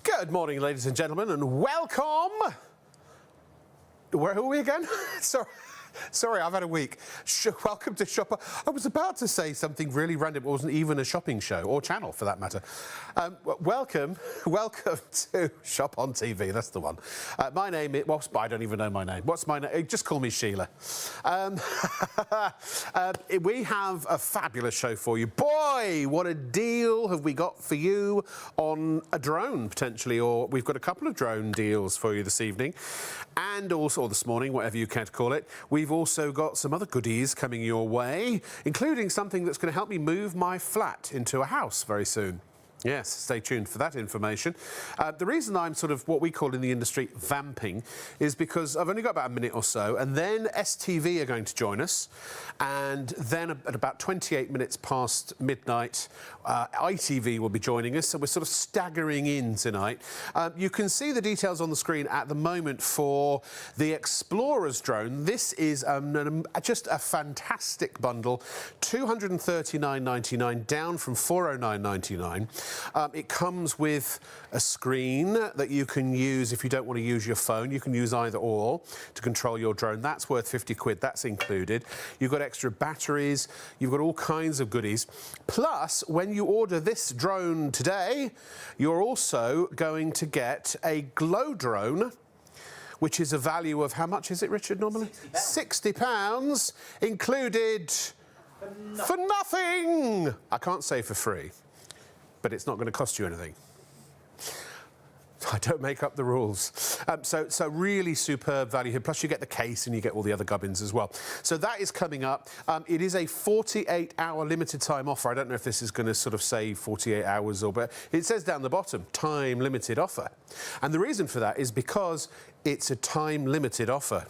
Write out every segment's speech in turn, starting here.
Good morning, ladies and gentlemen, and welcome. Who are we again? Sorry, I've had a week. Welcome to Shop. I was about to say something really random. It wasn't even a shopping show or channel, for that matter. Welcome to Shop on TV. That's the one. My name is. Well, I don't even know my name. What's my name? Just call me Sheila. We have a fabulous show for you. Boy, what a deal have we got for you on a drone potentially, or we've got a couple of drone deals for you this evening, and also or this morning, whatever you care to call it. We've also got some other goodies coming your way, including something that's going to help me move my flat into a house very soon. Yes, stay tuned for that information. The reason I'm sort of what we call in the industry vamping is because I've only got about a minute or so, and then STV are going to join us, and then at about 28 minutes past midnight, ITV will be joining us, so we're sort of staggering in tonight. You can see the details on the screen at the moment for the Explorer's drone. This is just a fantastic bundle, $239.99 down from $409.99. It comes with a screen that you can use if you don't want to use your phone. You can use either or to control your drone. That's worth 50 quid. That's included. You've got extra batteries. You've got all kinds of goodies. Plus, when you order this drone today, you're also going to get a glow drone, which is a value of, how much is it, Richard, normally? £60, included for nothing. I can't say for free, but it's not going to cost you anything. I don't make up the rules. So really superb value here. Plus you get the case and you get all the other gubbins as well. So that is coming up. It is a 48-hour limited time offer. I don't know if this is going to sort of say 48 hours or, but it says down the bottom, time limited offer. And the reason for that is because it's a time limited offer.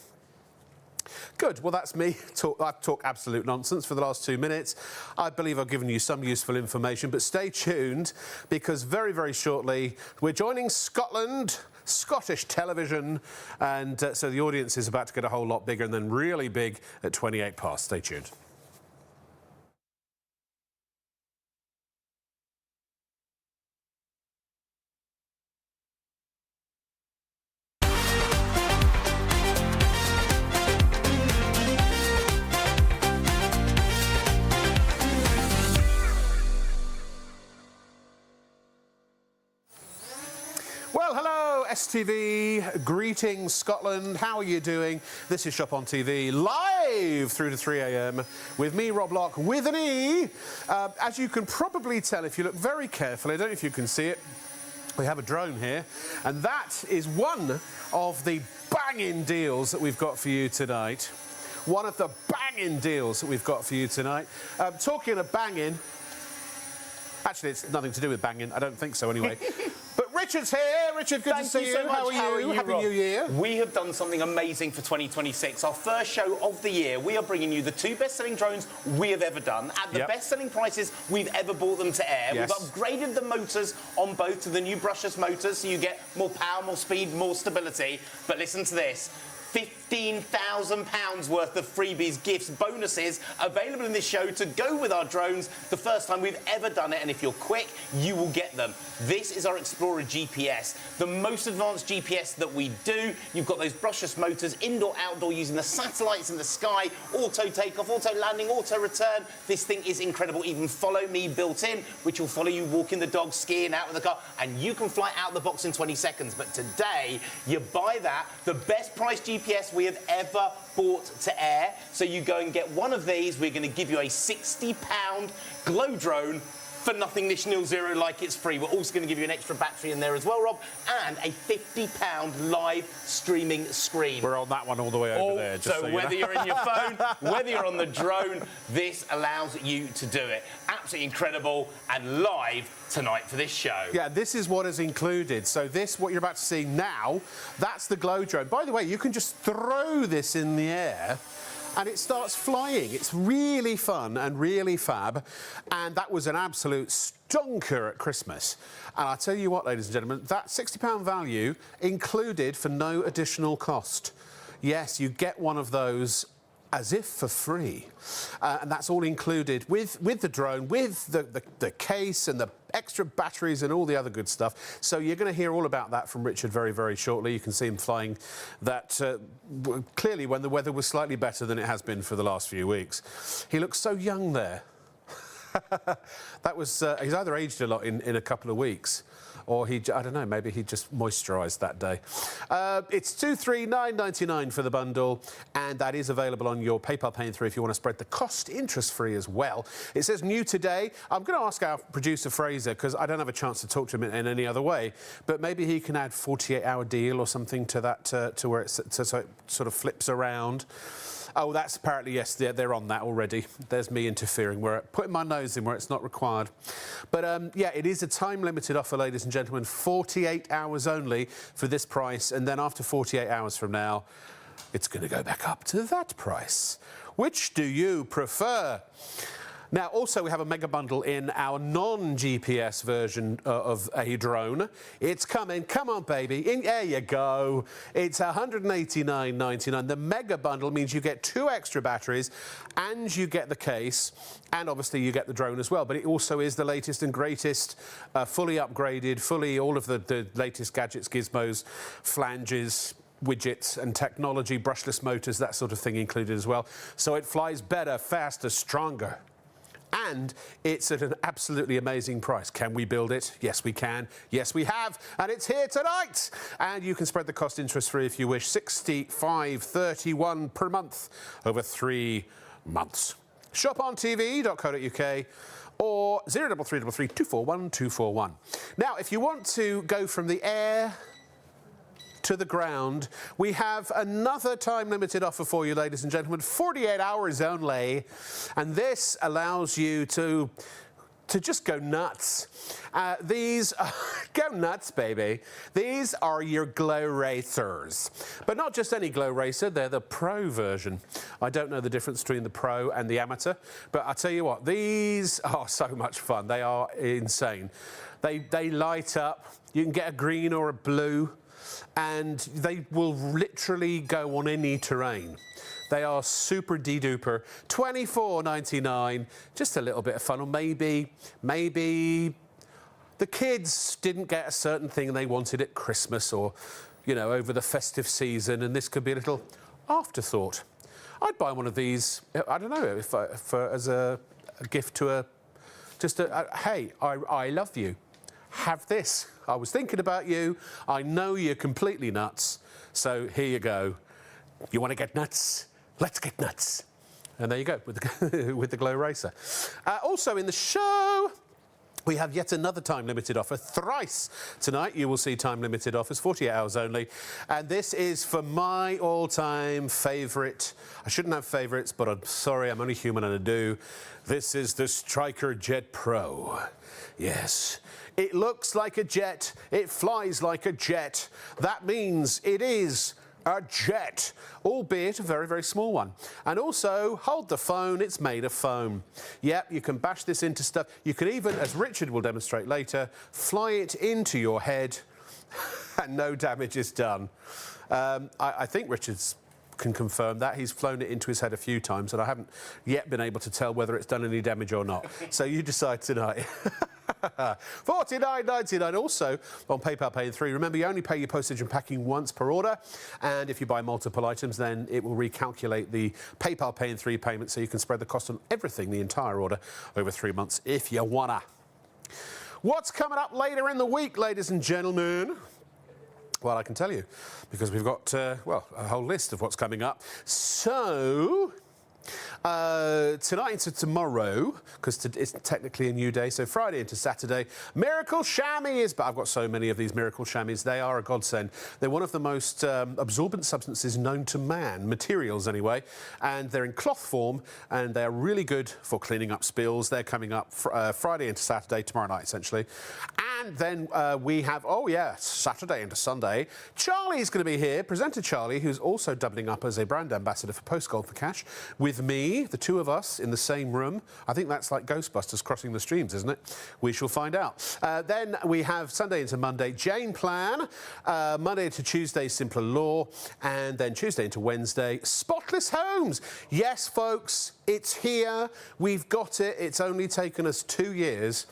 Good. Well, that's me. I've talked absolute nonsense for the last 2 minutes. I believe I've given you some useful information, but stay tuned because very, very shortly we're joining Scotland, Scottish television, and so the audience is about to get a whole lot bigger and then really big at 28 past. Stay tuned. Well, hello, STV. Greetings, Scotland. How are you doing? This is Shop on TV, live through to 3 a.m. with me, Rob Lock, with an E. As you can probably tell if you look very carefully, I don't know if you can see it, we have a drone here, and that is one of the banging deals that we've got for you tonight. One of the banging deals that we've got for you tonight. Talking of banging, actually, it's nothing to do with banging. I don't think so, anyway. But Richard's here. Richard, good to see you. So How are you? Happy New Year. We have done something amazing for 2026. Our first show of the year. We are bringing you the 2 best-selling drones we have ever done at the best-selling prices we've ever bought them to air. Yes. We've upgraded the motors on both to the new brushless motors, so you get more power, more speed, more stability. But listen to this. £15,000 worth of freebies, gifts, bonuses available in this show to go with our drones. The first time we've ever done it, and if you're quick, you will get them. This is our Explorer GPS, the most advanced GPS that we do. You've got those brushless motors, indoor, outdoor, using the satellites in the sky, auto takeoff, auto landing, auto return. This thing is incredible. Even Follow Me built in, which will follow you walking the dog, skiing, out with the car, and you can fly out the box in 20 seconds. But today, you buy that, the best price GPS we have ever bought to air. So you go and get one of these. We're going to give you a £60 glow drone for nothing nish nil zero, like it's free. We're also going to give you an extra battery in there as well, Rob, and a £50 live streaming screen. We're on that one all the way over there. Just so whether you're in your phone, whether you're on the drone, this allows you to do it. Absolutely incredible and live tonight for this show. Yeah, this is what is included. So this, what you're about to see now, that's the glow drone. By the way, you can just throw this in the air and it starts flying. It's really fun and really fab. And that was an absolute stonker at Christmas. And I'll tell you what, ladies and gentlemen, that £60 value included for no additional cost. Yes, you get one of those as if for free. And that's all included with the drone, with the case and the extra batteries and all the other good stuff. So you're going to hear all about that from Richard very, very shortly. You can see him flying that clearly when the weather was slightly better than it has been for the last few weeks. He looks so young there. That was, he's either aged a lot in a couple of weeks, or I don't know, maybe he just moisturised that day. It's $239.99 for the bundle, and that is available on your PayPal Pay in 3 if you want to spread the cost interest-free as well. It says new today. I'm going to ask our producer Fraser, because I don't have a chance to talk to him in any other way, but maybe he can add 48-hour deal or something to that, to where so it sort of flips around. Oh, that's apparently, yes, they're on that already. There's me interfering, putting my nose in where it's not required. But, yeah, it is a time-limited offer, ladies and gentlemen, 48 hours only for this price, and then after 48 hours from now, it's going to go back up to that price. Which do you prefer? Now, also, we have a mega bundle in our non-GPS version of a drone. It's coming. Come on, baby. There you go. It's $189.99. The mega bundle means you get 2 extra batteries and you get the case, and obviously you get the drone as well. But it also is the latest and greatest, fully upgraded, all of the latest gadgets, gizmos, flanges, widgets and technology, brushless motors, that sort of thing included as well. So it flies better, faster, stronger. And it's at an absolutely amazing price. Can we build it? Yes, we can. Yes, we have. And it's here tonight. And you can spread the cost interest-free if you wish. $65.31 per month over 3 months. shopontv.co.uk or 03333 241 241. Now, if you want to go from the air to the ground, we have another time-limited offer for you, ladies and gentlemen, 48 hours only, and this allows you to just go nuts. Go nuts, baby. These are your glow racers, but not just any glow racer, they're the pro version. I don't know the difference between the pro and the amateur, but I'll tell you what, these are so much fun. They are insane. They light up. You can get a green or a blue, and they will literally go on any terrain. They are super de-duper. $24.99, just a little bit of fun. Or maybe the kids didn't get a certain thing and they wanted it Christmas or, you know, over the festive season, and this could be a little afterthought. I'd buy one of these, I don't know, as a gift to hey, I love you. Have this. I was thinking about you. I know you're completely nuts. So here you go. You want to get nuts? Let's get nuts. And there you go with the, with the Glow Racer. Also in the show, we have yet another time-limited offer. Thrice tonight you will see time-limited offers, 48 hours only. And this is for my all-time favourite. I shouldn't have favourites, but I'm sorry, I'm only human and I do. This is the Striker Jet Pro. Yes. It looks like a jet. It flies like a jet. That means it is a jet, albeit a very, very small one. And also, hold the phone, it's made of foam. Yep, you can bash this into stuff. You can even, as Richard will demonstrate later, fly it into your head and no damage is done. I think Richard's can confirm that. He's flown it into his head a few times and I haven't yet been able to tell whether it's done any damage or not. So you decide tonight. $49.99 also on PayPal Pay in 3. Remember, you only pay your postage and packing once per order, and if you buy multiple items, then it will recalculate the PayPal Pay in 3 payment so you can spread the cost on everything, the entire order, over 3 months if you wanna. What's coming up later in the week, ladies and gentlemen? Well, I can tell you, because we've got, well, a whole list of what's coming up. So, tonight into tomorrow, because it's technically a new day, so Friday into Saturday, Miracle Chamois but I've got so many of these Miracle Chamois. They are a godsend. They're one of the most absorbent substances known to man, materials anyway, and they're in cloth form, and they're really good for cleaning up spills. They're coming up Friday into Saturday, tomorrow night, essentially. And then we have, oh yeah, Saturday into Sunday, Charlie's going to be here, presenter Charlie, who's also doubling up as a brand ambassador for Post Gold for Cash, with with me, the two of us in the same room. I think that's like Ghostbusters crossing the streams, isn't it? We shall find out. Then we have Sunday into Monday, Jane Plan. Monday to Tuesday, Simpler Law. And then Tuesday into Wednesday, Spotless Homes. Yes, folks, it's here. We've got it. It's only taken us 2 years.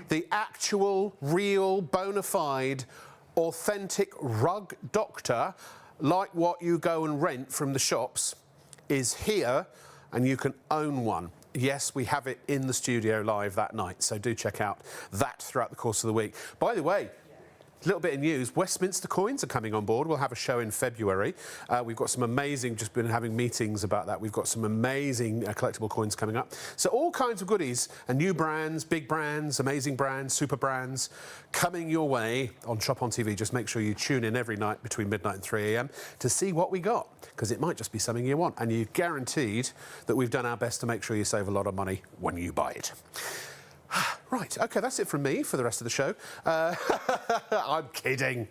The actual, real, bona fide, authentic rug doctor, like what you go and rent from the shops, is here, and you can own one. Yes, we have it in the studio live that night, so do check out that throughout the course of the week. By the way, a little bit of news, Westminster coins are coming on board. We'll have a show in February. We've got some amazing, just been having meetings about that. We've got some amazing collectible coins coming up. So all kinds of goodies and new brands, big brands, amazing brands, super brands coming your way on Shop on TV. Just make sure you tune in every night between midnight and 3 a.m. to see what we got, because it might just be something you want. And you're guaranteed that we've done our best to make sure you save a lot of money when you buy it. Right, OK, that's it from me for the rest of the show. I'm kidding.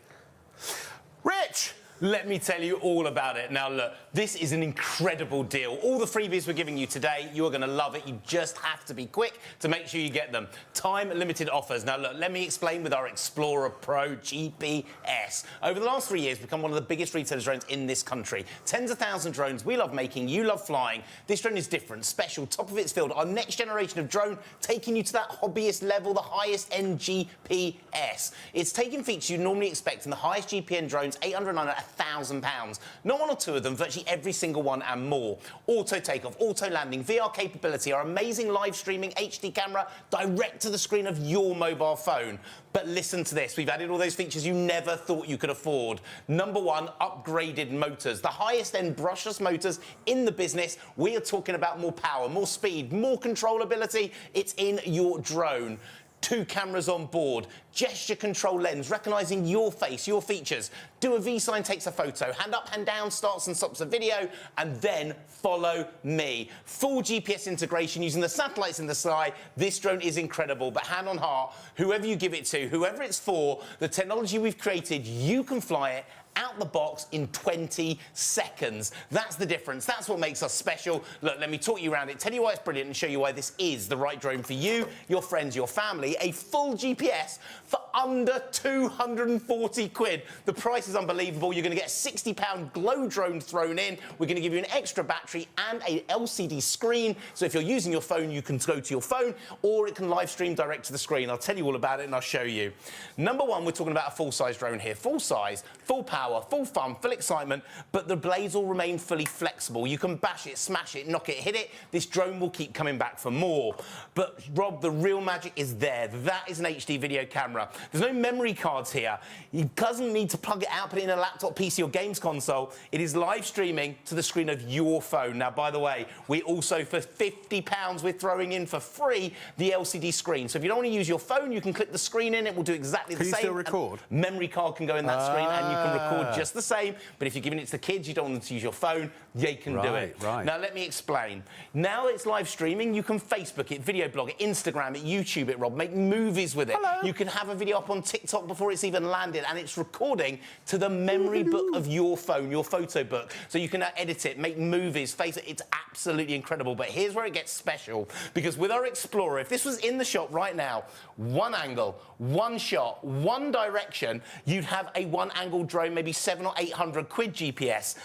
Rich! Let me tell you all about it. Now, look, this is an incredible deal. All the freebies we're giving you today, you're going to love it. You just have to be quick to make sure you get them. Time-limited offers. Now, look, let me explain with our Explorer Pro GPS. Over the last 3 years, we've become one of the biggest retail drones in this country. Tens of thousands of drones we love making, you love flying. This drone is different, special, top of its field. Our next generation of drone taking you to that hobbyist level, the highest end GPS. It's taking features you normally expect in the highest GPN drones, 809 at £1,000. Not one or two of them, virtually every single one and more. Auto takeoff, auto landing, VR capability, our amazing live streaming HD camera direct to the screen of your mobile phone. But listen to this, we've added all those features you never thought you could afford. Number one, upgraded motors. The highest end brushless motors in the business. We are talking about more power, more speed, more controllability. It's in your drone. 2 cameras on board, gesture control lens, recognising your face, your features. Do a V sign, takes a photo. Hand up, hand down, starts and stops a video, and then follow me. Full GPS integration using the satellites in the sky. This drone is incredible, but hand on heart, whoever you give it to, whoever it's for, the technology we've created, you can fly it out the box in 20 seconds. That's the difference. That's what makes us special. Look, let me talk you around it, tell you why it's brilliant, and show you why this is the right drone for you, your friends, your family. A full GPS for under 240 quid. The price is unbelievable. You're going to get a £60 glow drone thrown in. We're going to give you an extra battery and a LCD screen. So if you're using your phone, you can go to your phone, or it can live stream direct to the screen. I'll tell you all about it and I'll show you. Number one, we're talking about a full-size drone here. Full size, full power, full fun, full excitement, but the blades all remain fully flexible. You can bash it, smash it, knock it, hit it. This drone will keep coming back for more. But, Rob, the real magic is there. That is an HD video camera. There's no memory cards here. He doesn't need to plug it out, put it in a laptop, PC or games console. It is live streaming to the screen of your phone. Now, by the way, we also, for £50, we're throwing in for free the LCD screen. So if you don't want to use your phone, you can click the screen in. It will do exactly the same. Can you still record? Memory card can go in that screen, and you can record just the same. But if you're giving it to the kids, you don't want them to use your phone, they can do it. Right. Now, let me explain. Now it's live streaming. You can Facebook it, video blog it, Instagram it, YouTube it, Rob. Make movies with it. Hello. You can have a video up on TikTok before it's even landed, and it's recording to the memory book of your phone, your photo book. So you can edit it, make movies, face it. It's absolutely incredible. But here's where it gets special, because with our Explorer, if this was in the shop right now, one angle, one shot, one direction, you'd have a one-angle drone, maybe 700 or 800 quid GPS.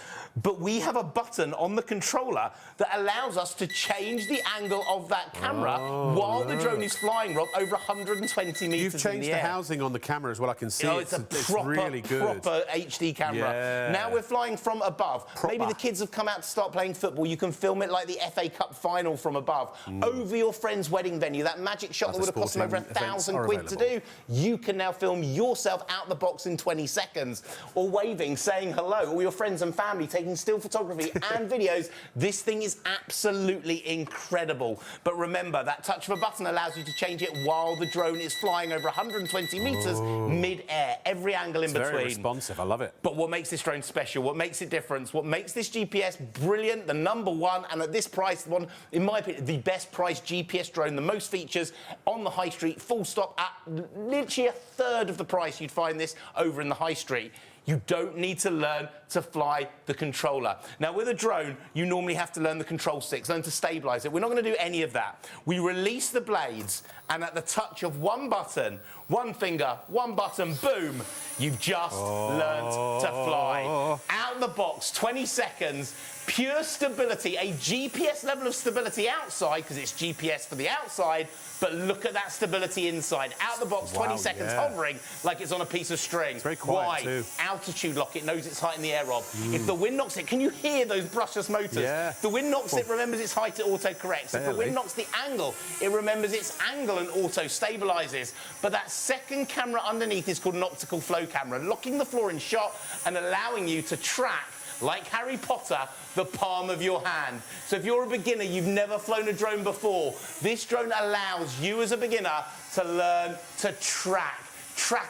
But we have a button on the controller that allows us to change the angle of that camera while the drone is flying, Rob, over 120 metres You've changed in the the housing on the camera as well, I can see. it's really good. Proper HD camera. Yeah. Now we're flying from above. Maybe the kids have come out to start playing football. You can film it like the FA Cup final from above. Over your friend's wedding venue, that magic shot that would have cost them over £1,000 quid to do, you can now film yourself out the box in 20 seconds. Or waving, saying hello, or your friends and family taking still photography and videos. This thing is absolutely incredible. But remember, that touch of a button allows you to change it while the drone is flying over 120 metres mid-air, every angle in between. Very responsive, I love it. But what makes this drone special, what makes it different, what makes this GPS brilliant, the number one, and at this price, one, in my opinion, the best priced GPS drone, the most features on the high street, full stop, at literally a third of the price you'd find this over in the high street. You don't need to learn to fly the controller. Now, with a drone, you normally have to learn the control sticks, learn to stabilize it. We're not going to do any of that. We release the blades, and at the touch of one button, one finger, one button, boom, you've just learnt to fly. Out the box, 20 seconds, pure stability, a GPS level of stability outside, because it's GPS for the outside, but look at that stability inside. Out the box, 20 seconds, hovering like it's on a piece of string. It's very quiet too. Altitude lock, it knows its height in the air, Rob. If the wind knocks it, can you hear those brushless motors? If the wind knocks it, remembers its height, it auto-corrects. If the wind knocks the angle, it remembers its angle and auto-stabilizes. But that second camera underneath is called an optical flow camera, locking the floor in shot and allowing you to track, like Harry Potter, the palm of your hand. So if you're a beginner, you've never flown a drone before, this drone allows you as a beginner to learn to track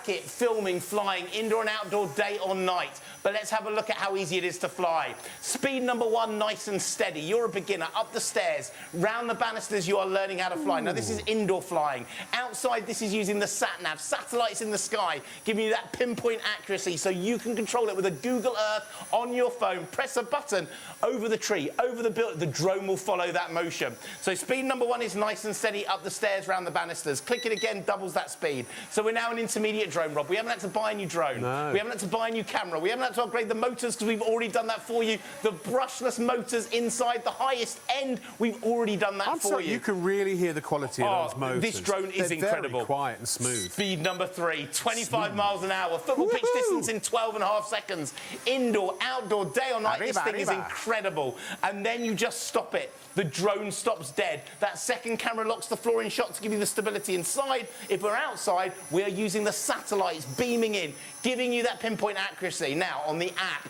it, filming, flying, indoor and outdoor, day or night. But let's have a look at how easy it is to fly. Speed number one, nice and steady. You're a beginner, up the stairs, round the banisters, you are learning how to fly. Now, this is indoor flying. Outside, this is using the sat-nav, satellites in the sky, giving you that pinpoint accuracy so you can control it with a Google Earth on your phone. Press a button over the tree, over the building, the drone will follow that motion. So speed number one is nice and steady, up the stairs, round the banisters. Click it again, doubles that speed. So we're now an intermediate drone, Rob. We haven't had to buy a new drone. We haven't had to buy a new camera. We haven't had to upgrade the motors because we've already done that for you. The brushless motors inside the highest end, we've already done that for you. You can really hear the quality of those motors. This drone is incredible. Very quiet and smooth. Speed number 3, 25 miles an hour. Football pitch distance in 12.5 seconds. Indoor, outdoor, day or night. This thing is incredible. And then you just stop it. The drone stops dead. That second camera locks the floor in shot to give you the stability inside. If we're outside, we are using the satellites beaming in, giving you that pinpoint accuracy. Now, on the app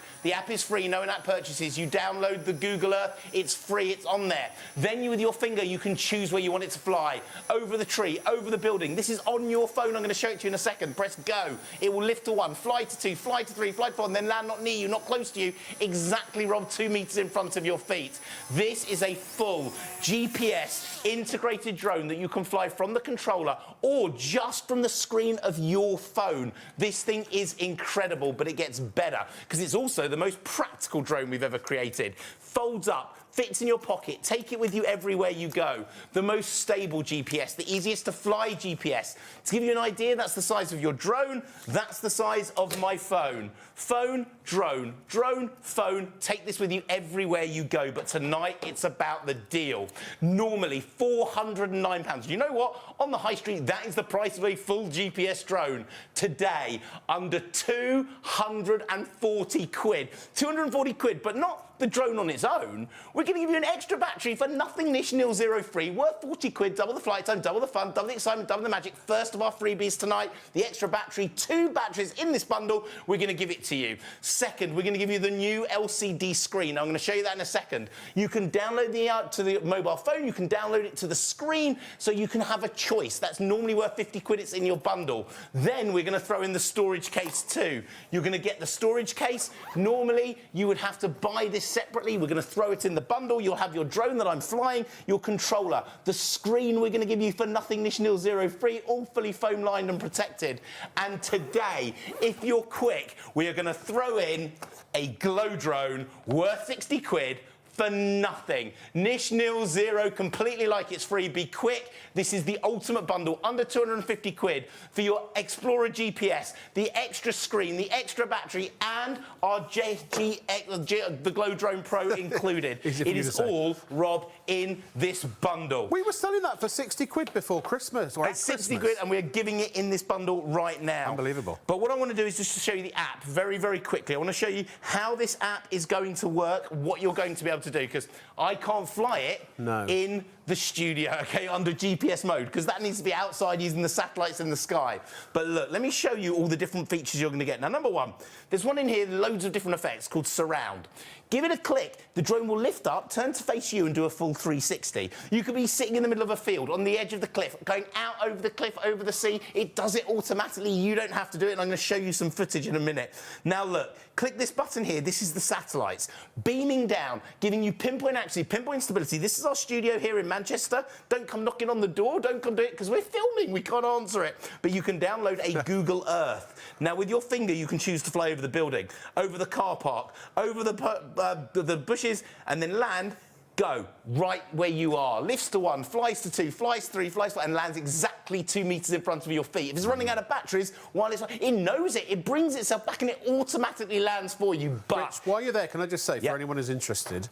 is free, no in-app purchases. You download the Google Earth, it's free, it's on there. Then with your finger, you can choose where you want it to fly. Over the tree, over the building. This is on your phone, I'm going to show it to you in a second. Press go. It will lift to 1, fly to 2, fly to 3, fly to 4, and then land not near you, not close to you, exactly, Rob, 2 meters in front of your feet. This is a full GPS integrated drone that you can fly from the controller or just from the screen of your phone. This thing is incredible, but it gets better because it's also the most practical drone we've ever created. Folds up, fits in your pocket, take it with you everywhere you go. The most stable GPS, the easiest to fly GPS. To give you an idea, that's the size of your drone, that's the size of my phone. Phone, drone, drone, phone, take this with you everywhere you go, but tonight it's about the deal. Normally £409. You know what? On the high street, that is the price of a full GPS drone. Today, under 240 quid. 240 quid, but not the drone on its own. We're going to give you an extra battery for nothing niche nil zero free, worth 40 quid, double the flight time, double the fun, double the excitement, double the magic. First of our freebies tonight, the extra battery, 2 batteries in this bundle. We're going to give it to you. Second, we're going to give you the new LCD screen. I'm going to show you that in a second. You can download the app to the mobile phone. You can download it to the screen so you can have a choice. That's normally worth 50 quid. It's in your bundle. Then we're going to throw in the storage case too. You're going to get the storage case. Normally, you would have to buy this separately. We're going to throw it in the bundle. You'll have your drone that I'm flying, your controller, the screen we're going to give you for nothing niche nil zero free, all fully foam lined and protected. And today, if you're quick, we are going to throw in a glow drone worth 60 quid for nothing. Niche nil zero, completely like it's free. Be quick. This is the ultimate bundle, under 250 quid for your Explorer GPS, the extra screen, the extra battery, and our the Glow Drone Pro included. It is all, Rob, in this bundle. We were selling that for 60 quid before Christmas. Or it's 60 quid, and we're giving it in this bundle right now. Unbelievable. But what I want to do is just to show you the app very, very quickly. I want to show you how this app is going to work, what you're going to be able to do, because I can't fly it in the studio, okay, under GPS mode, because that needs to be outside using the satellites in the sky. But look, let me show you all the different features you're going to get. Now, number one, there's one in here, loads of different effects, called Surround. Give it a click, the drone will lift up, turn to face you and do a full 360. You could be sitting in the middle of a field, on the edge of the cliff, going out over the cliff, over the sea. It does it automatically. You don't have to do it, and I'm going to show you some footage in a minute. Now, look, click this button here. This is the satellites. Beaming down, giving you pinpoint accuracy actually pinpoint stability. This is our studio here in Manchester. Don't come knocking on the door. Don't come do it because we're filming. We can't answer it. But you can download a Google Earth. Now, with your finger, you can choose to fly over the building, over the car park, over the bushes, and then land. Go right where you are. Lifts to 1, flies to 2, flies 3, flies 4, and lands exactly 2 metres in front of your feet. If it's running out of batteries, it knows it. It brings itself back and it automatically lands for you. But Rich, while you're there, can I just say, for anyone who's interested,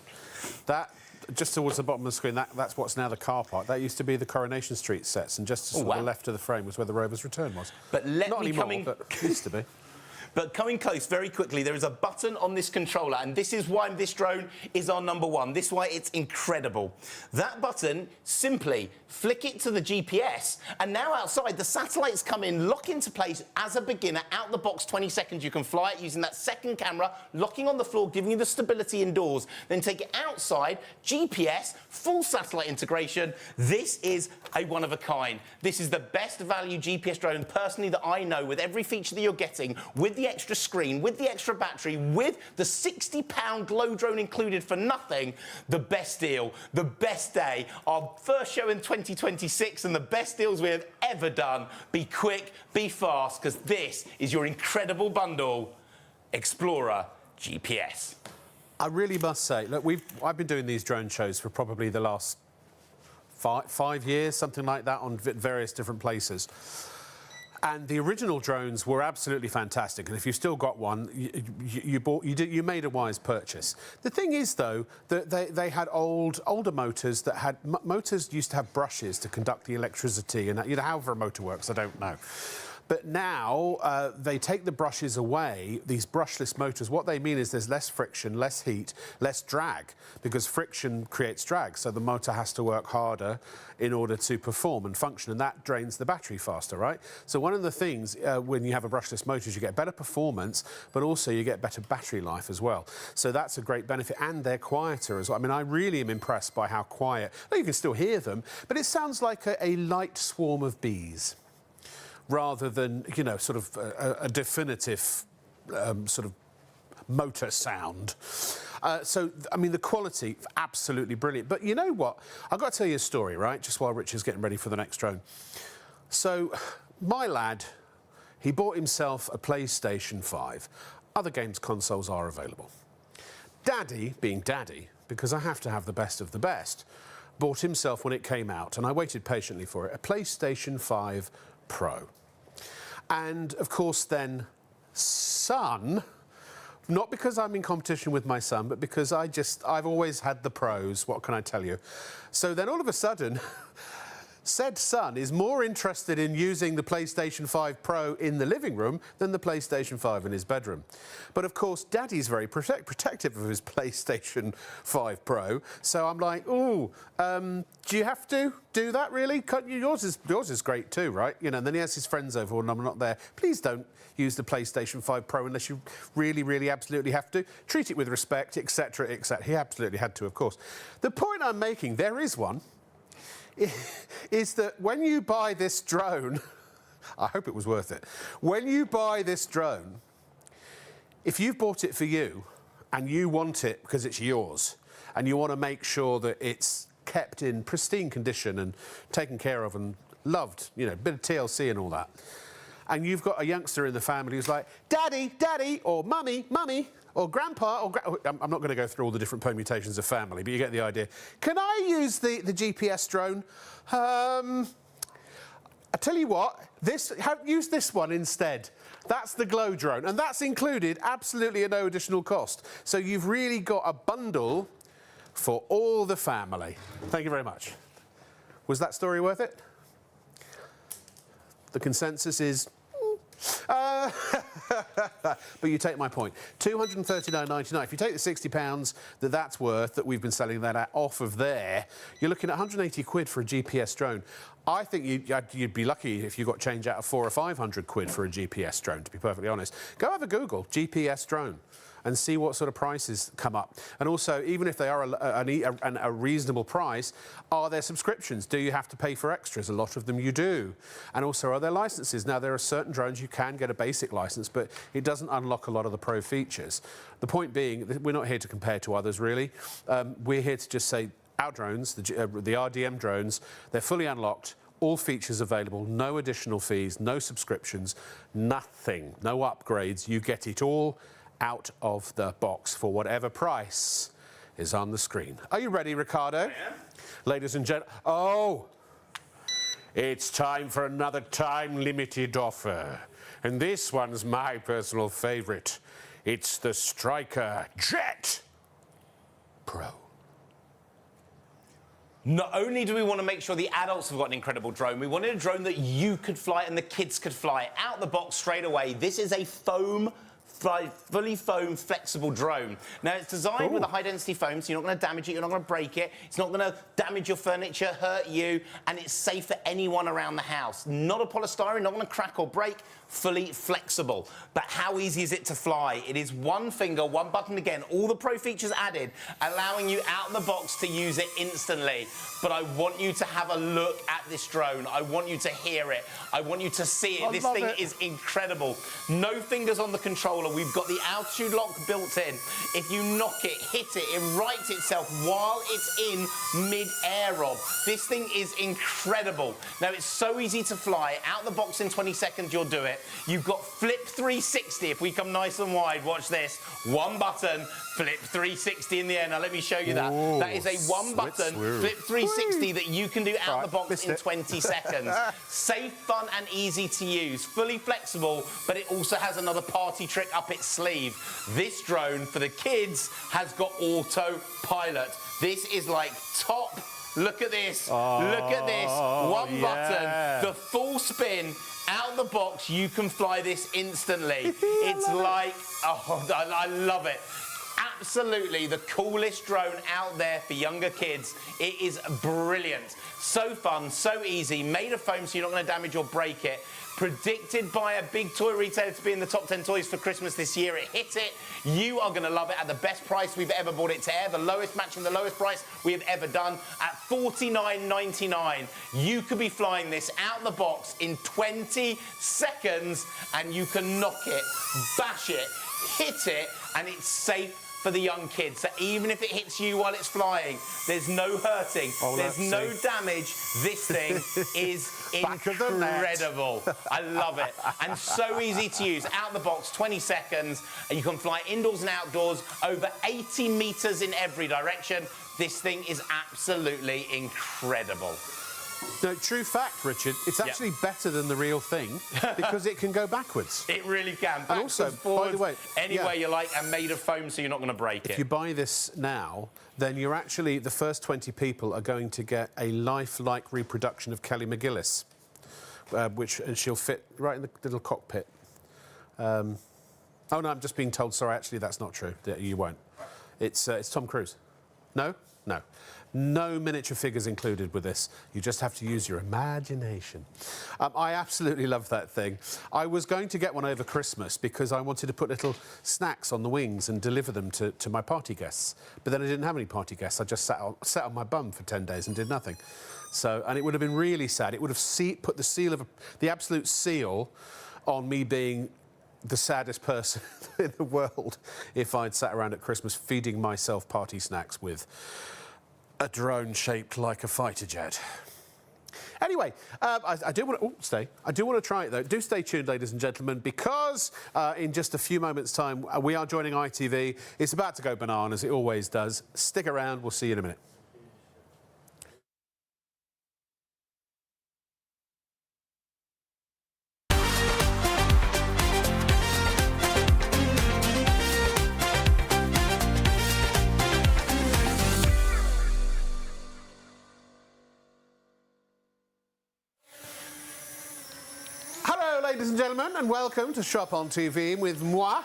that just towards the bottom of the screen, that's what's now the car park. That used to be the Coronation Street sets, and just to the left of the frame was where the rover's return was. But Not anymore, but it used to be. But coming close very quickly, there is a button on this controller, and this is why this drone is our #1. This is why it's incredible. That button, simply flick it to the GPS, and now outside, the satellites come in, lock into place as a beginner, out the box, 20 seconds. You can fly it using that second camera, locking on the floor, giving you the stability indoors. Then take it outside, GPS, full satellite integration. This is a one of a kind. This is the best value GPS drone, personally, that I know, with every feature that you're getting, with the extra screen, with the extra battery, with the £60 glow drone included for nothing. The best deal, the best day, our first show in 2026, and the best deals we have ever done. Be quick, be fast, because this is your incredible bundle, Explorer GPS. I really must say, look, I've been doing these drone shows for probably the last five years, something like that, on various different places. And the original drones were absolutely fantastic. And if you've still got one, you made a wise purchase. The thing is, though, that they had older motors that had motors used to have brushes to conduct the electricity, and however a motor works, I don't know. But now they take the brushes away, these brushless motors. What they mean is there's less friction, less heat, less drag, because friction creates drag. So the motor has to work harder in order to perform and function, and that drains the battery faster, right? So one of the things when you have a brushless motor is you get better performance, but also you get better battery life as well. So that's a great benefit, and they're quieter as well. I mean, I really am impressed by how quiet. Well, you can still hear them, but it sounds like a light swarm of bees, rather than, sort of a definitive sort of motor sound. So, I mean, the quality, absolutely brilliant. But you know what? I've got to tell you a story, right, just while Richard's getting ready for the next drone. So, my lad, he bought himself a PlayStation 5. Other games consoles are available. Daddy, being Daddy, because I have to have the best of the best, bought himself, when it came out, and I waited patiently for it, a PlayStation 5 Pro. And, of course, then, son, not because I'm in competition with my son, but because I've always had the pros, what can I tell you? So then, all of a sudden, said son is more interested in using the PlayStation 5 Pro in the living room than the PlayStation 5 in his bedroom. But, of course, Daddy's very protective of his PlayStation 5 Pro. So I'm like, ooh, do you have to do that, really? Yours is great too, right? And then he has his friends over when I'm not there. Please don't use the PlayStation 5 Pro unless you really, really absolutely have to. Treat it with respect, etc., etc. He absolutely had to, of course. The point I'm making, there is one, is that when you buy this drone, I hope it was worth it. When you buy this drone, if you've bought it for you and you want it because it's yours and you want to make sure that it's kept in pristine condition and taken care of and loved, a bit of TLC and all that, and you've got a youngster in the family who's like, Daddy, Daddy, or Mummy, Mummy, or Grandpa, or I'm not going to go through all the different permutations of family, but you get the idea. Can I use the GPS drone? I tell you what, use this one instead. That's the glow drone, and that's included absolutely at no additional cost. So you've really got a bundle for all the family. Thank you very much. Was that story worth it? The consensus is... but you take my point. £239.99. If you take the £60 that's worth, that we've been selling that at, off of there, you're looking at 180 quid for a GPS drone. I think you'd be lucky if you got change out of 400 or 500 quid for a GPS drone, to be perfectly honest. Go have a Google, GPS drone. and see what sort of prices come up. And also, even if they are a reasonable price, are there subscriptions? Do you have to pay for extras? A lot of them you do. And also, are there licenses? Now, there are certain drones you can get a basic license, but it doesn't unlock a lot of the pro features. The point being, we're not here to compare to others, really. We're here to just say our drones, the RDM drones, they're fully unlocked. All features available, no additional fees, no subscriptions, nothing, no upgrades. You get it all out of the box for whatever price is on the screen. Are you ready, Ricardo? I am. Ladies and gentlemen, oh, it's time for another time-limited offer. And this one's my personal favourite. It's the Striker Jet Pro. Not only do we want to make sure the adults have got an incredible drone, we wanted a drone that you could fly and the kids could fly. Out the box straight away, this is a fully foam flexible drone. Now, it's designed with a high-density foam, so you're not going to damage it, you're not going to break it, it's not going to damage your furniture, hurt you, and it's safe for anyone around the house. Not a polystyrene, not going to crack or break, fully flexible. But how easy is it to fly? It is one finger, one button again, all the pro features added, allowing you out of the box to use it instantly. But I want you to have a look at this drone. I want you to hear it. I want you to see it. This thing is incredible. No fingers on the controller. We've got the altitude lock built in. If you knock it, hit it, it rights itself while it's in mid-air, Rob. This thing is incredible. Now, it's so easy to fly. Out the box in 20 seconds, you'll do it. You've got Flip 360. If we come nice and wide, watch this. One button, Flip 360 in the air. Now, let me show you that. Ooh, that is a one button Flip 360 that you can do out the box in 20 seconds. Safe, fun, and easy to use. Fully flexible, but it also has another party trick up its sleeve. This drone for the kids has got autopilot. This is like top. Look at this. Look at this. One button, the full spin. Out the box, you can fly this instantly. It's like, oh, I love it. Absolutely the coolest drone out there for younger kids. It is brilliant. So fun, so easy, made of foam so you're not going to damage or break it. Predicted by a big toy retailer to be in the top 10 toys for Christmas this year. It hit it. You are going to love it at the best price we've ever bought it to air. The lowest, matching the lowest price we have ever done at $49.99. You could be flying this out the box in 20 seconds and you can knock it, bash it, hit it, and it's safe for the young kids. So even if it hits you while it's flying, there's no hurting, there's no damage. This thing is incredible. I love it. And so easy to use. Out the box, 20 seconds, and you can fly indoors and outdoors over 80 meters in every direction. This thing is absolutely incredible. No, true fact, Richard, it's actually better than the real thing because it can go backwards. It really can. And also, forwards, by the way, any way you like, and made of foam so you're not going to break it. If you buy this now, then you're actually, the first 20 people are going to get a lifelike reproduction of Kelly McGillis, and she'll fit right in the little cockpit. Oh, no, I'm just being told, sorry, actually, that's not true. You won't. It's Tom Cruise. No? No. No miniature figures included with this. You just have to use your imagination. I absolutely love that thing. I was going to get one over Christmas because I wanted to put little snacks on the wings and deliver them to my party guests. But then I didn't have any party guests. I just sat on my bum for 10 days and did nothing. So, and it would have been really sad. It would have put the seal of the absolute seal on me being the saddest person in the world if I'd sat around at Christmas feeding myself party snacks with a drone shaped like a fighter jet. Anyway, I do want to I do want to try it though. Do stay tuned, ladies and gentlemen, because in just a few moments' time we are joining ITV. It's about to go bananas, it always does. Stick around. We'll see you in a minute. Ladies and gentlemen, and welcome to Shop on TV with moi,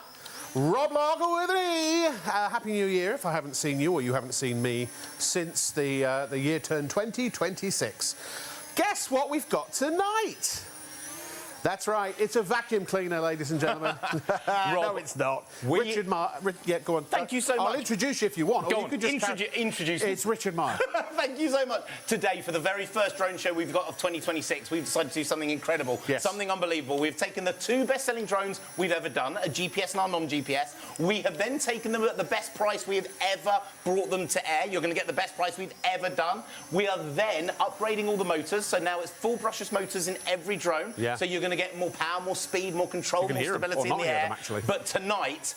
Rob Logger with me. Happy New Year if I haven't seen you or you haven't seen me since the year turned 2026. Guess what we've got tonight? That's right. It's a vacuum cleaner, ladies and gentlemen. No, it's not. Richard Meyer. Yeah, go on. Thank you so much. I'll introduce you if you want. Go or you on, could just introduce me. It's Richard Meyer. Thank you so much. Today, for the very first drone show we've got of 2026, we've decided to do something incredible, something unbelievable. We've taken the 2 best-selling drones we've ever done, a GPS and our non-GPS. We have then taken them at the best price we have ever brought them to air. You're going to get the best price we've ever done. We are then upgrading all the motors, so now it's full brushless motors in every drone. Yeah. So you're going to get more power, more speed, more control, more stability in the air. But tonight,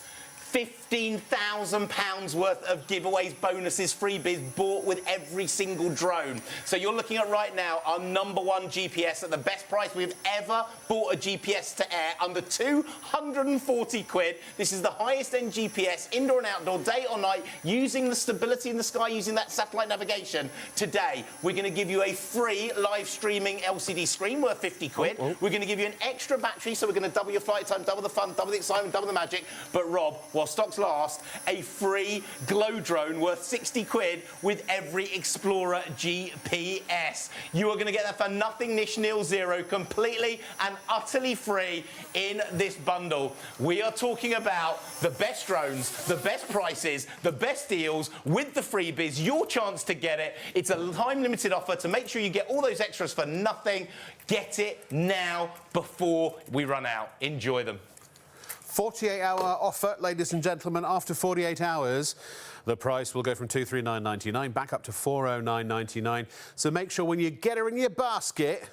£15,000 worth of giveaways, bonuses, freebies bought with every single drone. So you're looking at right now our #1 GPS at the best price we've ever bought a GPS to air, under 240 quid. This is the highest end GPS, indoor and outdoor, day or night, using the stability in the sky, using that satellite navigation. Today, we're going to give you a free live streaming LCD screen worth 50 quid. We're going to give you an extra battery, so we're going to double your flight time, double the fun, double the excitement, double the magic. But Rob, while stocks last, a free glow drone worth 60 quid with every Explorer GPS. You are going to get that for nothing, nish, nil, zero, completely and utterly free in this bundle. We are talking about the best drones, the best prices, the best deals with the freebies, your chance to get it. It's a time-limited offer to make sure you get all those extras for nothing. Get it now before we run out. Enjoy them. 48-hour offer, ladies and gentlemen. After 48 hours, the price will go from $239.99 back up to $409.99. So make sure when you get her in your basket,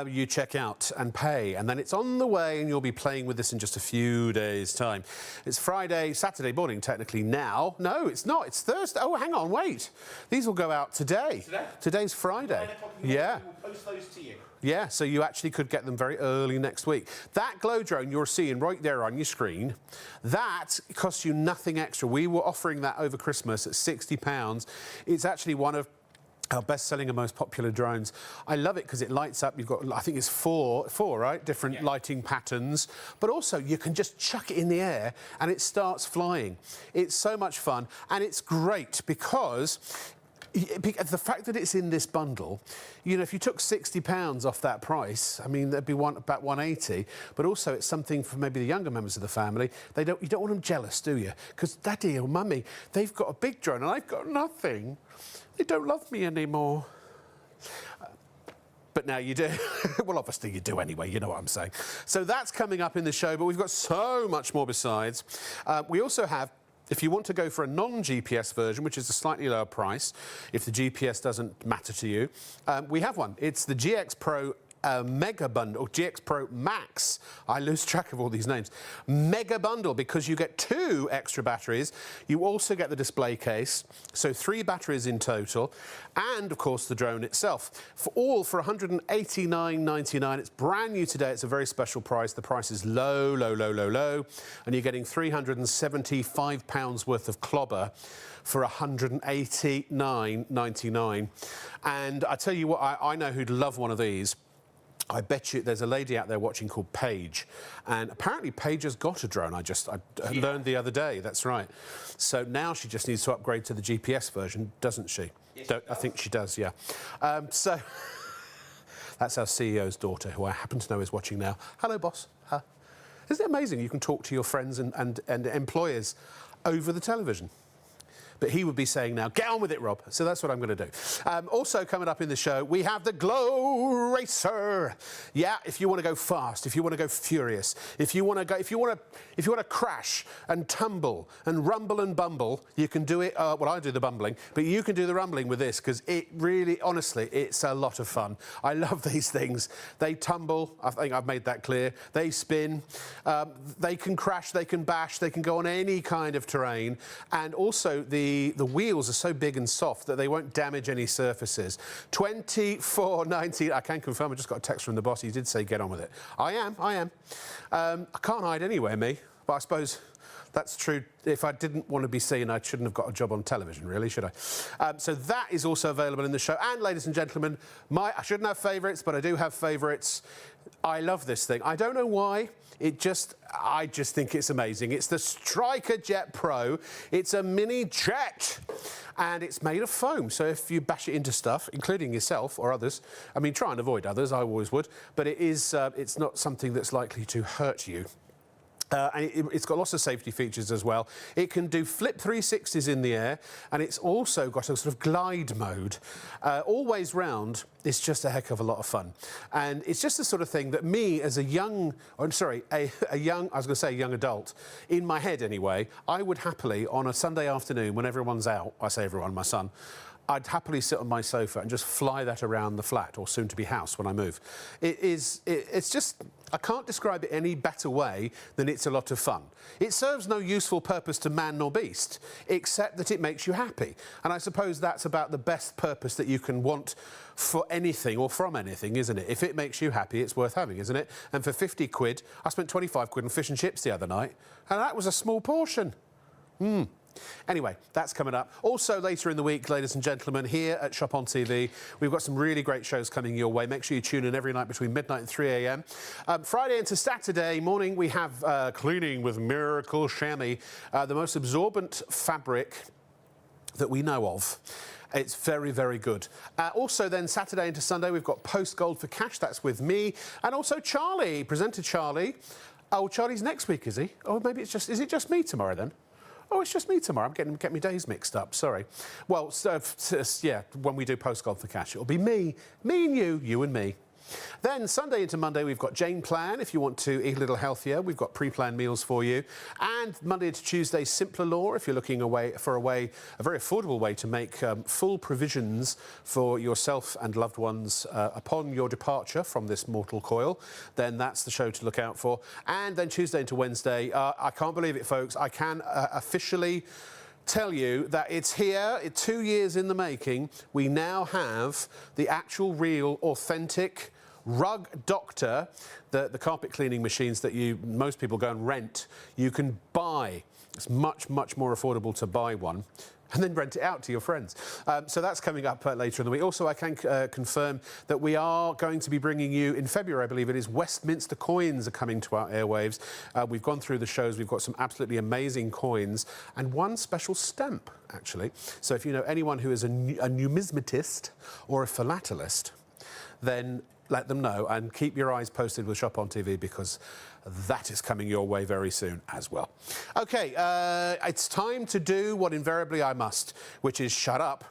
you check out and pay, and then it's on the way, and you'll be playing with this in just a few days' time. It's Saturday morning, technically now. No, it's not. It's Thursday. Oh, hang on, wait. These will go out today. Today's Friday. Yeah. We'll post those to you. Yeah, so you actually could get them very early next week. That glow drone you're seeing right there on your screen, that costs you nothing extra. We were offering that over Christmas at £60. It's actually one of our best-selling and most popular drones. I love it because it lights up. You've got, I think it's four, right? Different lighting patterns. But also, you can just chuck it in the air and it starts flying. It's so much fun, and it's great because the fact that it's in this bundle, you know, if you took £60 off that price, I mean, there'd be about 180. But also, it's something for maybe the younger members of the family. You don't want them jealous, do you? Because Daddy or Mummy, they've got a big drone and I've got nothing. They don't love me anymore. But now you do. Well, obviously you do anyway, you know what I'm saying. So that's coming up in the show, but we've got so much more besides. We also have, if you want to go for a non-GPS version, which is a slightly lower price, if the GPS doesn't matter to you, we have one. It's the GX Pro Mega Bundle, or GX Pro Max. I lose track of all these names. Mega Bundle, because you get 2 extra batteries. You also get the display case, so 3 batteries in total, and of course the drone itself. For £189.99. It's brand new today. It's a very special price. The price is low, and you're getting £375 worth of clobber for £189.99. And I tell you what, I know who'd love one of these. I bet you there's a lady out there watching called Paige, and apparently Paige has got a drone. I learned the other day. That's right. So now she just needs to upgrade to the GPS version, doesn't she? Yes, I think she does. Yeah. So that's our CEO's daughter, who I happen to know is watching now. Hello, boss. Isn't it amazing you can talk to your friends and employers over the television? But he would be saying now, get on with it, Rob. So that's what I'm going to do. Also coming up in the show, we have the Glow Racer. Yeah, if you want to go fast, if you want to go furious, if you want to crash and tumble and rumble and bumble, you can do it. Well, I do the bumbling, but you can do the rumbling with this, because it really, honestly, it's a lot of fun. I love these things. They tumble. I think I've made that clear. They spin. They can crash. They can bash. They can go on any kind of terrain, and also the wheels are so big and soft that they won't damage any surfaces. $24.90. I can confirm. I just got a text from the boss. He did say get on with it. I am. I can't hide anywhere, me. But I suppose That's true. If I didn't want to be seen, I shouldn't have got a job on television, really, should I? So that is also available in the show. And, ladies and gentlemen, I shouldn't have favourites, but I do have favourites. I love this thing. I don't know why. I just think it's amazing. It's the Striker Jet Pro. It's a mini jet, and it's made of foam. So if you bash it into stuff, including yourself or others, I mean, try and avoid others. I always would, but it's not something that's likely to hurt you. And it's got lots of safety features as well. It can do flip 360s in the air, and it's also got a sort of glide mode. Always round, it's just a heck of a lot of fun. And it's just the sort of thing that me as a young adult, in my head anyway, I would happily, on a Sunday afternoon when everyone's out, I say everyone, my son, I'd happily sit on my sofa and just fly that around the flat, or soon-to-be house when I move. It's just, I can't describe it any better way than it's a lot of fun. It serves no useful purpose to man nor beast, except that it makes you happy. And I suppose that's about the best purpose that you can want for anything or from anything, isn't it? If it makes you happy, it's worth having, isn't it? And for 50 quid, I spent 25 quid on fish and chips the other night, and that was a small portion. Anyway, that's coming up. Also, later in the week, ladies and gentlemen, here at Shop on TV, we've got some really great shows coming your way. Make sure you tune in every night between midnight and 3 a.m. Friday into Saturday morning, we have Cleaning with Miracle Chamois, the most absorbent fabric that we know of. It's very, very good. Also then, Saturday into Sunday, we've got Post Gold for Cash. That's with me. And also Charlie, presenter Charlie. Oh, Charlie's next week, is he? Oh, maybe it's just... Is it just me tomorrow, then? Oh, it's just me tomorrow. I'm getting my days mixed up. Sorry. Well, yeah, when we do Post Gold for Cash, it'll be me and you and me. Then Sunday into Monday, we've got Jane Plan. If you want to eat a little healthier, we've got pre-planned meals for you. And Monday to Tuesday, Simpler Law. If you're looking for a very affordable way to make full provisions for yourself and loved ones upon your departure from this mortal coil, then that's the show to look out for. And then Tuesday into Wednesday, I can't believe it, folks. I can officially tell you that it's here, 2 years in the making. We now have the actual, real, authentic Rug Doctor, the carpet cleaning machines that most people go and rent. You can buy. It's much, much more affordable to buy one and then rent it out to your friends. So that's coming up later in the week. Also, I can confirm that we are going to be bringing you, in February, I believe it is, Westminster coins are coming to our airwaves. We've gone through the shows. We've got some absolutely amazing coins and one special stamp, actually. So if you know anyone who is a numismatist or a philatelist, then let them know, and keep your eyes posted with Shop on TV, because that is coming your way very soon as well. OK, it's time to do what invariably I must, which is shut up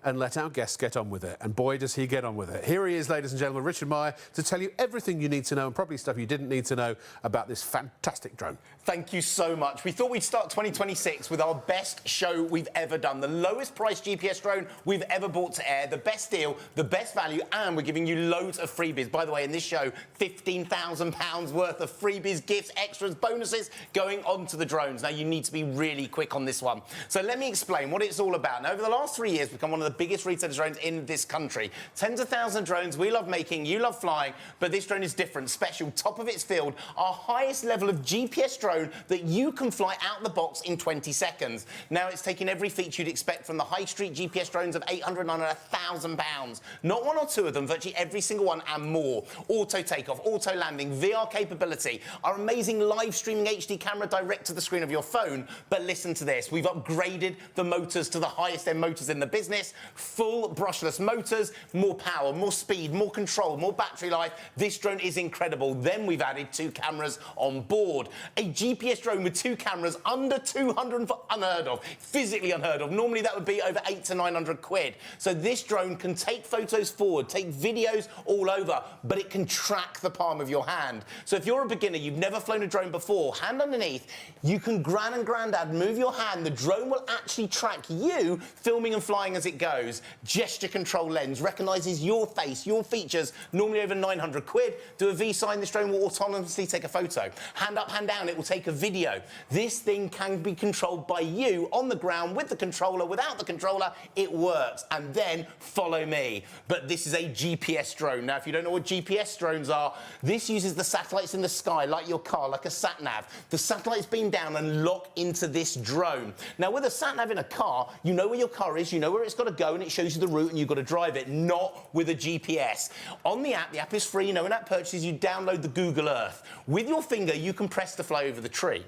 and let our guest get on with it. And boy, does he get on with it. Here he is, ladies and gentlemen, Richard Meyer, to tell you everything you need to know, and probably stuff you didn't need to know, about this fantastic drone. Thank you so much. We thought we'd start 2026 with our best show we've ever done. The lowest price GPS drone we've ever brought to air, the best deal, the best value, and we're giving you loads of freebies. By the way, in this show, £15,000 worth of freebies, gifts, extras, bonuses going on to the drones. Now, you need to be really quick on this one. So let me explain what it's all about. Now, over the last 3 years, we've become one of the biggest retail drones in this country. Tens of thousands of drones we love making, you love flying, but this drone is different, special, top of its field, our highest level of GPS drone that you can fly out the box in 20 seconds. Now, it's taking every feature you'd expect from the high street GPS drones of £800, £1,000. Not one or two of them, virtually every single one and more. Auto takeoff, auto landing, VR capability, our amazing live streaming HD camera direct to the screen of your phone. But listen to this, we've upgraded the motors to the highest end motors in the business, full brushless motors, more power, more speed, more control, more battery life. This drone is incredible. Then we've added 2 cameras on board. A GPS drone with 2 cameras under 200, unheard of, physically unheard of. Normally that would be over 800 to 900 quid. So this drone can take photos forward, take videos all over, but it can track the palm of your hand. So if you're a beginner, you've never flown a drone before, hand underneath, you can gran and grandad move your hand. The drone will actually track you filming and flying as it goes. goes. Gesture control lens, recognises your face, your features, normally over 900 quid. Do a V sign, this drone will autonomously take a photo. Hand up, hand down, it will take a video. This thing can be controlled by you on the ground with the controller, without the controller, it works. And then follow me. But this is a GPS drone. Now, if you don't know what GPS drones are, this uses the satellites in the sky, like your car, like a sat-nav. The satellites beam down and lock into this drone. Now, with a sat-nav in a car, you know where your car is, you know where it's got to go, and it shows you the route, and you've got to drive it, not with a GPS. On the app is free. You know, when app purchases, you download the Google Earth. With your finger, you can press to fly over the tree,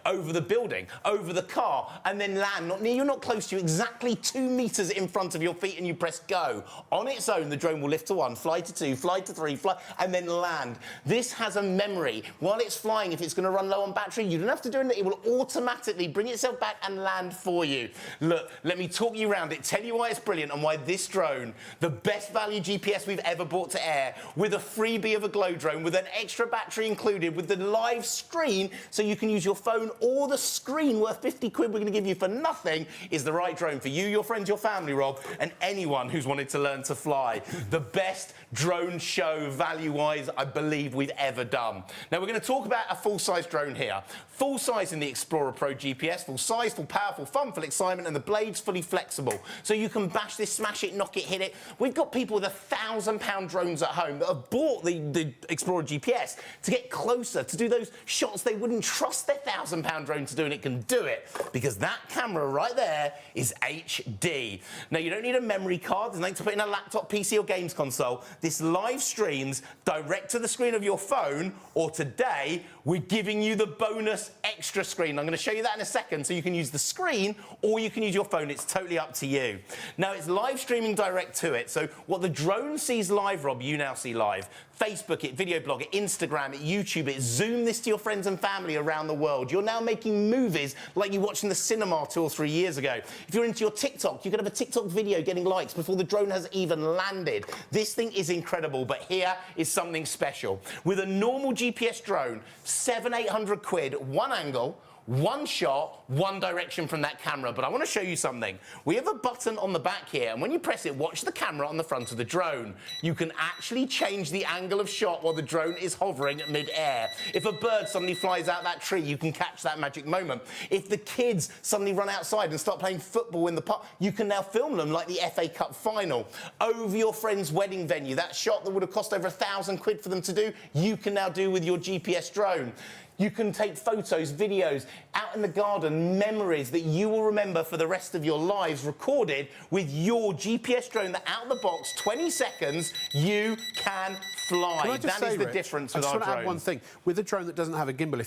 over the building, over the car, and then land not near you, not close to you, exactly 2 meters in front of your feet, and you press go. On its own, the drone will lift to 1, fly to 2, fly to 3, fly, and then land. This has a memory. While it's flying, if it's going to run low on battery, you don't have to do anything. It will automatically bring itself back and land for you. Look, let me talk you around it, tell you why it's brilliant and why this drone, the best value GPS we've ever brought to air, with a freebie of a glow drone, with an extra battery included, with the live screen, so you can use your phone or the screen worth 50 quid we're going to give you for nothing, is the right drone for you, your friends, your family, Rob, and anyone who's wanted to learn to fly. The best drone show, value-wise, I believe we've ever done. Now, we're going to talk about a full-size drone here. Full size in the Explorer Pro GPS, full size, full power, full fun, full excitement, and the blade's fully flexible. So you can bash this, smash it, knock it, hit it. We've got people with £1,000 drones at home that have bought the Explorer GPS to get closer, to do those shots they wouldn't trust their £1,000 drone to do, and it can do it because that camera right there is HD. Now, you don't need a memory card. There's nothing to put in a laptop, PC, or games console. This live streams direct to the screen of your phone, or today, we're giving you the bonus extra screen. I'm going to show you that in a second, so you can use the screen or you can use your phone. It's totally up to you. Now, it's live streaming direct to it, so what the drone sees live, Rob, you now see live. Facebook it, video blog it, Instagram it, YouTube it, Zoom this to your friends and family around the world. You're now making movies like you watched in the cinema 2 or 3 years ago. If you're into your TikTok, you could have a TikTok video getting likes before the drone has even landed. This thing is incredible, but here is something special. With a normal GPS drone, 700-800 quid, one angle, one shot, one direction from that camera. But I want to show you something. We have a button on the back here, and when you press it, watch the camera on the front of the drone. You can actually change the angle of shot while the drone is hovering mid-air. If a bird suddenly flies out that tree, you can catch that magic moment. If the kids suddenly run outside and start playing football in the park, you can now film them like the FA Cup final. Over your friend's wedding venue, that shot that would have cost over 1,000 quid for them to do, you can now do with your GPS drone. You can take photos, videos, out in the garden, memories that you will remember for the rest of your lives, recorded with your GPS drone that out of the box, 20 seconds, you can fly. That is the difference with our drones. I just want to add one thing. With a drone that doesn't have a gimbal,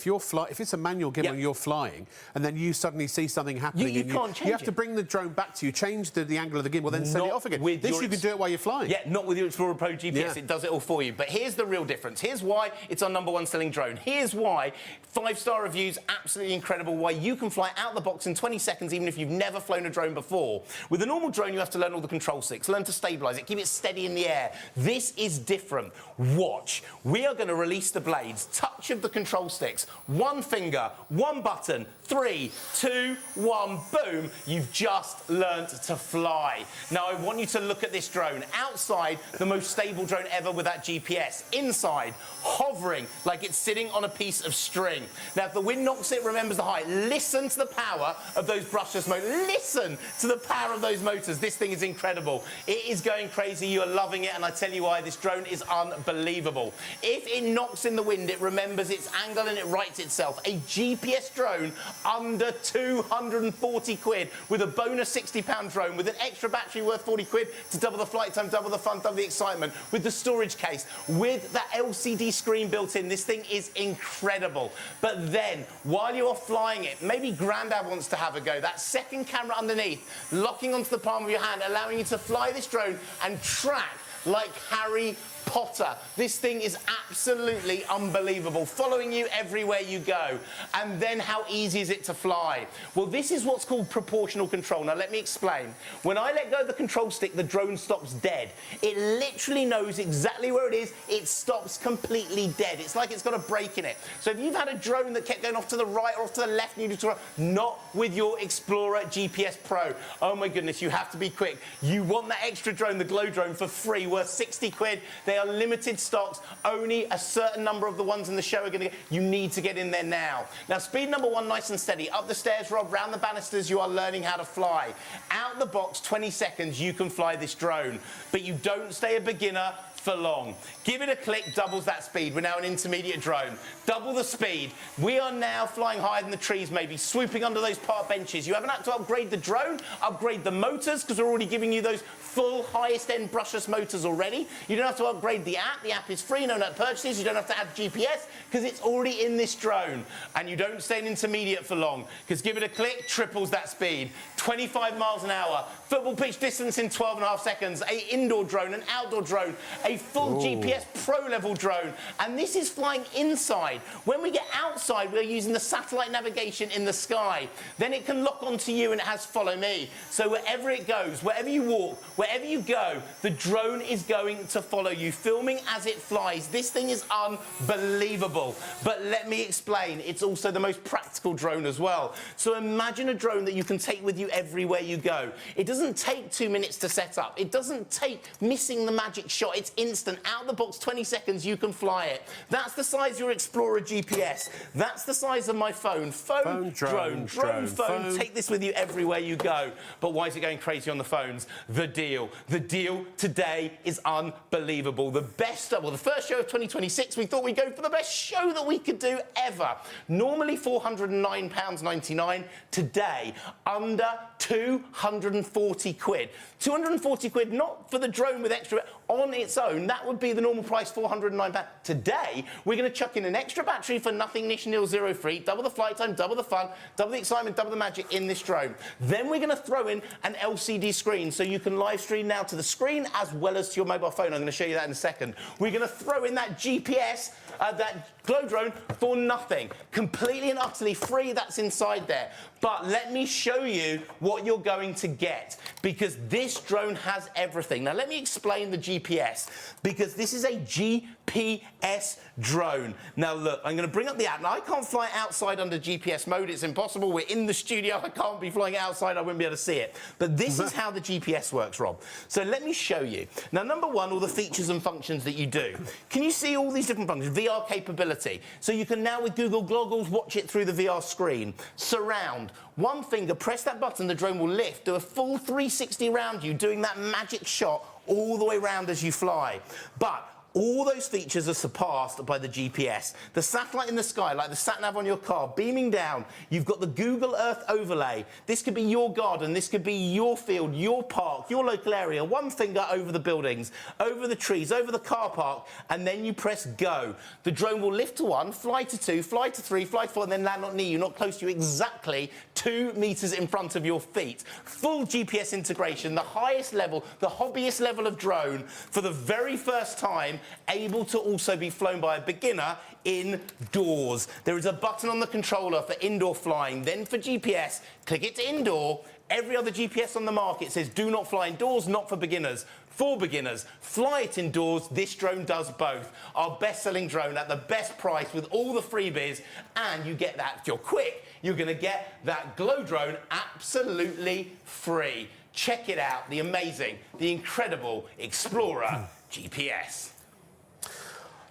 if it's a manual gimbal and you're flying, and then you suddenly see something happening, you can't change it. You have to bring the drone back to you, change the angle of the gimbal, then send it off again. This you can do it while you're flying. Yeah, not with your Explorer Pro GPS. Yeah. It does it all for you. But here's the real difference. Here's why it's our #1 selling drone. Here's why 5-star reviews, absolutely incredible, why you can fly out the box in 20 seconds even if you've never flown a drone before. With a normal drone, you have to learn all the control sticks, learn to stabilise it, keep it steady in the air. This is different. Watch. We are going to release the blades, touch of the control sticks, one finger, one button, 3, 2, 1, boom. You've just learnt to fly. Now, I want you to look at this drone. Outside, the most stable drone ever with that GPS. Inside, hovering like it's sitting on a piece of string. Now, if the wind knocks it, remembers the height. Listen to the power of those brushless motors. Listen to the power of those motors. This thing is incredible. It is going crazy. You are loving it, and I tell you why, this drone is unbelievable. If it knocks in the wind, it remembers its angle and it rights itself. A GPS drone under 240 quid with a bonus £60 drone with an extra battery worth 40 quid to double the flight time, double the fun, double the excitement, with the storage case, with that LCD screen built in. This thing is incredible. But then, while you're flying it, maybe Grandad wants to have a go. That second camera underneath, locking onto the palm of your hand, allowing you to fly this drone and track like Harry Potter. This thing is absolutely unbelievable, following you everywhere you go. And then how easy is it to fly? Well, this is what's called proportional control. Now, let me explain. When I let go of the control stick, the drone stops dead. It literally knows exactly where it is. It stops completely dead. It's like it's got a break in it. So if you've had a drone that kept going off to the right or off to the left, and you to not with your Explorer GPS Pro. Oh my goodness, you have to be quick. You want that extra drone, the Glow drone, for free, worth 60 quid. They are limited stocks. Only a certain number of the ones in the show are going to get. You need to get in there now. Now, speed number one, nice and steady. Up the stairs, Rob, round the banisters, you are learning how to fly. Out the box, 20 seconds, you can fly this drone. But you don't stay a beginner for long. Give it a click, doubles that speed. We're now an intermediate drone. Double the speed. We are now flying higher than the trees, maybe, swooping under those park benches. You haven't had to upgrade the drone, upgrade the motors, because we're already giving you those full highest-end brushless motors already. You don't have to upgrade the app. The app is free, no net purchases. You don't have to add GPS, because it's already in this drone. And you don't stay in intermediate for long, because give it a click, triples that speed. 25 miles an hour. Football pitch distance in 12.5 seconds. A indoor drone, an outdoor drone, a full GPS Pro level drone, and this is flying inside. When we get outside, we're using the satellite navigation in the sky. Then it can lock onto you, and it has follow me. So wherever it goes, wherever you walk, wherever you go, the drone is going to follow you, filming as it flies. This thing is unbelievable. But let me explain, it's also the most practical drone as well. So imagine a drone that you can take with you everywhere you go. It doesn't take 2 minutes to set up. It doesn't take missing the magic shot. It's instant. Out the box, 20 seconds, you can fly it. That's the size of your Explorer GPS. That's the size of my phone. Phone, drone, phone. Take this with you everywhere you go. But why is it going crazy on the phones? The deal. The deal today is unbelievable. The best, well, the first show of 2026, we thought we'd go for the best show that we could do ever. Normally £409.99. Today, under 240 quid. 240 quid, not for the drone with extra on its own. That would be the normal price, £409. Today, we're going to chuck in an extra battery for nothing, niche, nil, zero free, double the flight time, double the fun, double the excitement, double the magic in this drone. Then we're going to throw in an LCD screen, so you can live stream now to the screen as well as to your mobile phone. I'm going to show you that in a second. We're going to throw in that GPS, that Glow drone, for nothing. Completely and utterly free, that's inside there. But let me show you what you're going to get, because this drone has everything. Now, let me explain the GPS, because this is a GPS drone. Now, look, I'm going to bring up the app. Now, I can't fly outside under GPS mode. It's impossible. We're in the studio. I can't be flying outside. I wouldn't be able to see it. But this is how the GPS works, Rob. So let me show you. Now, number one, all the features and functions that you do. Can you see all these different functions? VR capability. So you can now, with Google goggles, watch it through the VR screen. Surround. One finger, press that button, the drone will lift, do a full 360 around you, doing that magic shot all the way around as you fly. But all those features are surpassed by the GPS. The satellite in the sky, like the sat-nav on your car, beaming down. You've got the Google Earth overlay. This could be your garden, this could be your field, your park, your local area. One finger over the buildings, over the trees, over the car park, and then you press go. The drone will lift to 1, fly to 2, fly to 3, fly to 4, and then land not near you, not close to you, exactly 2 meters in front of your feet. Full GPS integration, the highest level, the hobbyist level of drone, for the very first time, able to also be flown by a beginner indoors. There is a button on the controller for indoor flying, then for GPS, click it to indoor. Every other GPS on the market says do not fly indoors, not for beginners. For beginners, fly it indoors. This drone does both. Our best-selling drone at the best price with all the freebies, and you get that. If you're quick, you're going to get that Glow drone absolutely free. Check it out, the amazing, the incredible Explorer GPS.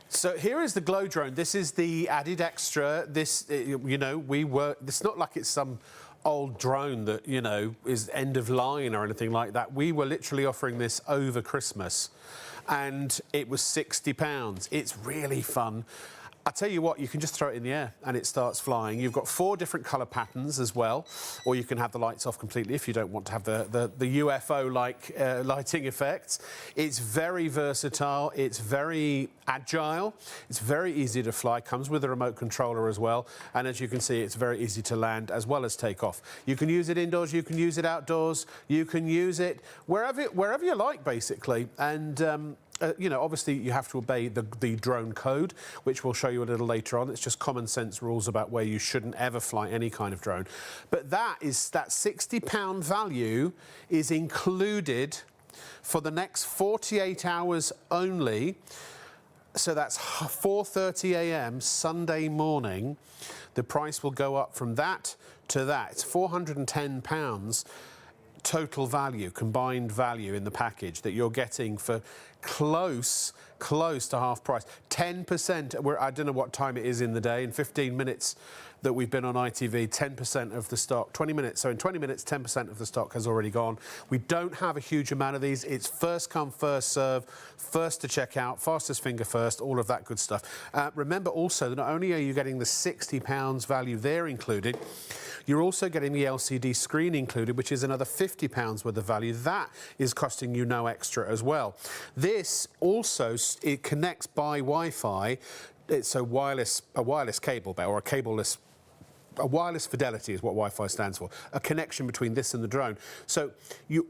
So here is the Glow drone. This is the added extra. This, you know, it's not like it's some old drone that, you know, is end of line or anything like that. We were literally offering this over Christmas, and it was £60. It's really fun. I tell you what, you can just throw it in the air and it starts flying. You've got 4 different colour patterns as well, or you can have the lights off completely if you don't want to have the UFO-like lighting effects. It's very versatile, it's very agile, it's very easy to fly, comes with a remote controller as well, and as you can see, it's very easy to land as well as take off. You can use it indoors, you can use it outdoors, you can use it wherever you like, basically, and you know, obviously you have to obey the drone code, which we'll show you a little later on. It's just common sense rules about where you shouldn't ever fly any kind of drone. But that £60 value is included for the next 48 hours only. So that's 4:30 a.m. Sunday morning. The price will go up from that to that. It's £410 total value, combined value in the package that you're getting for close to half price. 10%, I don't know what time it is in the day, in 15 minutes that we've been on ITV, 10% of the stock, 20 minutes. So in 20 minutes, 10% of the stock has already gone. We don't have a huge amount of these. It's first come, first serve, first to check out, fastest finger first, all of that good stuff. Remember also that not only are you getting the £60 value there included, you're also getting the LCD screen included, which is another £50 worth of value. That is costing you no extra as well. This also, it connects by Wi-Fi. It's a wireless cable, or a wireless fidelity is what Wi-Fi stands for. A connection between this and the drone. So you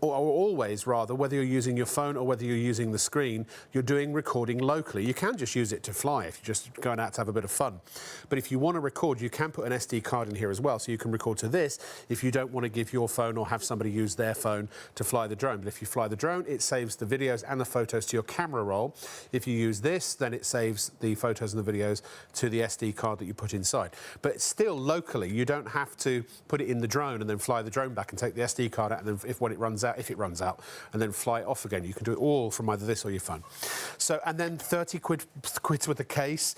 always, rather, whether you're using your phone or whether you're using the screen, you're doing recording locally. You can just use it to fly if you're just going out to have a bit of fun. But if you want to record, you can put an SD card in here as well, so you can record to this if you don't want to give your phone or have somebody use their phone to fly the drone. But if you fly the drone, it saves the videos and the photos to your camera roll. If you use this, then it saves the photos and the videos to the SD card that you put inside. But it's still locally. You don't have to put it in the drone and then fly the drone back and take the SD card out, and then if it runs out, and then fly it off again. You can do it all from either this or your phone. So, and then 30 quid with the case.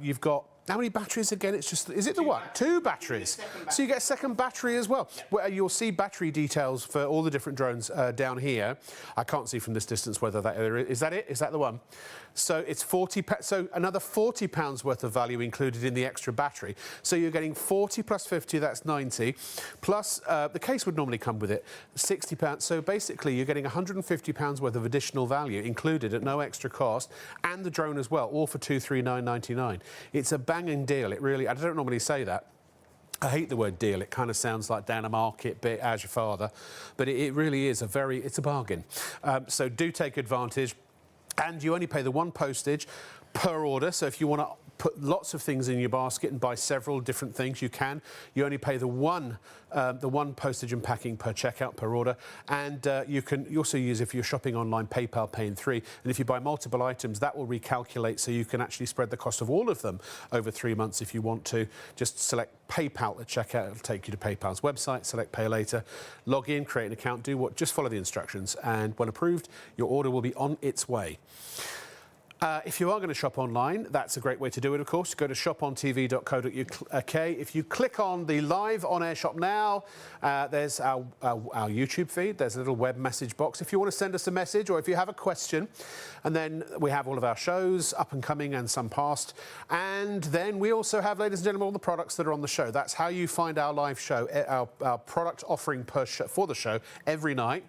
You've got, how many batteries again? It's just, is it the one? Two batteries. So you get a second battery as well. Yep. Well, you'll see battery details for all the different drones down here. I can't see from this distance whether that is that it? Is that the one? So it's so another £40 worth of value included in the extra battery. So you're getting 40 plus 50, that's 90. Plus the case would normally come with it, £60. So basically you're getting £150 worth of additional value included at no extra cost, and the drone as well, all for $239.99. It's a banging deal. It really, I don't normally say that. I hate the word deal. It kind of sounds like down a market bit, as your father, but it really is it's a bargain. So do take advantage. And you only pay the one postage per order. So if you want to put lots of things in your basket and buy several different things, you can. You only pay the one postage and packing per checkout, per order. And you also use, if you're shopping online, PayPal Pay in 3. And if you buy multiple items, that will recalculate, so you can actually spread the cost of all of them over 3 months if you want to. Just select PayPal at checkout. It'll take you to PayPal's website. Select Pay Later. Log in, create an account, just follow the instructions. And when approved, your order will be on its way. If you are going to shop online, that's a great way to do it, of course. Go to shopontv.co.uk. If you click on the live on-air shop now, there's our YouTube feed. There's a little web message box if you want to send us a message, or if you have a question. And then we have all of our shows, up and coming and some past. And then we also have, ladies and gentlemen, all the products that are on the show. That's how you find our live show, our product offering for the show every night.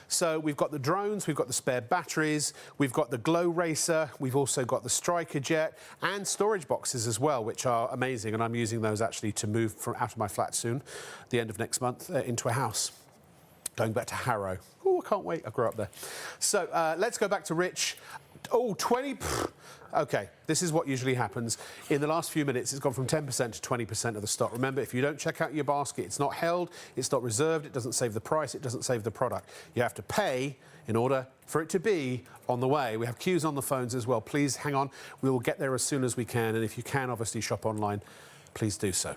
So we've got the drones, we've got the spare batteries, we've got the Glow Racer, we've also got the Striker Jet, and storage boxes as well, which are amazing. And I'm using those actually to move out of my flat soon, the end of next month, into a house. Going back to Harrow. Oh, I can't wait. I grew up there. So let's go back to Rich. Oh, 20... OK, this is what usually happens. In the last few minutes, it's gone from 10% to 20% of the stock. Remember, if you don't check out your basket, it's not held, it's not reserved, it doesn't save the price, it doesn't save the product. You have to pay in order for it to be on the way. We have queues on the phones as well. Please hang on. We will get there as soon as we can. And if you can, obviously, shop online, please do so.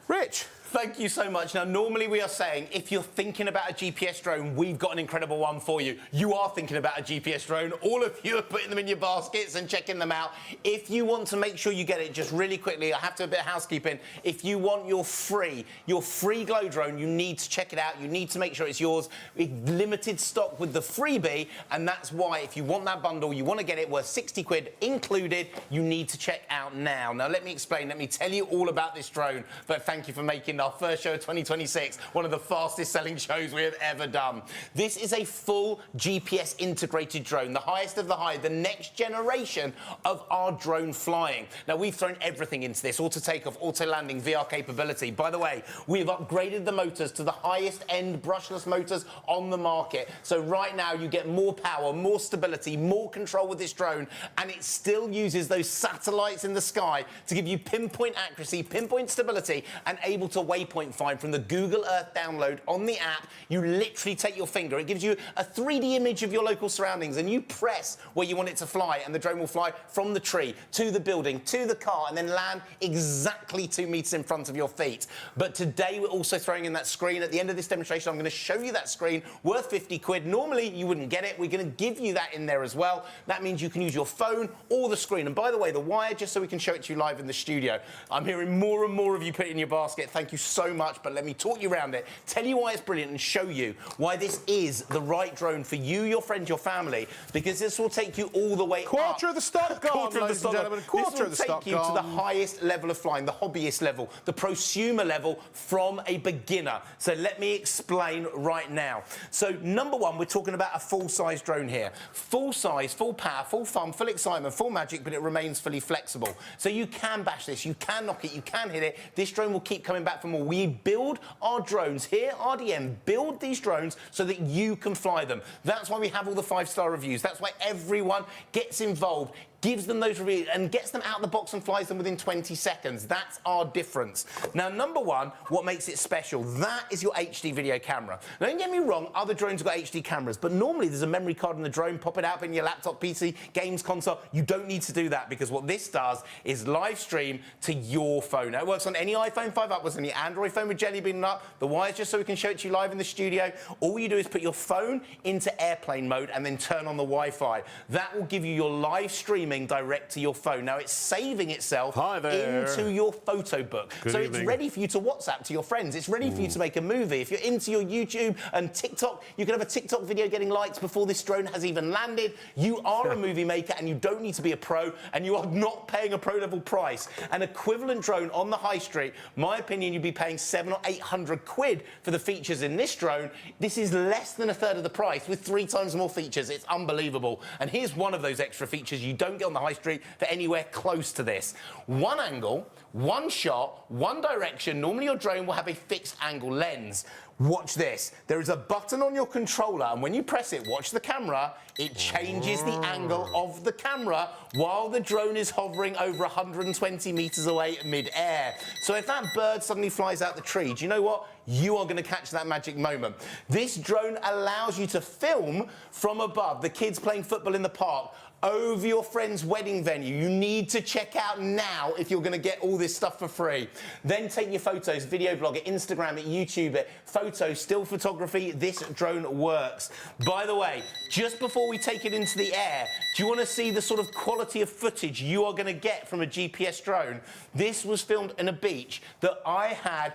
Rich. Thank you so much. Now, normally we are saying, if you're thinking about a GPS drone, we've got an incredible one for you. You are thinking about a GPS drone. All of you are putting them in your baskets and checking them out. If you want to make sure you get it, just really quickly, I have to do a bit of housekeeping. If you want your free Glow drone, you need to check it out. You need to make sure it's yours. Limited stock with the freebie, and that's why, if you want that bundle, you want to get it worth 60 quid included, you need to check out now. Now, let me explain. Let me tell you all about this drone, but thank you for making in our first show of 2026, one of the fastest selling shows we have ever done. This is a full GPS integrated drone, the highest of the high, the next generation of our drone flying. Now, we've thrown everything into this: auto takeoff, auto landing, VR capability. By the way, we've upgraded the motors to the highest end brushless motors on the market. So right now you get more power, more stability, more control with this drone, and it still uses those satellites in the sky to give you pinpoint accuracy, pinpoint stability, and able to waypoint find from the Google Earth download on the app. You literally take your finger, it gives you a 3D image of your local surroundings, and you press where you want it to fly, and the drone will fly from the tree to the building to the car and then land exactly 2 meters in front of your feet. But today we're also throwing in that screen. At the end of this demonstration, I'm going to show you that screen worth 50 quid. Normally you wouldn't get it. We're going to give you that in there as well. That means you can use your phone or the screen. And by the way, the wire, just so we can show it to you live in the studio. I'm hearing more and more of you put it in your basket. Thank you so much, but let me talk you around it, tell you why it's brilliant, and show you why this is the right drone for you, your friends, your family, because this will take you all the way up. Quarter of the stock gone, ladies and gentlemen. Quarter of the stock gone. This will take you to the highest level of flying, the hobbyist level, the prosumer level from a beginner. So let me explain right now. So number one, we're talking about a full-size drone here. Full size, full power, full fun, full excitement, full magic, but it remains fully flexible. So you can bash this, you can knock it, you can hit it. This drone will keep coming back for more. We build our drones here, RDM, build these drones so that you can fly them. That's why we have all the 5-star reviews. That's why everyone gets involved, gives them those reviews and gets them out of the box and flies them within 20 seconds. That's our difference. Now, number one, what makes it special, that is your HD video camera. Now, don't get me wrong, other drones have got HD cameras, but normally there's a memory card in the drone, pop it out in your laptop, PC, games console. You don't need to do that, because what this does is live stream to your phone. Now, it works on any iPhone 5 upwards, any Android phone with Jelly Bean up. The wire's just so we can show it to you live in the studio. All you do is put your phone into airplane mode and then turn on the Wi-Fi. That will give you your live streaming direct to your phone. Now, it's saving itself into your photo book. So it's ready for you to WhatsApp to your friends. It's ready for you to make a movie. If you're into your YouTube and TikTok, you can have a TikTok video getting likes before this drone has even landed. You are a movie maker, and you don't need to be a pro, and you are not paying a pro-level price. An equivalent drone on the high street, my opinion, you'd be paying 700 or 800 quid for the features in this drone. This is less than a third of the price with 3 times more features. It's unbelievable. And here's one of those extra features you don't get on the high street for anywhere close to this. One angle, one shot, one direction. Normally your drone will have a fixed angle lens. Watch this. There is a button on your controller, and when you press it, watch the camera, it changes the angle of the camera while the drone is hovering over 120 meters away mid-air. So if that bird suddenly flies out the tree, do you know what? You are going to catch that magic moment. This drone allows you to film from above, the kids playing football in the park, over your friend's wedding venue. You need to check out now if you're going to get all this stuff for free. Then take your photos, video blog it, Instagram it, YouTube it, photos, still photography. This drone works. By the way, just before we take it into the air, do you want to see the sort of quality of footage you are going to get from a GPS drone? This was filmed in a beach that I had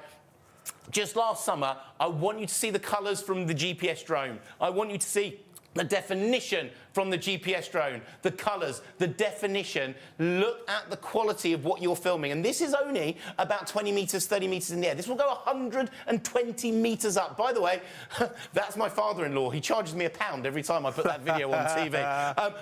just last summer. I want you to see the colours from the GPS drone. I want you to see the definition from the GPS drone, the colours, the definition. Look at the quality of what you're filming. And this is only about 20 metres, 30 metres in the air. This will go 120 metres up. By the way, that's my father-in-law. He charges me £1 every time I put that video on TV.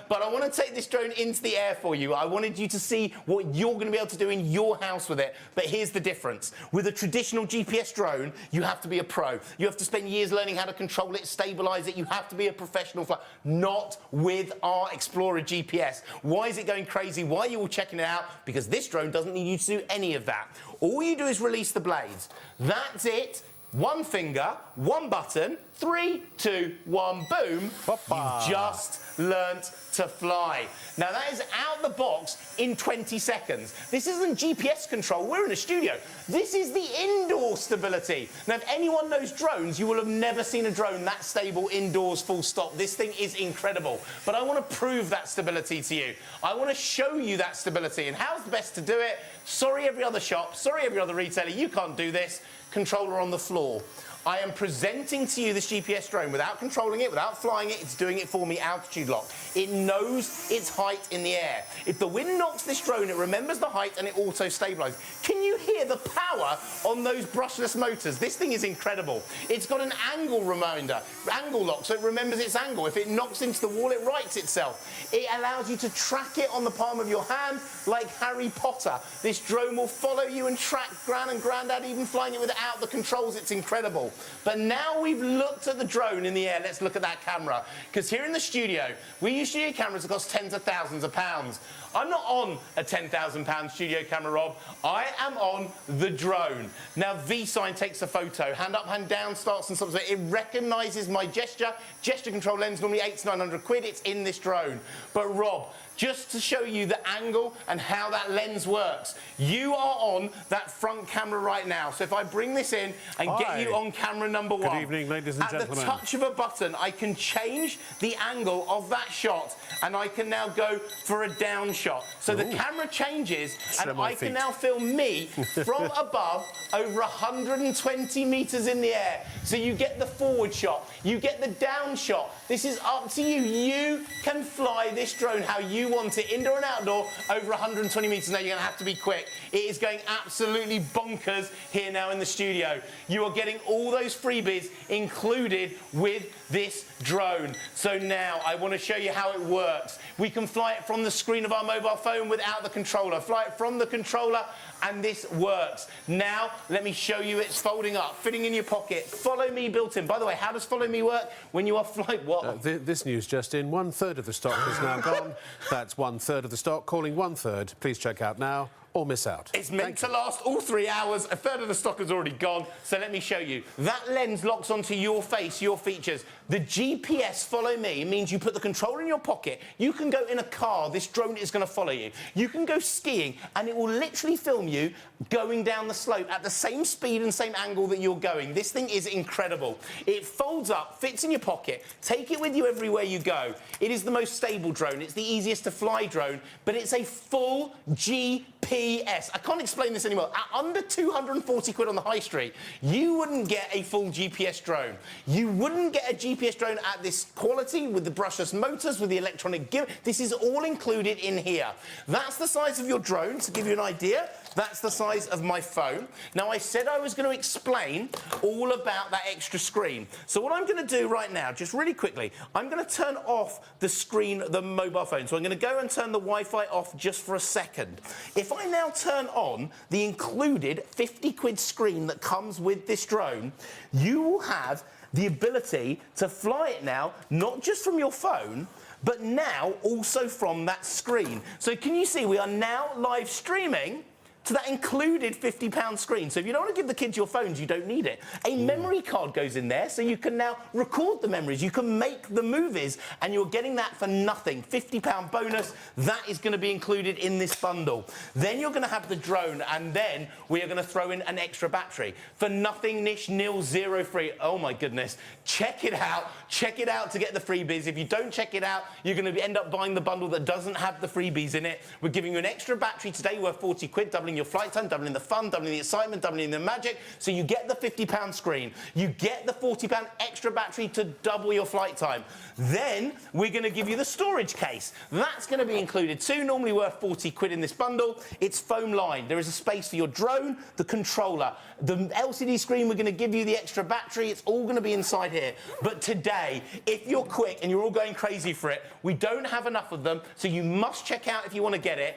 But I want to take this drone into the air for you. I wanted you to see what you're going to be able to do in your house with it. But here's the difference. With a traditional GPS drone, you have to be a pro. You have to spend years learning how to control it, stabilise it. You have to be a professional flyer. Not with our Explorer GPS. Why is it going crazy? Why are you all checking it out? Because this drone doesn't need you to do any of that. All you do is release the blades. That's it. One finger, one button, 3, 2, 1, boom. You've just learnt to fly. Now, that is out the box in 20 seconds. This isn't GPS control. We're in a studio. This is the indoor stability. Now, if anyone knows drones, you will have never seen a drone that stable indoors, full stop. This thing is incredible. But I want to prove that stability to you. I want to show you that stability. And how's the best to do it? Sorry, every other shop. Sorry, every other retailer. You can't do this. Controller on the floor. I am presenting to you this GPS drone without controlling it, without flying it. It's doing it for me altitude lock. It knows its height in the air. If the wind knocks this drone, it remembers the height and it auto stabilizes. Can you hear the power on those brushless motors? This thing is incredible. It's got an angle reminder, angle lock, so it remembers its angle. If it knocks into the wall, it rights itself. It allows you to track it on the palm of your hand like Harry Potter. This drone will follow you and track Gran and Grandad, even flying it without the controls. It's incredible. But now we've looked at the drone in the air, let's look at that camera. Because here in the studio, we use studio cameras that cost tens of thousands of pounds. I'm not on a £10,000 studio camera, Rob. I am on the drone. Now, V-Sign takes a photo. Hand up, hand down, starts and stops. It recognises my gesture. Gesture control lens, normally 800 to 900 quid. It's in this drone. But, Rob, just to show you the angle and how that lens works, you are on that front camera right now. So if I bring this in and get you on camera number one. Good evening, ladies and gentlemen. At the touch of a button, I can change the angle of that shot, and I can now go for a down shot. So the camera changes, and I can now film me from above over 120 metres in the air. So you get the forward shot, you get the down shot. This is up to you. You can fly this drone how you want it, indoor and outdoor, over 120 metres. Now, you're going to have to be quick. It is going absolutely bonkers here now in the studio. You are getting all those freebies included with this drone. So now I want to show you how it works. We can fly it from the screen of our mobile phone without the controller. Fly it from the controller, and this works. Now, let me show you it's folding up, fitting in your pocket. Follow Me built in. By the way, how does Follow Me work when you are flying? What? This news just in. 1/3 of the stock is now gone. That's 1/3 of the stock. Calling 1/3. Please check out now or miss out. It's meant to last all 3 hours. 1/3 of the stock has already gone. So let me show you. That lens locks onto your face, your features. The GPS Follow Me means you put the controller in your pocket. You can go in a car. This drone is going to follow you. You can go skiing, and it will literally film you going down the slope at the same speed and same angle that you're going. This thing is incredible. It folds up, fits in your pocket. Take it with you everywhere you go. It is the most stable drone. It's the easiest to fly drone, but it's a full GPS. I can't explain this anymore. At under 240 quid on the high street, you wouldn't get a full GPS drone. You wouldn't get a GPS drone at this quality with the brushless motors, with the electronic gear. This is all included in here. That's the size of your drone, to give you an idea. That's the size of my phone. Now, I said I was going to explain all about that extra screen. So what I'm going to do right now, just really quickly, I'm going to turn off the screen, the mobile phone. So I'm going to go and turn the Wi-Fi off just for a second. If I now turn on the included 50 quid screen that comes with this drone, you will have the ability to fly it now, not just from your phone, but now also from that screen. So can you see we are now live streaming to that included £50 screen. So if you don't want to give the kids your phones, you don't need it. A memory card goes in there, so you can now record the memories. You can make the movies, and you're getting that for nothing. £50 bonus, that is going to be included in this bundle. Then you're going to have the drone, and then we are going to throw in an extra battery. For nothing, niche, nil, zero free. Oh, my goodness. Check it out. Check it out to get the freebies. If you don't check it out, you're going to end up buying the bundle that doesn't have the freebies in it. We're giving you an extra battery today worth 40 quid, doubling your flight time, doubling the fun, doubling the excitement, doubling the magic. So you get the £50 screen. You get the £40 extra battery to double your flight time. Then we're going to give you the storage case. That's going to be included too, normally worth 40 quid in this bundle. It's foam lined. There is a space for your drone, the controller, the LCD screen. We're going to give you the extra battery. It's all going to be inside here. But today, if you're quick and you're all going crazy for it, we don't have enough of them, so you must check out if you want to get it.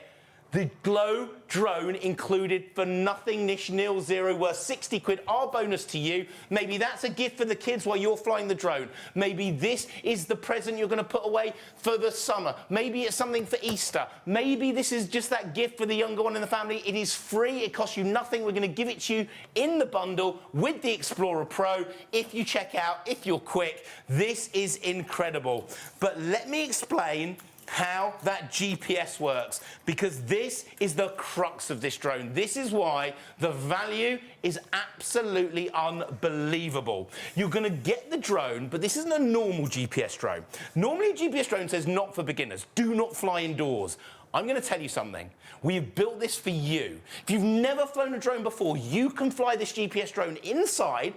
The Glow drone included for nothing, niche, nil, zero, worth 60 quid. Our bonus to you. Maybe that's a gift for the kids while you're flying the drone. Maybe this is the present you're going to put away for the summer. Maybe it's something for Easter. Maybe this is just that gift for the younger one in the family. It is free. It costs you nothing. We're going to give it to you in the bundle with the Explorer Pro. If you check out, if you're quick, this is incredible. But let me explain how that GPS works, because this is the crux of this drone. This is why the value is absolutely unbelievable. You're going to get the drone, but this isn't a normal GPS drone. Normally a GPS drone says not for beginners, do not fly indoors. I'm going to tell you something. We've built this for you. If you've never flown a drone before, you can fly this GPS drone inside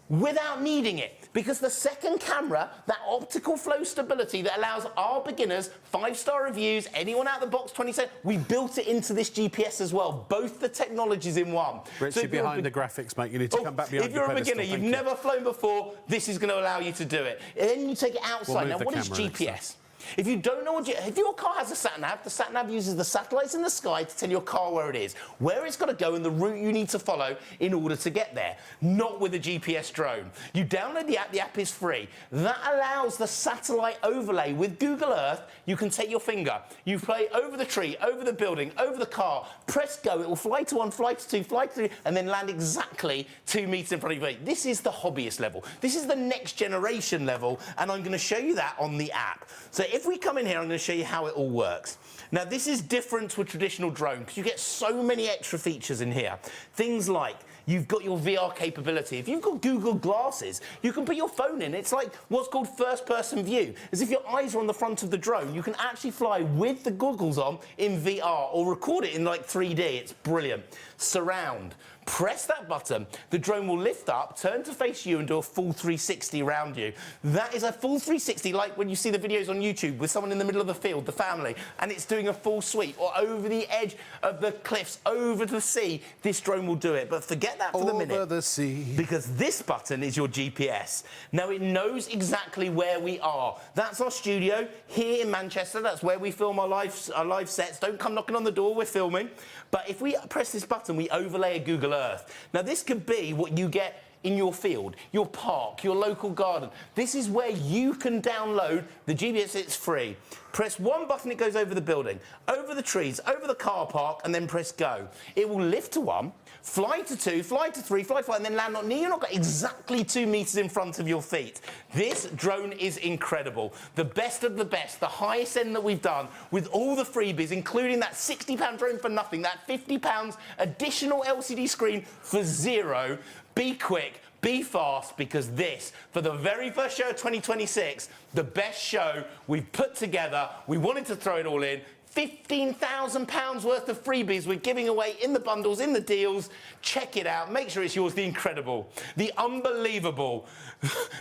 without needing it. Because the second camera, that optical flow stability that allows our beginners 5-star reviews, anyone out of the box 20 seconds, we built it into this GPS as well. Both the technologies in one. Richie, so behind the graphics, mate, you need to come back behind If you're a beginner, you've you. never flown before, this is going to allow you to do it. And then you take it outside. Now, what is GPS? If you don't know if your car has a sat-nav, the sat-nav uses the satellites in the sky to tell your car where it is, where it's got to go and the route you need to follow in order to get there. Not with a GPS drone. You download the app is free. That allows the satellite overlay with Google Earth. You can take your finger, you play over the tree, over the building, over the car, press go, it will fly to 1, fly to 2, fly to 3, and then land exactly 2 meters in front of you. This is the hobbyist level. This is the next generation level, and I'm going to show you that on the app. So if we come in here, I'm going to show you how it all works. Now, this is different to a traditional drone because you get so many extra features in here. Things like you've got your VR capability. If you've got Google Glasses, you can put your phone in. It's like what's called first-person view. As if your eyes are on the front of the drone, you can actually fly with the goggles on in VR or record it in like 3D. It's brilliant. Surround. Press that button, the drone will lift up, turn to face you and do a full 360 around you. That is a full 360 like when you see the videos on YouTube with someone in the middle of the field, the family, and it's doing a full sweep, or over the edge of the cliffs, over to the sea. This drone will do it, but forget that for the minute. Over the sea. Because this button is your GPS. Now, it knows exactly where we are. That's our studio here in Manchester. That's where we film our live sets. Don't come knocking on the door, we're filming. But if we press this button, we overlay a Google Earth. Now, this could be what you get in your field, your park, your local garden. This is where you can download the GPS. It's free. Press one button, it goes over the building, over the trees, over the car park, and then press go. It will lift to 1, fly to 2, fly to 3, fly to 5, and then land on near. You're not got exactly 2 meters in front of your feet. This drone is incredible. The best of the best, the highest end that we've done with all the freebies, including that £60 drone for nothing, that £50 additional LCD screen for 0. Be quick, be fast, because this, for the very first show of 2026, the best show we've put together, we wanted to throw it all in, £15,000 worth of freebies we're giving away in the bundles, in the deals. Check it out. Make sure it's yours. The incredible, the unbelievable,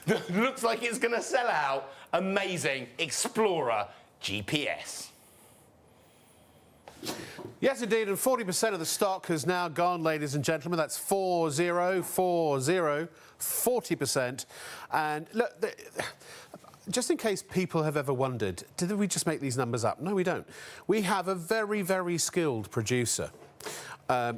that looks like it's going to sell out, amazing Explorer GPS. Yes, indeed, and 40% of the stock has now gone, ladies and gentlemen. That's 40%. And look, just in case people have ever wondered, did we just make these numbers up? No, we don't. We have a very, very skilled producer.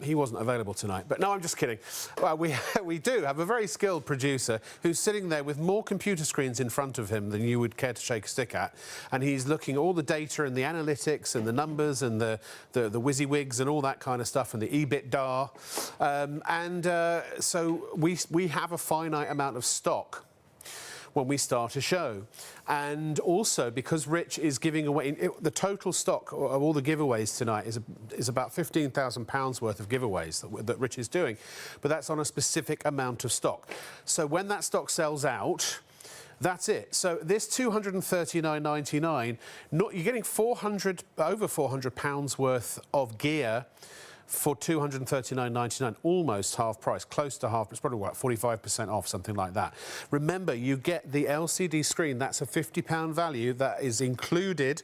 He wasn't available tonight, but no, I'm just kidding. Well, we do have a very skilled producer who's sitting there with more computer screens in front of him than you would care to shake a stick at, and he's looking at all the data and the analytics and the numbers and the WYSIWYGs and all that kind of stuff and the EBITDA, so we have a finite amount of stock when we start a show. And also, because Rich is giving away, the total stock of all the giveaways tonight is about £15,000 worth of giveaways that Rich is doing, but that's on a specific amount of stock. So when that stock sells out, that's it. So this £239.99, you're getting over £400 worth of gear for £239.99, almost half price, close to half. It's probably what, 45% off, something like that. Remember, you get the LCD screen. That's a £50 value that is included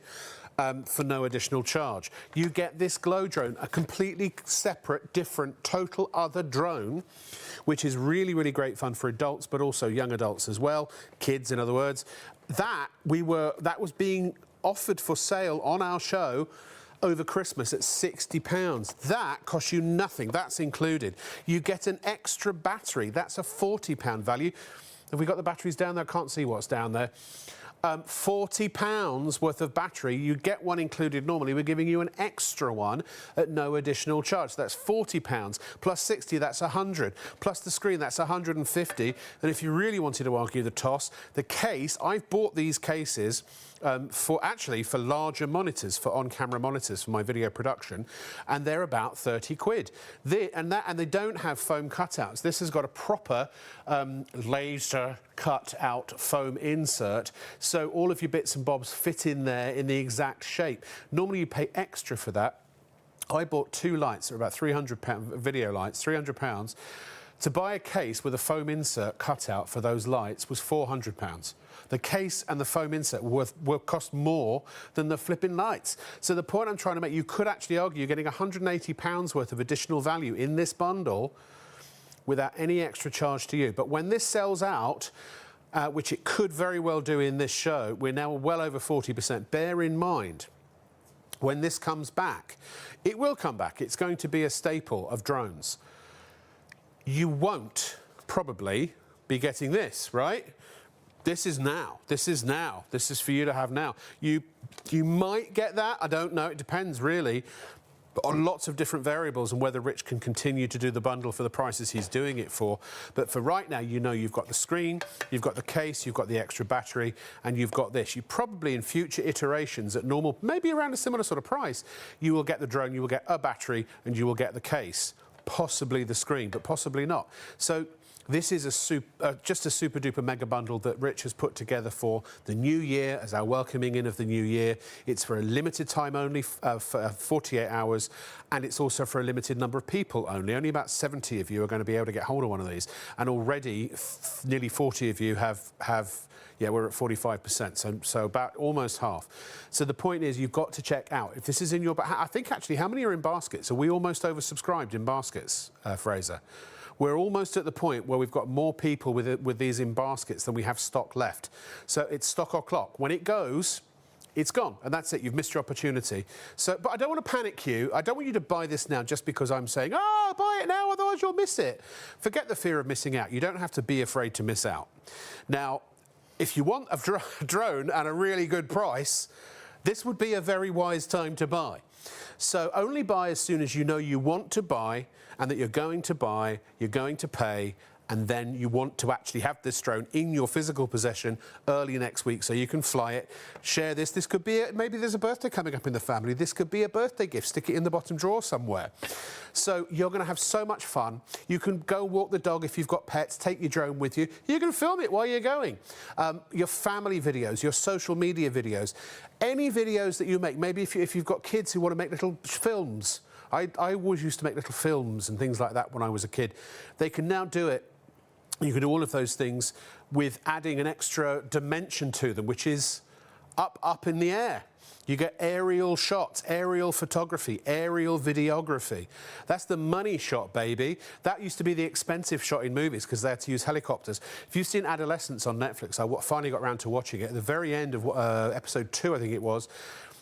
for no additional charge. You get this glow drone, a completely separate, different, total other drone, which is really, really great fun for adults, but also young adults as well, kids, in other words. That was being offered for sale on our show over Christmas at £60. That costs you nothing. That's included. You get an extra battery. That's a £40 value. Have we got the batteries down there? I can't see what's down there. £40 worth of battery. You get one included normally. We're giving you an extra one at no additional charge. So that's £40 plus 60. That's 100 plus the screen. That's 150. And if you really wanted to argue the toss, the case. I've bought these cases for larger monitors, for on-camera monitors for my video production, and they're about 30 quid. And they don't have foam cutouts. This has got a proper laser cut out foam insert, so all of your bits and bobs fit in there in the exact shape. Normally you pay extra for that. I bought 2 lights, they're about £300, video lights, £300. To buy a case with a foam insert cutout for those lights was £400. The case and the foam insert will cost more than the flipping lights. So the point I'm trying to make, you could actually argue you're getting £180 worth of additional value in this bundle without any extra charge to you. But when this sells out, which it could very well do in this show, we're now well over 40%. Bear in mind, when this comes back, it will come back. It's going to be a staple of drones. You won't probably be getting this, right? This is now. This is now. This is for you to have now. You might get that. I don't know. It depends, really, on lots of different variables and whether Rich can continue to do the bundle for the prices he's doing it for. But for right now, you know you've got the screen, you've got the case, you've got the extra battery, and you've got this. You probably, in future iterations at normal, maybe around a similar sort of price, you will get the drone, you will get a battery, and you will get the case. Possibly the screen, but possibly not. So this is just a super duper mega bundle that Rich has put together for the new year, as our welcoming in of the new year. It's for a limited time only, for 48 hours, and it's also for a limited number of people only. Only about 70 of you are going to be able to get hold of one of these, and already nearly 40 of you have. Yeah, we're at 45%, so about almost half. So the point is, you've got to check out. If this is in your... I think, actually, how many are in baskets? Are we almost oversubscribed in baskets, Fraser? We're almost at the point where we've got more people with these in baskets than we have stock left. So it's stock or clock. When it goes, it's gone, and that's it. You've missed your opportunity. So, but I don't want to panic you. I don't want you to buy this now just because I'm saying, oh, buy it now, otherwise you'll miss it. Forget the fear of missing out. You don't have to be afraid to miss out. Now, if you want a drone at a really good price, this would be a very wise time to buy. So only buy as soon as you know you want to buy and that you're going to buy, you're going to pay, and then you want to actually have this drone in your physical possession early next week so you can fly it, share this. This could be, maybe there's a birthday coming up in the family. This could be a birthday gift. Stick it in the bottom drawer somewhere. So you're going to have so much fun. You can go walk the dog if you've got pets, take your drone with you. You can film it while you're going. Your family videos, your social media videos, any videos that you make, maybe if you've got kids who want to make little films. I always used to make little films and things like that when I was a kid. They can now do it. You can do all of those things with adding an extra dimension to them, which is up in the air. You get aerial shots, aerial photography, aerial videography. That's the money shot, baby. That used to be the expensive shot in movies because they had to use helicopters. If you've seen Adolescence on Netflix, I finally got around to watching it. At the very end of episode 2, I think it was,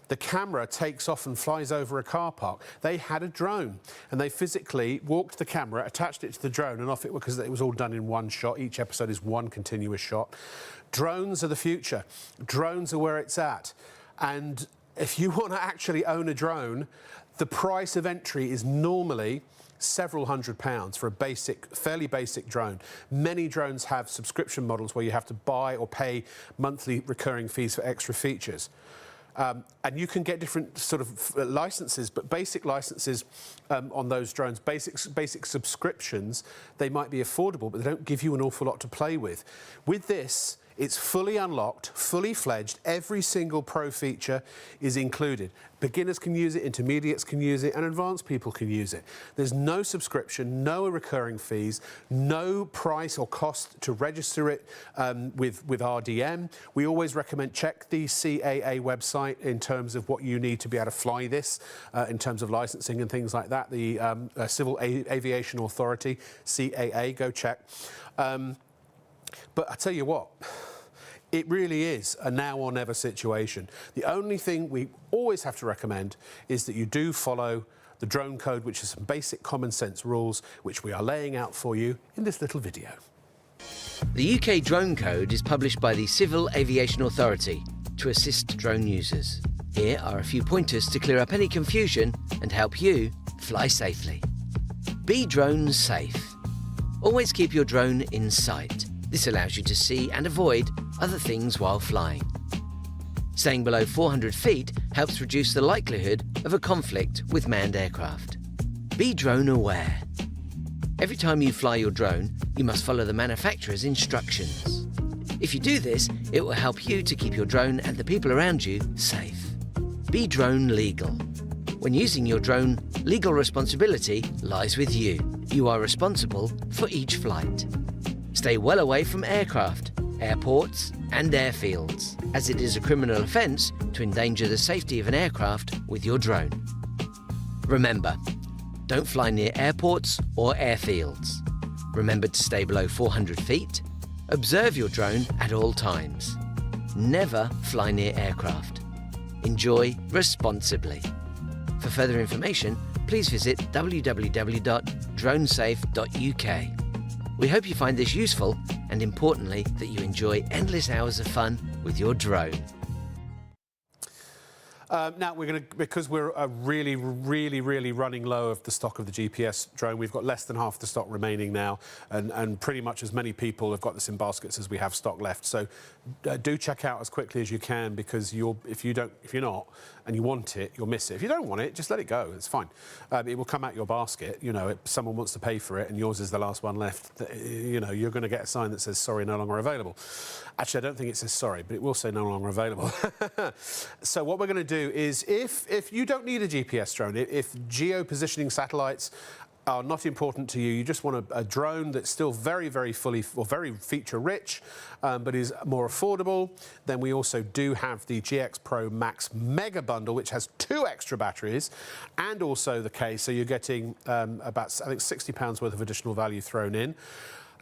the camera takes off and flies over a car park. They had a drone, and they physically walked the camera, attached it to the drone, and off it, because it was all done in one shot. Each episode is one continuous shot. Drones are the future. Drones are where it's at. And if you want to actually own a drone, the price of entry is normally several £100s for a fairly basic drone. Many drones have subscription models where you have to buy or pay monthly recurring fees for extra features. And you can get different sort of licenses, but basic licenses on those drones, basic subscriptions, they might be affordable, but they don't give you an awful lot to play with. With this, it's fully unlocked, fully fledged. Every single pro feature is included. Beginners can use it, intermediates can use it, and advanced people can use it. There's no subscription, no recurring fees, no price or cost to register it with RDM. We always recommend check the CAA website in terms of what you need to be able to fly this, in terms of licensing and things like that. The Civil Aviation Authority, CAA, go check. But I tell you what, it really is a now or never situation. The only thing we always have to recommend is that you do follow the drone code, which is some basic common sense rules, which we are laying out for you in this little video. The UK Drone Code is published by the Civil Aviation Authority to assist drone users. Here are a few pointers to clear up any confusion and help you fly safely. Be drone safe. Always keep your drone in sight. This allows you to see and avoid other things while flying. Staying below 400 feet helps reduce the likelihood of a conflict with manned aircraft. Be drone aware. Every time you fly your drone, you must follow the manufacturer's instructions. If you do this, it will help you to keep your drone and the people around you safe. Be drone legal. When using your drone, legal responsibility lies with you. You are responsible for each flight. Stay well away from aircraft, airports and airfields, as it is a criminal offence to endanger the safety of an aircraft with your drone. Remember, don't fly near airports or airfields. Remember to stay below 400 feet. Observe your drone at all times. Never fly near aircraft. Enjoy responsibly. For further information, please visit www.dronesafe.uk. We hope you find this useful and, importantly, that you enjoy endless hours of fun with your drone. Now, because we're really running low of the stock of the GPS drone, we've got less than half the stock remaining now, and pretty much as many people have got this in baskets as we have stock left. So do check out as quickly as you can, because if you're not and you want it, you'll miss it. If you don't want it, just let it go. It's fine. It will come out your basket. You know, if someone wants to pay for it and yours is the last one left, you know, you're going to get a sign that says sorry, no longer available. Actually, I don't think it says sorry, but it will say no longer available. So what we're going to do is, if you don't need a GPS drone, if geo-positioning satellites are not important to you, you just want a drone that's still very feature-rich, but is more affordable, then we also do have the GX Pro Max Mega Bundle, which has 2 extra batteries and also the case, so you're getting about, I think, £60 worth of additional value thrown in.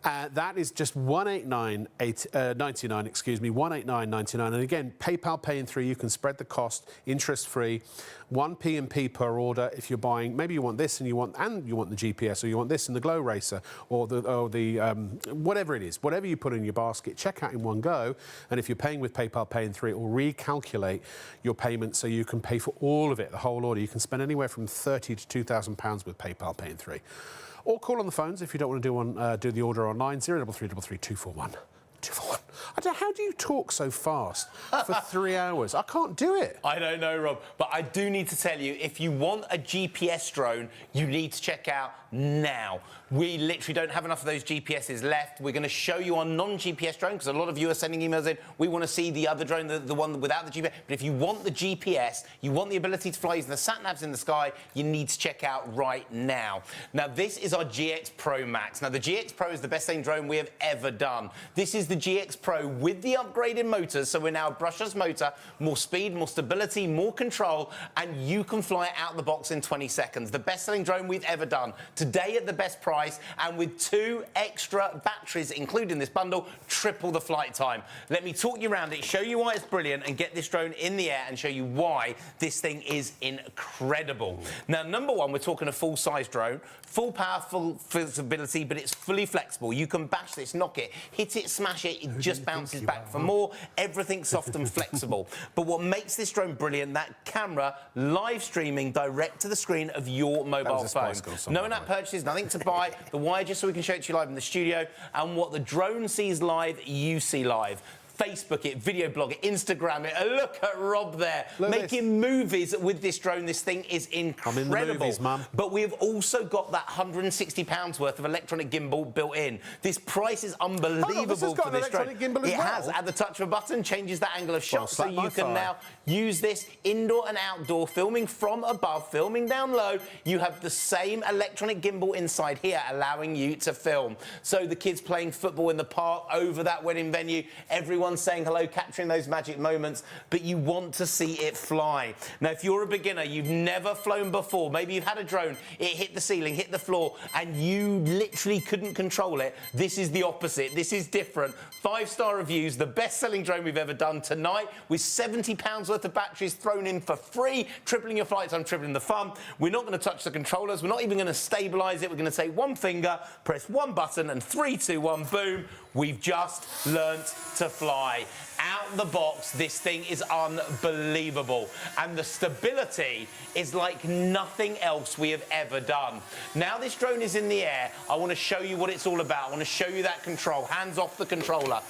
That is just $189.99, excuse me, $189.99. And again, PayPal Pay in 3, you can spread the cost, interest-free, 1 P&P per order. If you're buying, maybe you want this and you want the GPS, or you want this and the Glow Racer, or the whatever it is, whatever you put in your basket, check out in one go. And if you're paying with PayPal Pay in 3, it will recalculate your payment so you can pay for all of it, the whole order. You can spend anywhere from £30 to £2,000 with PayPal Pay in 3. Or call on the phones if you don't want to do the order online, 03333 241 241. I don't know, how do you talk so fast for 3 hours? I can't do it. I don't know, Rob, but I do need to tell you, if you want a GPS drone, you need to check out now. We literally don't have enough of those GPSs left. We're going to show you our non-GPS drone, because a lot of you are sending emails in. We want to see the other drone, the one without the GPS. But if you want the GPS, you want the ability to fly using the sat-navs in the sky, you need to check out right now. Now, this is our GX Pro Max. Now, the GX Pro is the best-selling drone we have ever done. This is the GX Pro with the upgraded motors, so we're now a brushless motor, more speed, more stability, more control, and you can fly it out the box in 20 seconds. The best-selling drone we've ever done. Today at the best price, and with 2 extra batteries included in this bundle, triple the flight time. Let me talk you around it, show you why it's brilliant, and get this drone in the air and show you why this thing is incredible. Now, number one, we're talking a full-size drone, full power, full visibility, but it's fully flexible. You can bash this, knock it, hit it, smash it, it just bounces back for more. Everything's soft and flexible. But what makes this drone brilliant, that camera live streaming direct to the screen of your mobile phone. No in-app purchases, nothing to buy. The wire just so we can show it to you live in the studio. And what the drone sees live, you see live. Facebook it, video blog it, Instagram it. Look at Rob there, making movies with this drone. This thing is incredible. I'm in the movies, Mum. But we've also got that £160 worth of electronic gimbal built in. This price is unbelievable for this drone. It has, at the touch of a button, changes that angle of shot, so you can now use this indoor and outdoor, filming from above, filming down low. You have the same electronic gimbal inside here, allowing you to film. So the kids playing football in the park, over that wedding venue, everyone saying hello, capturing those magic moments, but you want to see it fly. Now, if you're a beginner, you've never flown before, maybe you've had a drone, it hit the ceiling, hit the floor, and you literally couldn't control it, this is the opposite. This is different. 5-star reviews, the best-selling drone we've ever done tonight, with £70 worth of batteries thrown in for free, tripling your flight time, tripling the fun. We're not going to touch the controllers. We're not even going to stabilise it. We're going to take one finger, press one button, and 3, 2, 1, boom. We've just learnt to fly. Out the box, this thing is unbelievable. And the stability is like nothing else we have ever done. Now this drone is in the air, I want to show you what it's all about. I want to show you that control. Hands off the controller.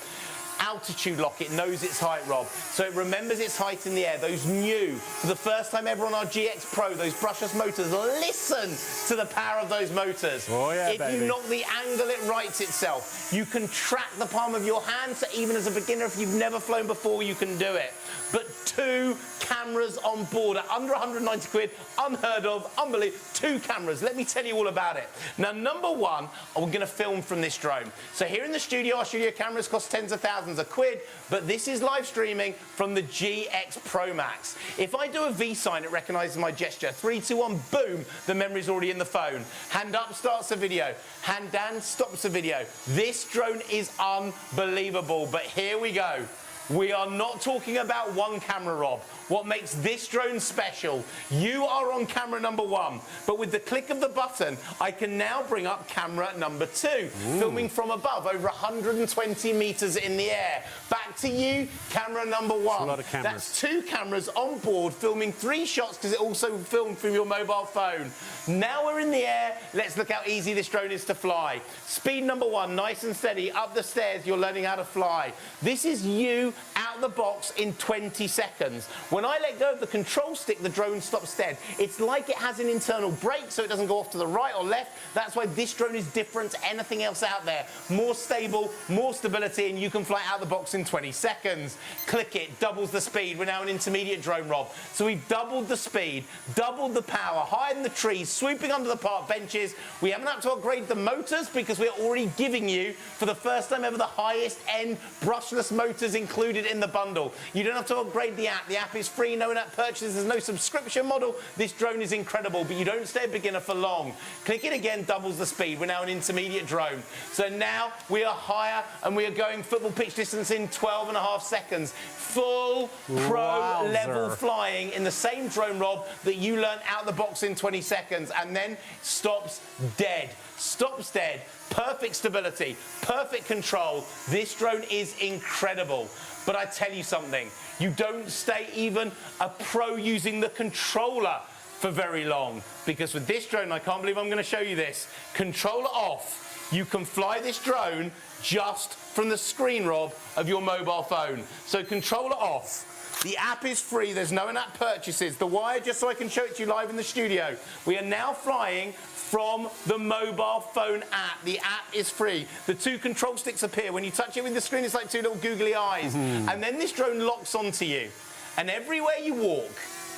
Altitude lock, it knows its height, Rob. So it remembers its height in the air. Those new, for the first time ever on our GX Pro, those brushless motors, listen to the power of those motors. Oh, yeah, if baby. you knock the angle, it rights itself. You can track the palm of your hand, so even as a beginner, if you've never flown before, you can do it. But 2 cameras on board at under 190 quid, unheard of, unbelievable. 2 cameras. Let me tell you all about it. Now, number one, we're going to film from this drone. So here in the studio, our studio cameras cost tens of thousands of quid, but this is live streaming from the GX Pro Max. If I do a V sign, it recognises my gesture. 3, 2, 1, boom, the memory's already in the phone. Hand up starts the video. Hand down stops the video. This drone is unbelievable, but here we go. We are not talking about one camera, Rob. What makes this drone special, you are on camera number 1, but with the click of the button, I can now bring up camera number 2, filming from above, over 120 meters in the air. Back to you, camera number 1. That's a lot of cameras. That's 2 cameras on board, filming 3 shots, because it also filmed from your mobile phone. Now we're in the air, let's look how easy this drone is to fly. Speed number 1, nice and steady, up the stairs, you're learning how to fly. This is you out the box in 20 seconds. When I let go of the control stick, the drone stops dead. It's like it has an internal brake, so it doesn't go off to the right or left. That's why this drone is different to anything else out there. More stable, more stability, and you can fly out the box in 20 seconds. Click it, doubles the speed. We're now an intermediate drone, Rob. So we've doubled the speed, doubled the power, high in the trees, swooping under the park benches. We haven't had to upgrade the motors because we're already giving you, for the first time ever, the highest end brushless motors included in the bundle. You don't have to upgrade the app. The app is free, no in-app purchases, there's no subscription model. This drone is incredible, but you don't stay a beginner for long. Click it again, doubles the speed. We're now an intermediate drone. So now we are higher and we are going football pitch distance in 12.5 seconds. Full pro level flying in the same drone, Rob, that you learned out the box in 20 seconds, and then stops dead. Stops dead. Perfect stability, perfect control. This drone is incredible. But I tell you something, you don't stay even a pro using the controller for very long, because with this drone, I can't believe I'm going to show you this, controller off, you can fly this drone just from the screen, Rob, of your mobile phone. So controller off. The app is free, there's no in-app purchases. The wire, just so I can show it to you live in the studio. We are now flying from the mobile phone app. The app is free. The 2 control sticks appear. When you touch it with the screen, it's like 2 little googly eyes. And then this drone locks onto you. And everywhere you walk,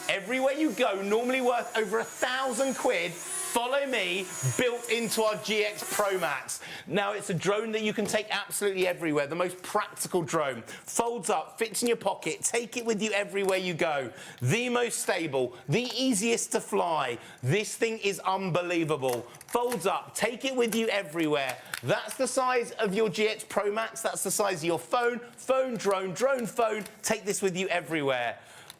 everywhere you go, normally worth over 1,000 quid, follow me, built into our GX Pro Max. Now, it's a drone that you can take absolutely everywhere. The most practical drone. Folds up, fits in your pocket, take it with you everywhere you go. The most stable, the easiest to fly. This thing is unbelievable. Folds up, take it with you everywhere. That's the size of your GX Pro Max. That's the size of your phone. Phone, drone, drone, phone. Take this with you everywhere.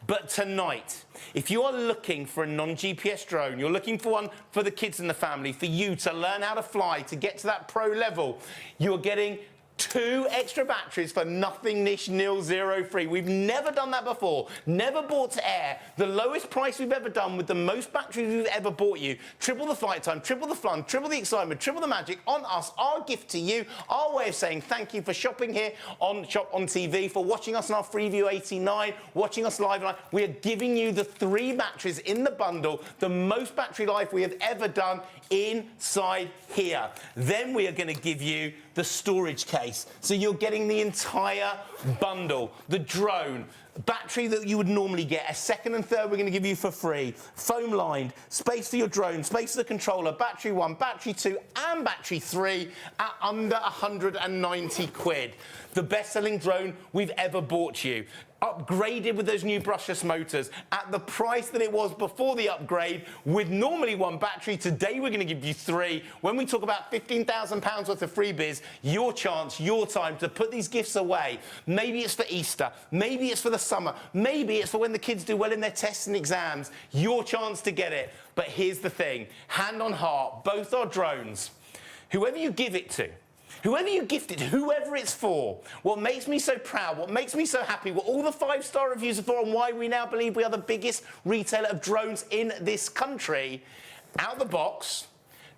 But tonight, if you are looking for a non-GPS drone, you're looking for one for the kids in the family, for you to learn how to fly, to get to that pro level, you're getting 2 extra batteries for nothing, niche, nil, zero, free. We've never done that before. Never bought to air. The lowest price we've ever done with the most batteries we've ever bought you. Triple the flight time, triple the fun, triple the excitement, triple the magic on us. Our gift to you. Our way of saying thank you for shopping here on Shop on TV, for watching us on our Freeview 89, watching us live. We are giving you the 3 batteries in the bundle, the most battery life we have ever done inside here. Then we are going to give you the storage case. So you're getting the entire bundle, the drone, battery that you would normally get, a second and third we're going to give you for free, foam lined, space for your drone, space for the controller, battery 1, battery 2 and battery 3 at under 190 quid. The best-selling drone we've ever bought you. Upgraded with those new brushless motors at the price that it was before the upgrade, with normally 1 battery. Today we're going to give you 3. When we talk about £15,000 worth of freebies, your chance, your time to put these gifts away. Maybe it's for Easter, maybe it's for the summer, maybe it's for when the kids do well in their tests and exams. Your chance to get it. But here's the thing, hand on heart, both our drones, whoever you give it to, whoever you gift it to, whoever it's for, what makes me so proud, what makes me so happy, what all the 5-star reviews are for, and why we now believe we are the biggest retailer of drones in this country, out the box,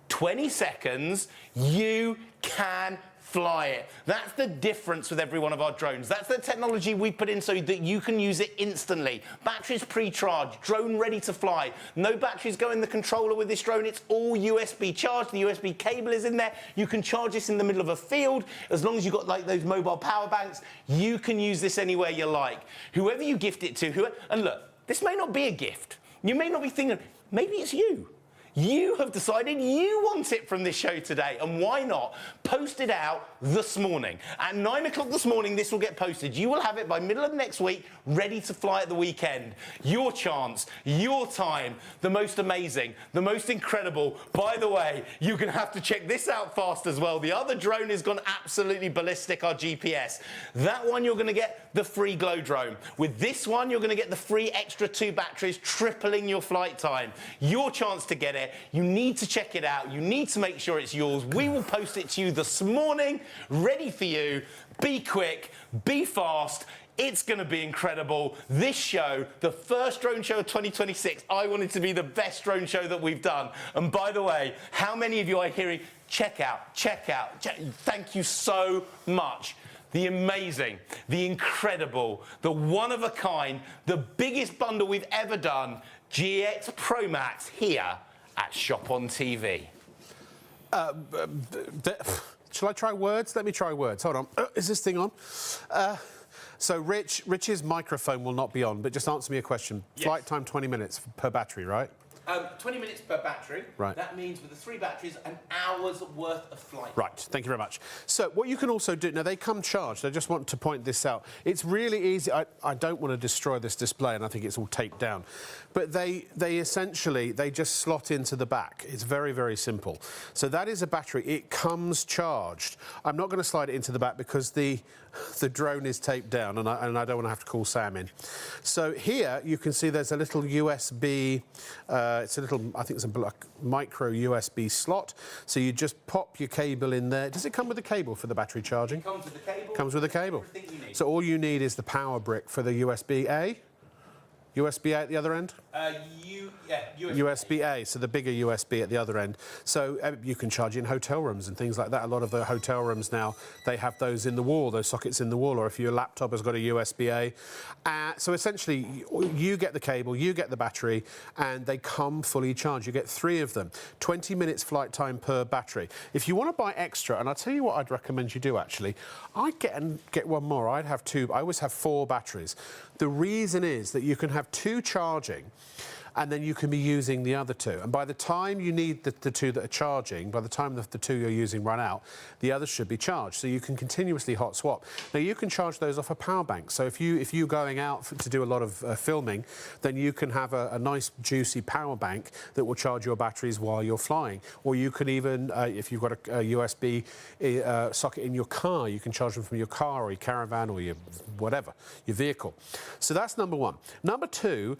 20 seconds, you can fly it. That's the difference with every one of our drones. That's the technology we put in so that you can use it instantly. Batteries pre-charged, drone ready to fly. No batteries go in the controller with this drone. It's all USB charged. The USB cable is in there. You can charge this in the middle of a field. As long as you've got like those mobile power banks, you can use this anywhere you like. Whoever you gift it to, and look, this may not be a gift. You may not be thinking, maybe it's you. You have decided you want it from this show today, and why not? Post it out this morning. At 9 o'clock this morning, this will get posted. You will have it by middle of next week, ready to fly at the weekend. Your chance, your time, the most amazing, the most incredible. By the way, you're going to have to check this out fast as well. The other drone has gone absolutely ballistic, our GPS. That one, you're going to get the free glow drone. With this one, you're going to get the free extra 2 batteries, tripling your flight time. Your chance to get it. You need to check it out. You need to make sure it's yours. We will post it to you this morning, ready for you. Be quick, be fast. It's going to be incredible. This show, the first drone show of 2026, I want it to be the best drone show that we've done. And by the way, how many of you are hearing, check out. Thank you so much. The amazing, the incredible, the one-of-a-kind, the biggest bundle we've ever done, GX Pro Max here at Shop on TV. Shall I try words? Let me try words. Hold on. Is this thing on? So Rich's microphone will not be on, but just answer me a question. Yes. Flight time 20 minutes per battery, right? 20 minutes per battery. Right. That means with the 3 batteries, an hour's worth of flight. Right, thank you very much. So what you can also do, now they come charged, I just want to point this out. It's really easy, I don't want to destroy this display and I think it's all taped down, but they essentially, they just slot into the back. It's very, very simple. So that is a battery, it comes charged. I'm not going to slide it into the back because the drone is taped down and I don't want to have to call Sam in. So here you can see there's a little USB, it's a little, I think it's a micro USB slot. So you just pop your cable in there. Does it come with a cable for the battery charging? It comes with the cable. Comes with a cable. Everything you need. So all you need is the power brick for the USB-A. USB-A at the other end? USB-A, so the bigger USB at the other end. So you can charge in hotel rooms and things like that. A lot of the hotel rooms now, they have those in the wall, those sockets in the wall, or if your laptop has got a USB-A. So essentially, you get the cable, you get the battery, and they come fully charged. You get 3 of them. 20 minutes flight time per battery. If you want to buy extra, and I'll tell you what I'd recommend you do, actually, I'd get one more. I'd have 2. I always have 4 batteries. The reason is that you can have 2 charging and then you can be using the other 2. And by the time you need the 2 that are charging, by the time the 2 you're using run out, the others should be charged. So you can continuously hot swap. Now you can charge those off a power bank. So if you're going out to do a lot of filming, then you can have a nice juicy power bank that will charge your batteries while you're flying. Or you can even, if you've got a USB socket in your car, you can charge them from your car or your caravan or your whatever, your vehicle. So that's number 1. Number 2,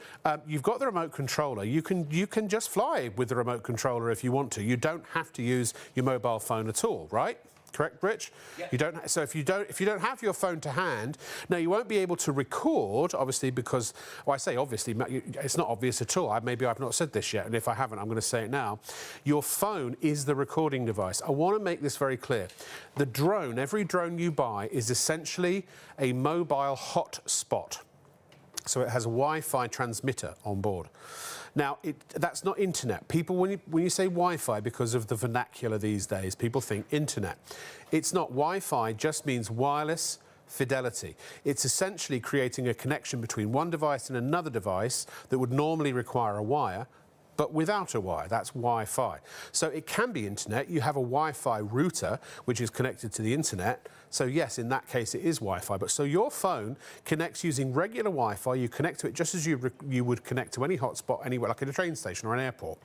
you've got the remote controller. You can just fly with the remote controller if you want to. You don't have to use your mobile phone at all, right? Correct, Rich? Yeah. You don't. So if you don't have your phone to hand, now you won't be able to record, obviously, because, well, I say obviously, it's not obvious at all. Maybe I've not said this yet, and if I haven't, I'm going to say it now. Your phone is the recording device. I want to make this very clear. The drone, every drone you buy, is essentially a mobile hotspot. So it has a Wi-Fi transmitter on board. Now, that's not internet. People, when you say Wi-Fi, because of the vernacular these days, people think internet. It's not. Wi-Fi just means wireless fidelity. It's essentially creating a connection between one device and another device that would normally require a wire, but without a wire. That's Wi-Fi. So it can be internet. You have a Wi-Fi router, which is connected to the internet. So yes, in that case, it is Wi-Fi. But so your phone connects using regular Wi-Fi. You connect to it just as you would connect to any hotspot anywhere, like at a train station or an airport.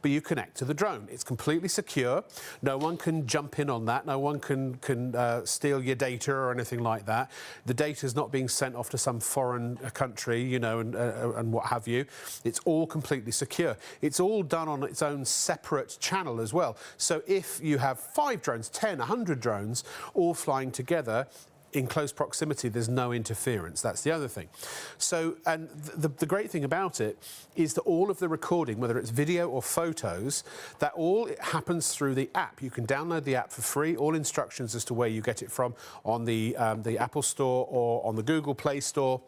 But you connect to the drone. It's completely secure. No one can jump in on that. No one can steal your data or anything like that. The data is not being sent off to some foreign country, you know, and what have you. It's all completely secure. It's all done on its own separate channel as well. So if you have 5 drones, 10, 100 drones, all flying together in close proximity, there's no interference. That's the other thing. So, and the great thing about it is that all of the recording, whether it's video or photos, that all happens through the app. You can download the app for free. All instructions as to where you get it from on the Apple Store or on the Google Play Store.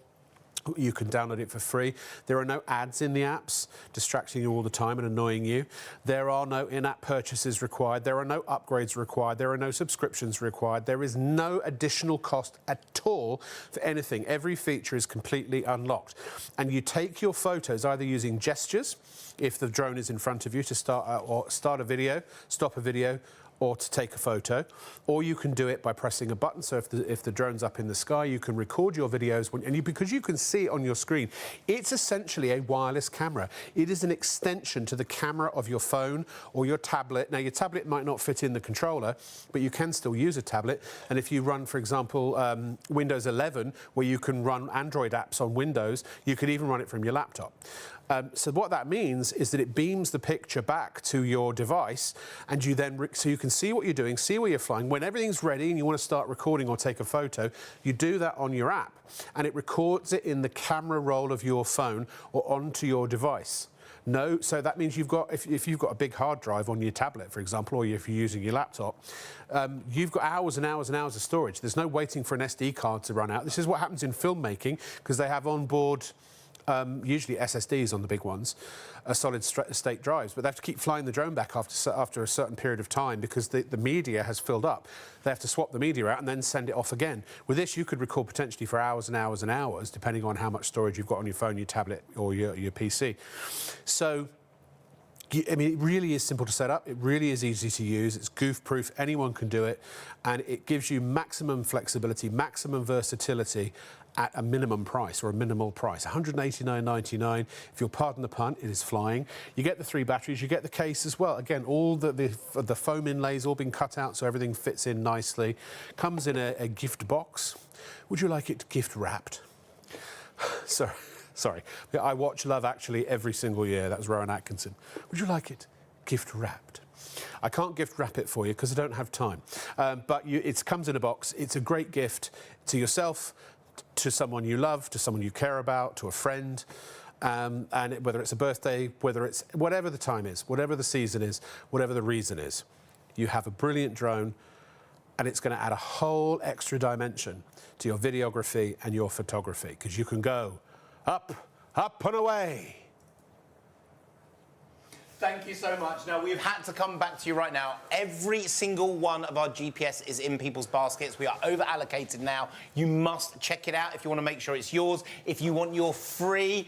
You can download it for free. There are no ads in the apps distracting you all the time and annoying you. There are no in-app purchases required. There are no upgrades required. There are no subscriptions required. There is no additional cost at all for anything. Every feature is completely unlocked. And you take your photos either using gestures, if the drone is in front of you, to start a video, stop a video, or to take a photo, or you can do it by pressing a button. So if the drone's up in the sky, you can record your videos, because you can see it on your screen. It's essentially a wireless camera. It is an extension to the camera of your phone or your tablet. Now, your tablet might not fit in the controller, but you can still use a tablet. And if you run, for example, Windows 11, where you can run Android apps on Windows, you could even run it from your laptop. So what that means is that it beams the picture back to your device, and you then so you can see what you're doing, see where you're flying. When everything's ready and you want to start recording or take a photo, you do that on your app, and it records it in the camera roll of your phone or onto your device. No, so that means you've got, if you've got a big hard drive on your tablet, for example, or if you're using your laptop, you've got hours and hours and hours of storage. There's no waiting for an SD card to run out. This is what happens in filmmaking, because they have on board usually SSDs on the big ones, solid state drives, but they have to keep flying the drone back after a certain period of time because the media has filled up. They have to swap the media out and then send it off again. With this, you could record potentially for hours and hours and hours, depending on how much storage you've got on your phone, your tablet, or your PC. So, I mean, it really is simple to set up. It really is easy to use. It's goof-proof. Anyone can do it. And it gives you maximum flexibility, maximum versatility at a minimum price, or a minimal price. $189.99. If you'll pardon the pun, it is flying. You get the 3 batteries. You get the case as well. Again, all the foam inlays all been cut out so everything fits in nicely. Comes in a gift box. Would you like it gift wrapped? Sorry. I watch Love Actually every single year. That was Rowan Atkinson. Would you like it gift wrapped? I can't gift wrap it for you because I don't have time. But it comes in a box. It's a great gift to yourself, to someone you love, to someone you care about, to a friend. And whether it's a birthday, whether it's whatever the time is, whatever the season is, whatever the reason is, you have a brilliant drone, and it's going to add a whole extra dimension to your videography and your photography, because you can go up, up and away. Thank you so much. Now, we've had to come back to you right now. Every single one of our GPS is in people's baskets. We are over-allocated now. You must check it out if you want to make sure it's yours. If you want your free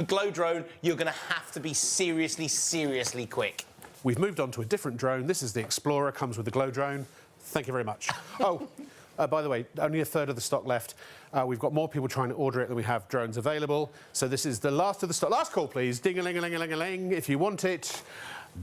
Glow drone, you're going to have to be seriously, seriously quick. We've moved on to a different drone. This is the Explorer, comes with the Glow drone. Thank you very much. Oh, by the way, only a third of the stock left. We've got more people trying to order it than we have drones available. So this is the last of the stock. Last call, please. Ding-a-ling-a-ling-a-ling-a-ling. If you want it,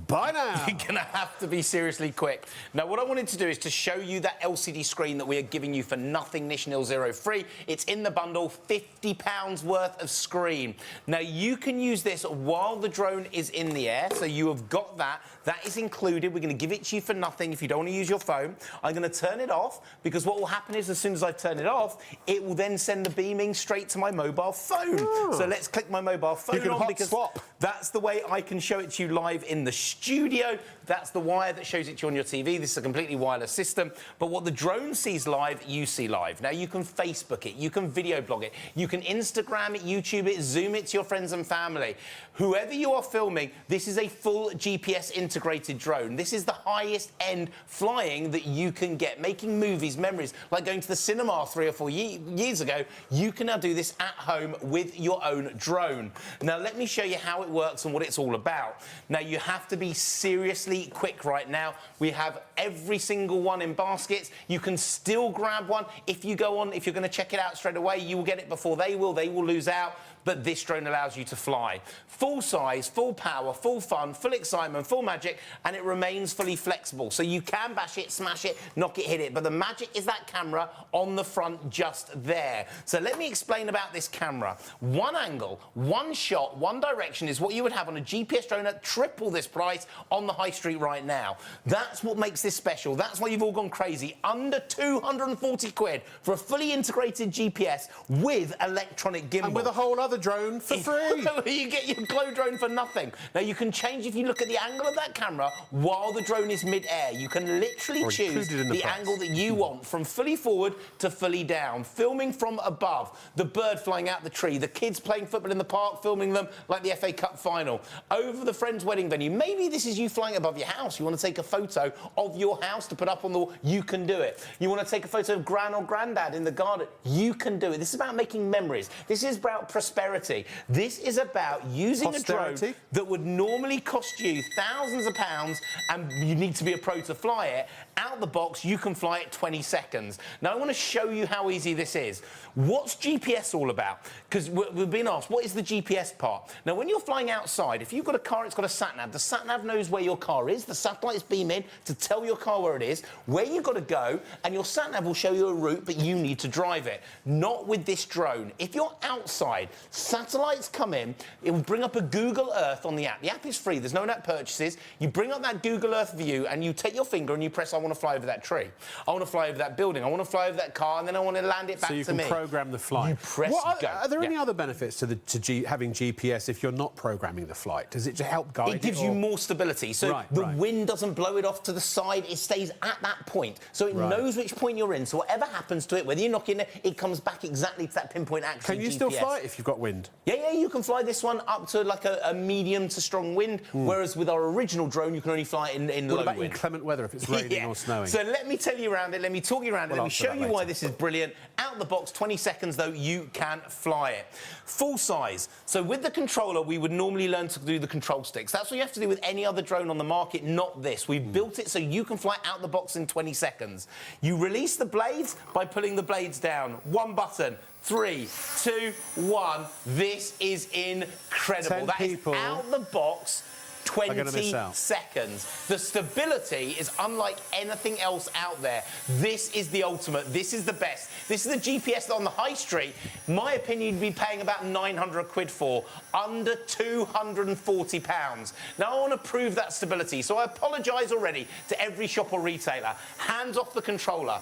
buy now. You're going to have to be seriously quick. Now, what I wanted to do is to show you that LCD screen that we are giving you for nothing, nish, nil, zero free. It's in the bundle, £50 worth of screen. Now, you can use this while the drone is in the air, so you have got that. That is included. We're going to give it to you for nothing if you don't want to use your phone. I'm going to turn it off, because what will happen is as soon as I turn it off, it will then send the beaming straight to my mobile phone. Oh. So let's click my mobile phone on, because swap. That's the way I can show it to you live in the studio. That's the wire that shows it to you on your TV. This is a completely wireless system. But what the drone sees live, you see live. Now, you can Facebook it, you can video blog it, you can Instagram it, YouTube it, Zoom it to your friends and family. Whoever you are filming, this is a full GPS integrated drone. This is the highest end flying that you can get. Making movies, memories, like going to the cinema 3 or 4 years ago, you can now do this at home with your own drone. Now, let me show you how it works and what it's all about. Now, you have to be seriously quick right now. We have every single one in baskets. You can still grab one. If you go on, if you're going to check it out straight away, you will get it before they will. They will lose out. But this drone allows you to fly. Full size, full power, full fun, full excitement, full magic, and it remains fully flexible. So you can bash it, smash it, knock it, hit it. But the magic is that camera on the front just there. So let me explain about this camera. One angle, one shot, one direction is what you would have on a GPS drone at triple this price on the high street right now. That's what makes this special. That's why you've all gone crazy. Under 240 quid for a fully integrated GPS with electronic gimbal. And with a whole other another drone for free. You get your Glow drone for nothing. Now, you can change, if you look at the angle of that camera while the drone is mid-air, you can literally choose the angle that you want, from fully forward to fully down, filming from above, the bird flying out the tree, the kids playing football in the park, filming them like the FA Cup final, over the friend's wedding venue. Maybe this is you flying above your house. You want to take a photo of your house to put up on the wall. You can do it. You want to take a photo of gran or granddad in the garden. You can do it. This is about making memories. This is about prosperity. This is about using a drone that would normally cost you thousands of pounds, and you need to be a pro to fly it. Out the box, you can fly it 20 seconds. Now, I want to show you how easy this is. What's GPS all about? Because we've been asked, what is the GPS part? Now, when you're flying outside, if you've got a car, it's got a sat-nav. The sat-nav knows where your car is. The satellites beam in to tell your car where it is, where you've got to go, and your sat-nav will show you a route, but you need to drive it. Not with this drone. If you're outside, satellites come in, it will bring up a Google Earth on the app. The app is free. There's no in-app purchases. You bring up that Google Earth view, and you take your finger and you press, I want to fly over that tree. I want to fly over that building. I want to fly over that car, and then I want to land it back to me. So you can program the flight. You press go. Are there any other benefits to having GPS if you're not programming the flight? Does it help guide it? It gives you more stability. So the wind doesn't blow it off to the side. It stays at that point. So it knows which point you're in. So whatever happens to it, whether you knock in it comes back exactly to that pinpoint action. Can you still fly it if you've got wind? Yeah, you can fly this one up to like a medium to strong wind, whereas with our original drone, you can only fly it in low wind. What about inclement weather if it's raining or snowing? So let me tell you around it, let me talk you around it, let me show you why this is brilliant. Out the box, 20 seconds though, you can fly it. Full size. So with the controller, we would normally learn to do the control sticks. That's what you have to do with any other drone on the market, not this. We've built it so you can fly out the box in 20 seconds. You release the blades by pulling the blades down. One button. 3, 2, 1. This is incredible. That is out the box. 20 seconds. The stability is unlike anything else out there. This is the ultimate. This is the best. This is the GPS that on the high street, my opinion, you'd be paying about 900 quid for, under 240 pounds. Now, I want to prove that stability, so I apologise already to every shop or retailer. Hands off the controller.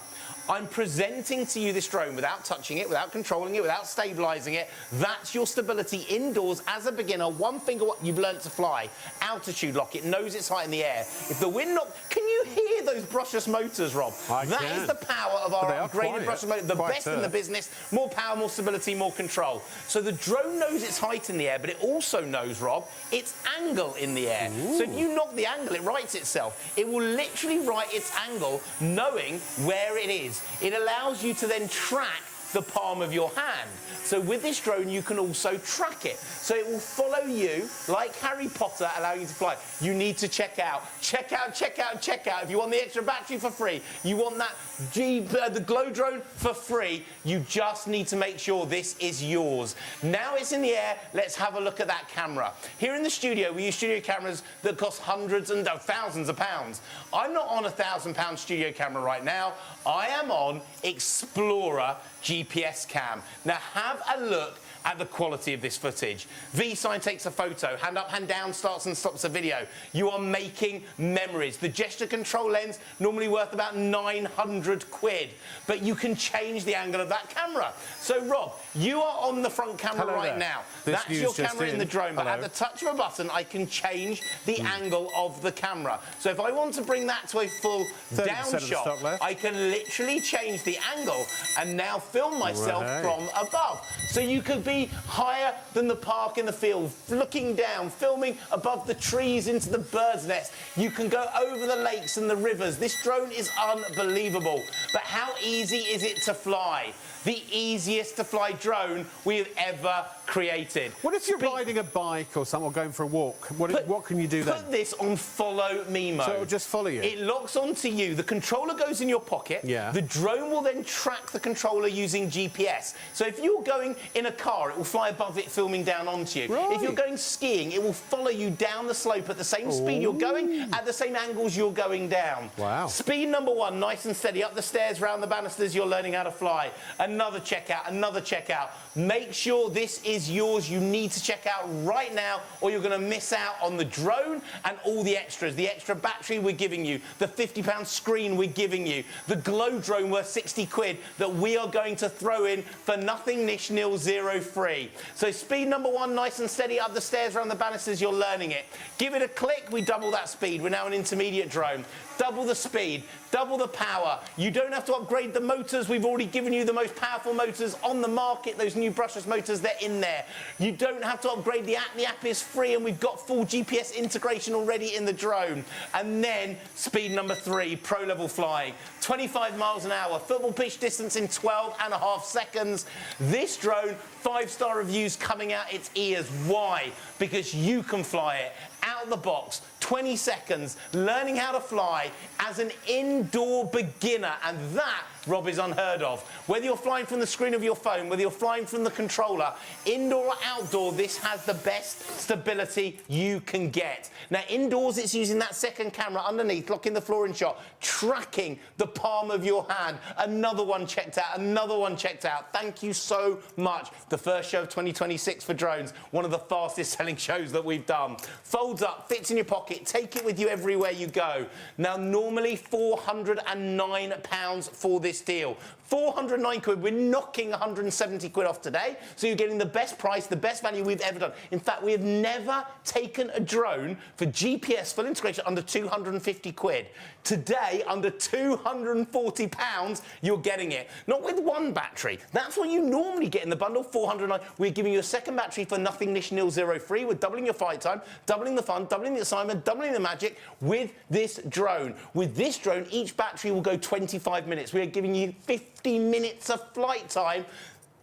I'm presenting to you this drone without touching it, without controlling it, without stabilising it. That's your stability indoors as a beginner. One finger, you've learnt to fly. Altitude lock, it knows its height in the air. If the wind knock, can you hear those brushless motors, Rob? That is the power of our upgraded brushless motors. The best in the business. More power, more stability, more control. So the drone knows its height in the air, but it also knows, Rob, its angle in the air. So if you knock the angle, it rights itself. It will literally right its angle, knowing where it is. It allows you to then track the palm of your hand. So with this drone, you can also track it. So it will follow you, like Harry Potter, allowing you to fly. You need to check out. Check out. If you want the extra battery for free, you want that the Glow drone for free, you just need to make sure this is yours. Now it's in the air, let's have a look at that camera. Here in the studio, we use studio cameras that cost hundreds and thousands of pounds. I'm not on a £1,000 studio camera right now. I am on Explorer GPS cam. Now have a look at the quality of this footage. V-Sign takes a photo, hand up, hand down, starts and stops a video. You are making memories. The gesture control lens, normally worth about 900 quid, but you can change the angle of that camera. So Rob, you are on the front camera right now. That's your camera in the drone, but at the touch of a button, I can change the angle of the camera. So if I want to bring that to a full down shot, I can literally change the angle and now film myself from above. So you could be higher than the park in the field, looking down, filming above the trees into the bird's nest. You can go over the lakes and the rivers. This drone is unbelievable. But how easy is it to fly? The easiest to fly drone we have ever created. What if you're riding a bike or something, or going for a walk? What can you do then? Put this on follow me mode. So it'll just follow you? It locks onto you. The controller goes in your pocket. Yeah. The drone will then track the controller using GPS. So if you're going in a car, it will fly above it, filming down onto you. Right. If you're going skiing, it will follow you down the slope at the same speed you're going, at the same angles you're going down. Wow. Speed number 1, nice and steady, up the stairs, round the banisters, you're learning how to fly. And another checkout, another checkout. Make sure this is yours. You need to check out right now or you're going to miss out on the drone and all the extras. The extra battery we're giving you, the £50 screen we're giving you, the glow drone worth 60 quid that we are going to throw in for nothing, nish, nil, zero free. So speed number 1, nice and steady up the stairs around the banisters, you're learning it. Give it a click, we double that speed. We're now an intermediate drone. Double the speed, double the power. You don't have to upgrade the motors. We've already given you the most powerful motors on the market. Those new brushless motors, they're in there. You don't have to upgrade the app. The app is free and we've got full GPS integration already in the drone. And then speed number 3, pro level flying. 25 miles an hour, football pitch distance in 12.5 seconds. This drone, 5-star reviews coming out its ears. Why? Because you can fly it out of the box, 20 seconds, learning how to fly as an indoor beginner. And that, Rob, is unheard of. Whether you're flying from the screen of your phone, whether you're flying from the controller, indoor or outdoor, this has the best stability you can get. Now, indoors, it's using that second camera underneath, locking the floor in shot, tracking the palm of your hand. Another one checked out, another one checked out. Thank you so much. The first show of 2026 for drones, one of the fastest selling shows that we've done. Folds up, fits in your pocket, take it with you everywhere you go. Now, normally £409 for this deal. 409 quid, we're knocking 170 quid off today, so you're getting the best price, the best value we've ever done. In fact, we have never taken a drone for GPS full integration under 250 quid. Today, under £240, you're getting it. Not with one battery. That's what you normally get in the bundle, 409. We're giving you a second battery for nothing, nish, nil, zero free. We're doubling your flight time, doubling the fun, doubling the assignment, doubling the magic with this drone. With this drone, each battery will go 25 minutes. We are giving you 50 minutes of flight time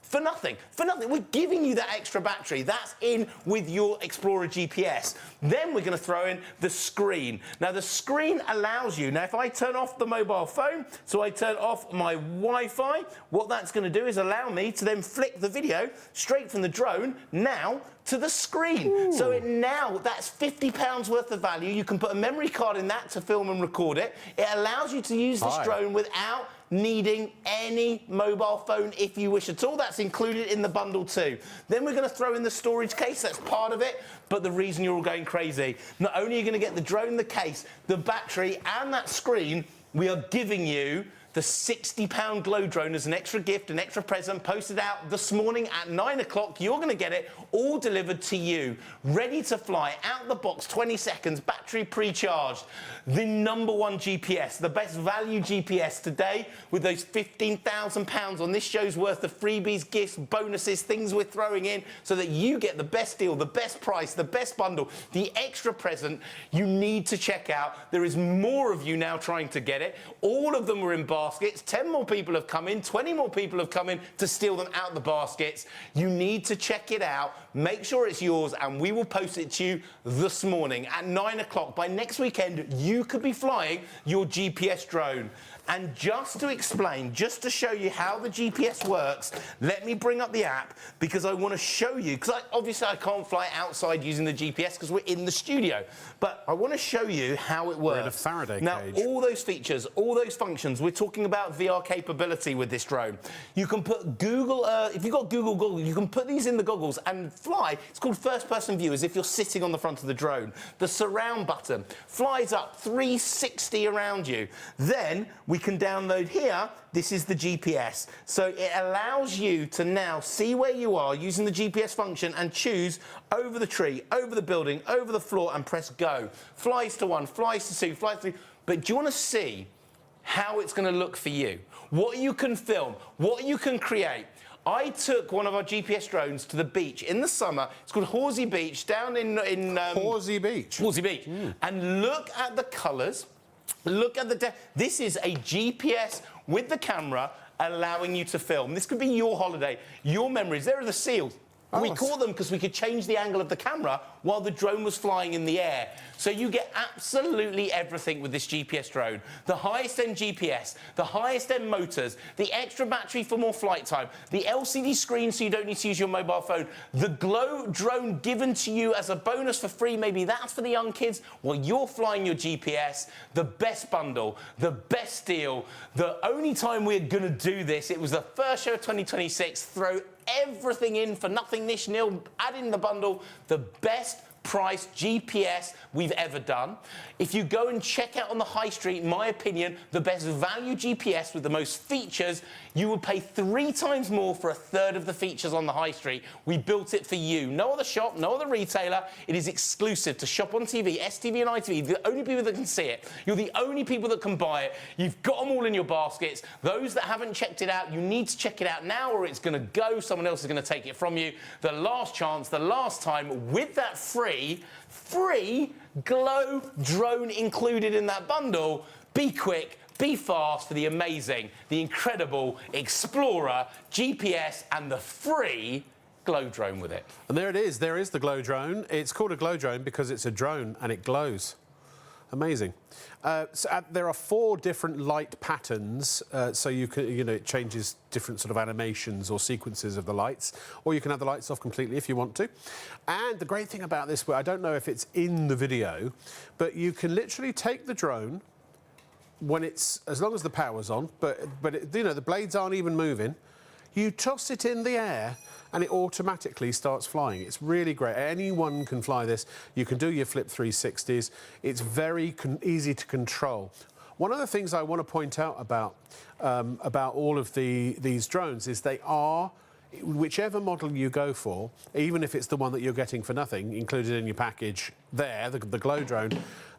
for nothing. For nothing. We're giving you that extra battery. That's in with your Explorer GPS. Then we're going to throw in the screen. Now, the screen allows you... Now, if I turn off the mobile phone, so I turn off my Wi-Fi, what that's going to do is allow me to then flick the video straight from the drone now to the screen. Ooh. So that's £50 worth of value. You can put a memory card in that to film and record it. It allows you to use this drone without needing any mobile phone if you wish at all. That's included in the bundle too. Then we're going to throw in the storage case. That's part of it. But the reason you're all going crazy, not only are you going to get the drone, the case, the battery and that screen, we are giving you the £60 glow drone as an extra gift, an extra present, posted out this morning at 9 o'clock. You're going to get it all delivered to you, ready to fly, out the box, 20 seconds, battery pre-charged. The #1 GPS, the best value GPS today with those £15,000 on this show's worth of freebies, gifts, bonuses, things we're throwing in so that you get the best deal, the best price, the best bundle, the extra present. You need to check out. There is more of you now trying to get it. All of them were in baskets. 10 more people have come in. 20 more people have come in to steal them out the baskets. You need to check it out. Make sure it's yours, and we will post it to you this morning at 9 o'clock. By next weekend, you could be flying your GPS drone. And just to explain, just to show you how the GPS works, let me bring up the app because I want to show you, because obviously I can't fly outside using the GPS because we're in the studio, but I want to show you how it works. We're in a Faraday now, cage. all those features, all those functions, we're talking about VR capability with this drone. You can put Google, if you've got Google Goggles, you can put these in the goggles and fly. It's called first-person view, as if you're sitting on the front of the drone. The surround button flies up 360 around you. Then we can download here, this is the GPS. So it allows you to now see where you are using the GPS function and choose over the tree, over the building, over the floor, and press go. Flies to 1, flies to 2, flies to 3. But do you want to see how it's going to look for you? What you can film, what you can create. I took one of our GPS drones to the beach in the summer. It's called Horsey Beach, down in Horsey Beach. Horsey Beach. And look at the colours. Look at the... This is a GPS with the camera allowing you to film. This could be your holiday, your memories. There are the seals. We caught them because we could change the angle of the camera while the drone was flying in the air. So you get absolutely everything with this GPS drone. The highest end GPS, the highest end motors, the extra battery for more flight time, the LCD screen so you don't need to use your mobile phone, the glow drone given to you as a bonus for free, maybe that's for the young kids while you're flying your GPS, the best bundle, the best deal. The only time we're going to do this, it was the first show of 2026, throw everything in for nothing, nish, nil, add in the bundle, the best price GPS we've ever done. If you go and check out on the high street, in my opinion, the best value GPS with the most features, you would pay 3 times more for a third of the features on the high street. We built it for you. No other shop, no other retailer. It is exclusive to Shop on TV, STV and ITV, the only people that can see it. You're the only people that can buy it. You've got them all in your baskets. Those that haven't checked it out, you need to check it out now or it's going to go. Someone else is going to take it from you. The last chance, the last time, with that free glow drone included in that bundle. Be quick, be fast for the amazing, the incredible Explorer GPS and the free glow drone with it. And there it is. There is the glow drone. It's called a glow drone because it's a drone and it glows. Amazing. There are 4 different light patterns, so you can, it changes different sort of animations or sequences of the lights, or you can have the lights off completely if you want to. And the great thing about this, I don't know if it's in the video, but you can literally take the drone when it's, as long as the power's on, but the blades aren't even moving. You toss it in the air and it automatically starts flying. It's really great. Anyone can fly this. You can do your flip 360s. It's very easy to control. One of the things I want to point out about all of these drones is they are, whichever model you go for, even if it's the one that you're getting for nothing, included in your package there, the glow drone,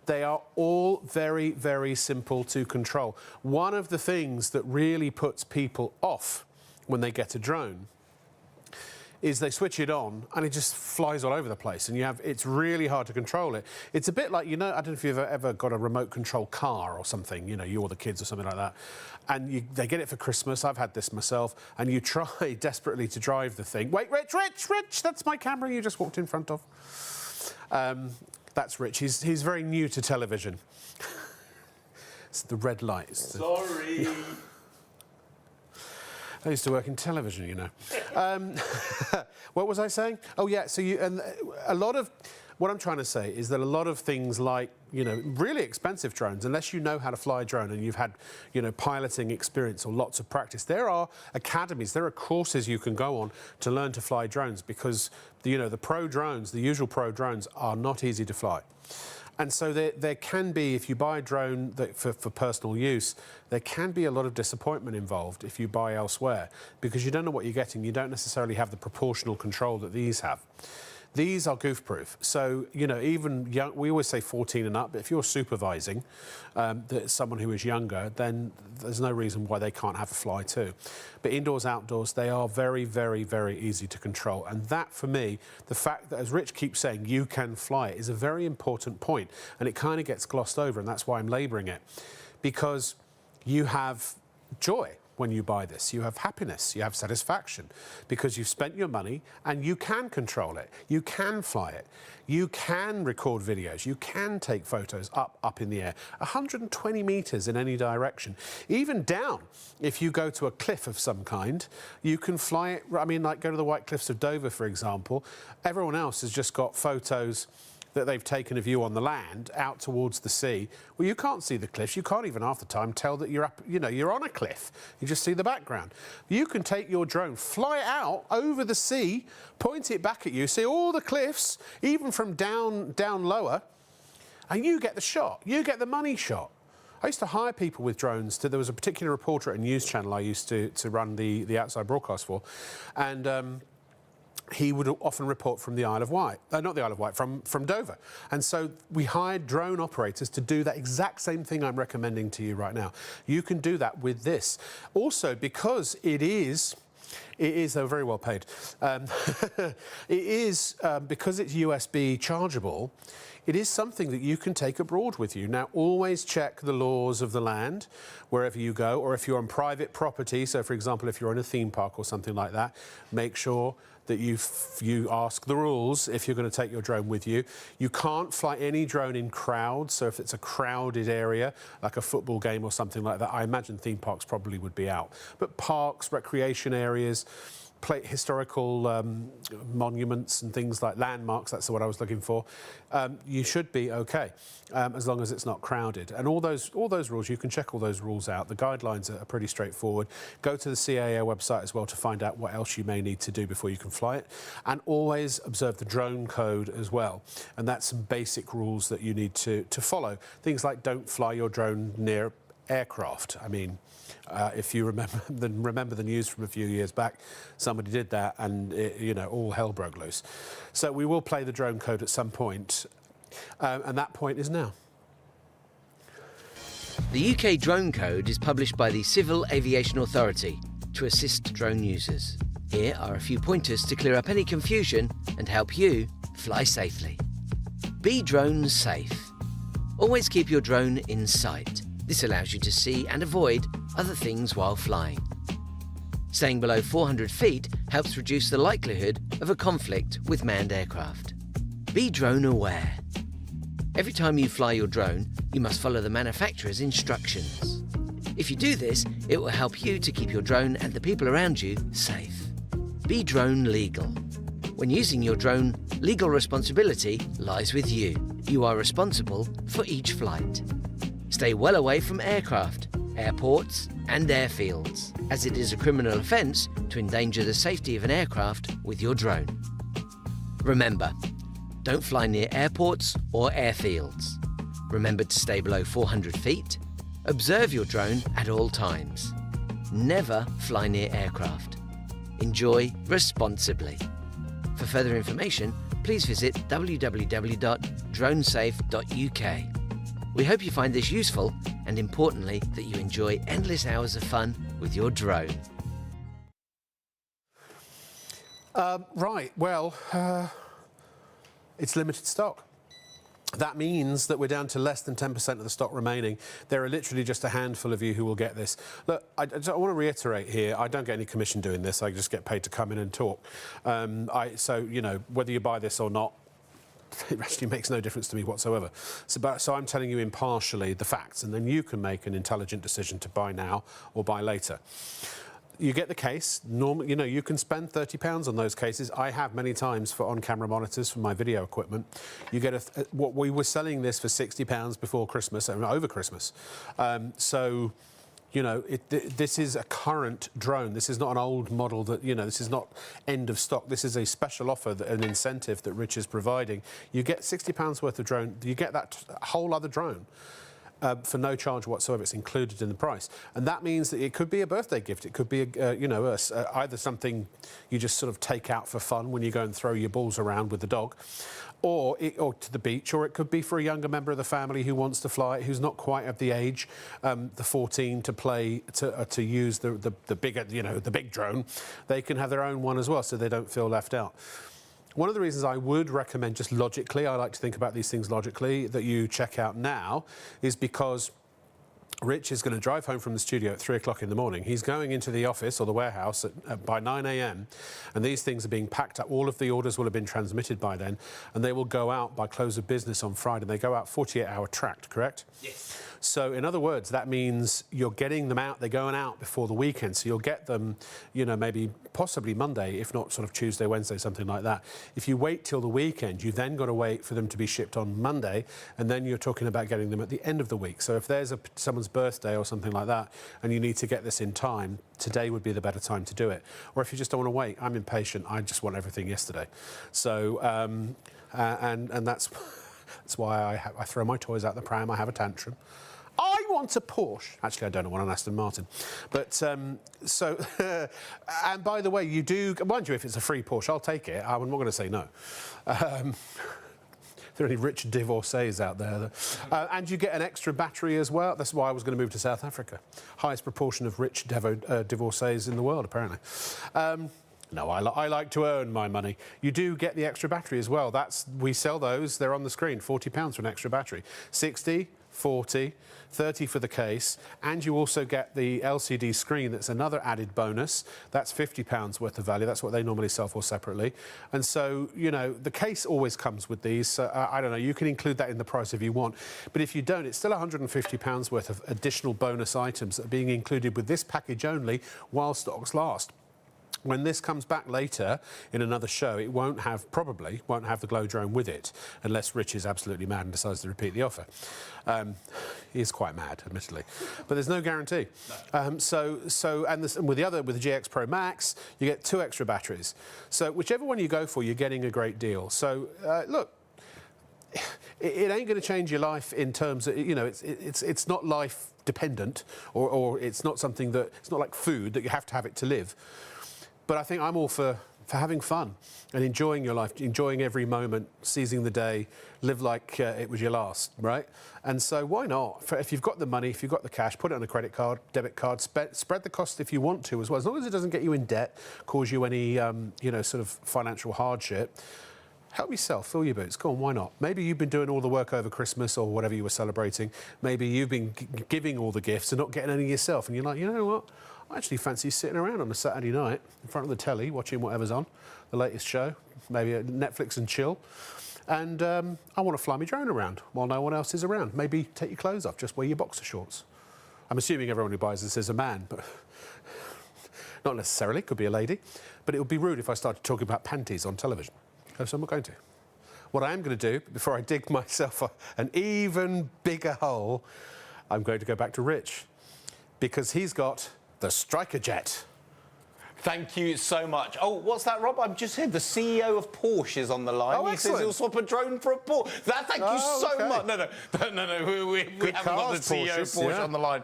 they are all very, very simple to control. One of the things that really puts people off when they get a drone is they switch it on and it just flies all over the place, and it's really hard to control it. It's a bit like, I don't know if you've ever got a remote control car or something, you or the kids or something like that, and they get it for Christmas. I've had this myself, and you try desperately to drive the thing. Wait, Rich, that's my camera you just walked in front of. That's Rich. He's very new to television. It's the red lights. Sorry. I used to work in television, What was I saying? Oh, yeah, so a lot of, what I'm trying to say is that a lot of things like, really expensive drones, unless you know how to fly a drone and you've had, piloting experience or lots of practice, there are academies, there are courses you can go on to learn to fly drones because, the pro drones, the usual pro drones are not easy to fly. And so there can be, if you buy a drone for personal use, there can be a lot of disappointment involved if you buy elsewhere because you don't know what you're getting. You don't necessarily have the proportional control that these have. These are goof-proof. So, even young, we always say 14 and up, but if you're supervising someone who is younger, then there's no reason why they can't have a fly too. But indoors, outdoors, they are very, very, very easy to control. And that, for me, the fact that, as Rich keeps saying, you can fly it is a very important point. And it kind of gets glossed over, and that's why I'm labouring it. Because you have joy when you buy this. You have happiness, you have satisfaction, because you've spent your money and you can control it. You can fly it. You can record videos. You can take photos up in the air, 120 metres in any direction. Even down, if you go to a cliff of some kind, you can fly it. I mean, like go to the White Cliffs of Dover, for example. Everyone else has just got photos that they've taken of you on the land out towards the sea. Well, you can't see the cliffs. You can't even half the time tell that you're up, you're on a cliff. You just see the background. You can take your drone, fly it out over the sea, point it back at you, see all the cliffs, even from down lower, and you get the shot. You get the money shot. I used to hire people with drones. There was a particular reporter at a news channel I used to run the outside broadcast for, and he would often report from the Isle of Wight, not the Isle of Wight, from Dover. And so we hired drone operators to do that exact same thing I'm recommending to you right now. You can do that with this. Also, because it is, they're very well paid. It is, because it's USB chargeable, it is something that you can take abroad with you. Now, always check the laws of the land wherever you go, or if you're on private property, so for example, if you're in a theme park or something like that, make sure that you ask the rules if you're going to take your drone with you. You can't fly any drone in crowds, so if it's a crowded area, like a football game or something like that, I imagine theme parks probably would be out. But parks, recreation areas, historical monuments and things like landmarks, that's what I was looking for, you should be okay, as long as it's not crowded. And all those rules, you can check all those rules out. The guidelines are pretty straightforward. Go to the CAA website as well to find out what else you may need to do before you can fly it. And always observe the drone code as well. And that's some basic rules that you need to follow. Things like don't fly your drone near aircraft. I mean, if you remember the news from a few years back, somebody did that and all hell broke loose. So we will play the drone code at some point, and that point is now. The UK Drone Code is published by the Civil Aviation Authority to assist drone users. Here are a few pointers to clear up any confusion and help you fly safely. Be drone safe. Always keep your drone in sight. This allows you to see and avoid other things while flying. Staying below 400 feet helps reduce the likelihood of a conflict with manned aircraft. Be drone aware. Every time you fly your drone, you must follow the manufacturer's instructions. If you do this, it will help you to keep your drone and the people around you safe. Be drone legal. When using your drone, legal responsibility lies with you. You are responsible for each flight. Stay well away from aircraft, airports and airfields, as it is a criminal offence to endanger the safety of an aircraft with your drone. Remember, don't fly near airports or airfields. Remember to stay below 400 feet. Observe your drone at all times. Never fly near aircraft. Enjoy responsibly. For further information, please visit www.dronesafe.uk. We hope you find this useful and, importantly, that you enjoy endless hours of fun with your drone. Right, well, it's limited stock. That means that we're down to less than 10% of the stock remaining. There are literally just a handful of you who will get this. Look, I want to reiterate here, I don't get any commission doing this. I just get paid to come in and talk. So, whether you buy this or not, it actually makes no difference to me whatsoever. So I'm telling you impartially the facts, and then you can make an intelligent decision to buy now or buy later. You get the case. Normally, you can spend £30 on those cases. I have many times for on-camera monitors for my video equipment. You get what we were selling this for £60 before Christmas, over Christmas. This is a current drone. This is not an old model that, this is not end of stock. This is a special offer, an incentive that Rich is providing. You get £60 worth of drone. You get that whole other drone for no charge whatsoever. It's included in the price. And that means that it could be a birthday gift. It could be, either something you just sort of take out for fun when you go and throw your balls around with the dog, or to the beach, or it could be for a younger member of the family who wants to fly, who's not quite of the age, the 14, to play, to use the bigger, the big drone. They can have their own one as well, so they don't feel left out. One of the reasons I would recommend, just logically, I like to think about these things logically, that you check out now, is because Rich is going to drive home from the studio at 3 o'clock in the morning. He's going into the office or the warehouse by 9 a.m. and these things are being packed up. All of the orders will have been transmitted by then, and they will go out by close of business on Friday. They go out 48-hour tracked, correct? Yes. So in other words, that means you're getting them out, they're going out before the weekend. So you'll get them, maybe possibly Monday, if not sort of Tuesday, Wednesday, something like that. If you wait till the weekend, you then got to wait for them to be shipped on Monday, and then you're talking about getting them at the end of the week. So if there's someone's birthday or something like that, and you need to get this in time, today would be the better time to do it. Or if you just don't want to wait, I'm impatient, I just want everything yesterday. So, and that's why I throw my toys out the pram, I have a tantrum. I want a Porsche. Actually, I don't want an Aston Martin. But, and by the way, you do, mind you, if it's a free Porsche, I'll take it. I'm not going to say no. There are any rich divorcees out there. And you get an extra battery as well. That's why I was going to move to South Africa. Highest proportion of rich divorcees in the world, apparently. No, I like to earn my money. You do get the extra battery as well. We sell those. They're on the screen. £40 for an extra battery. 60, 40, 30 for the case, and you also get the LCD screen. That's another added bonus. That's £50 worth of value. That's what they normally sell for separately. And so, you know, the case always comes with these. So, I don't know, you can include that in the price if you want. But if you don't, it's still £150 worth of additional bonus items that are being included with this package only while stocks last. When this comes back later in another show, it probably won't have the Glow drone with it, unless Rich is absolutely mad and decides to repeat the offer. He is quite mad, admittedly, but there's no guarantee. No. And with the GX Pro Max, you get 2 extra batteries. So whichever one you go for, you're getting a great deal. So look. It ain't going to change your life in terms of, you know, it's not life dependent, or it's not something that, it's not like food that you have to have it to live. But I think I'm all for having fun and enjoying your life, enjoying every moment, seizing the day, live like it was your last, right? And so why not? If you've got the money, if you've got the cash, put it on a credit card, debit card, spread the cost if you want to as well, as long as it doesn't get you in debt, cause you any, you know, sort of financial hardship. Help yourself, fill your boots. Go on, why not? Maybe you've been doing all the work over Christmas or whatever you were celebrating. Maybe you've been giving all the gifts and not getting any yourself. And you're like, you know what? I actually fancy sitting around on a Saturday night in front of the telly, watching whatever's on, the latest show, maybe Netflix and chill. And I want to fly my drone around while no one else is around. Maybe take your clothes off, just wear your boxer shorts. I'm assuming everyone who buys this is a man, but not necessarily. Could be a lady. But it would be rude if I started talking about panties on television. So I'm not going to. What I am going to do, before I dig myself an even bigger hole, I'm going to go back to Rich, because he's got the Striker Jet. Thank you so much. Oh, what's that, Rob? I've just heard the CEO of Porsche is on the line. Oh, he excellent. says he'll swap a drone for a Porsche. Thank you so okay. much. No. We haven't got the CEO of Porsche on the line.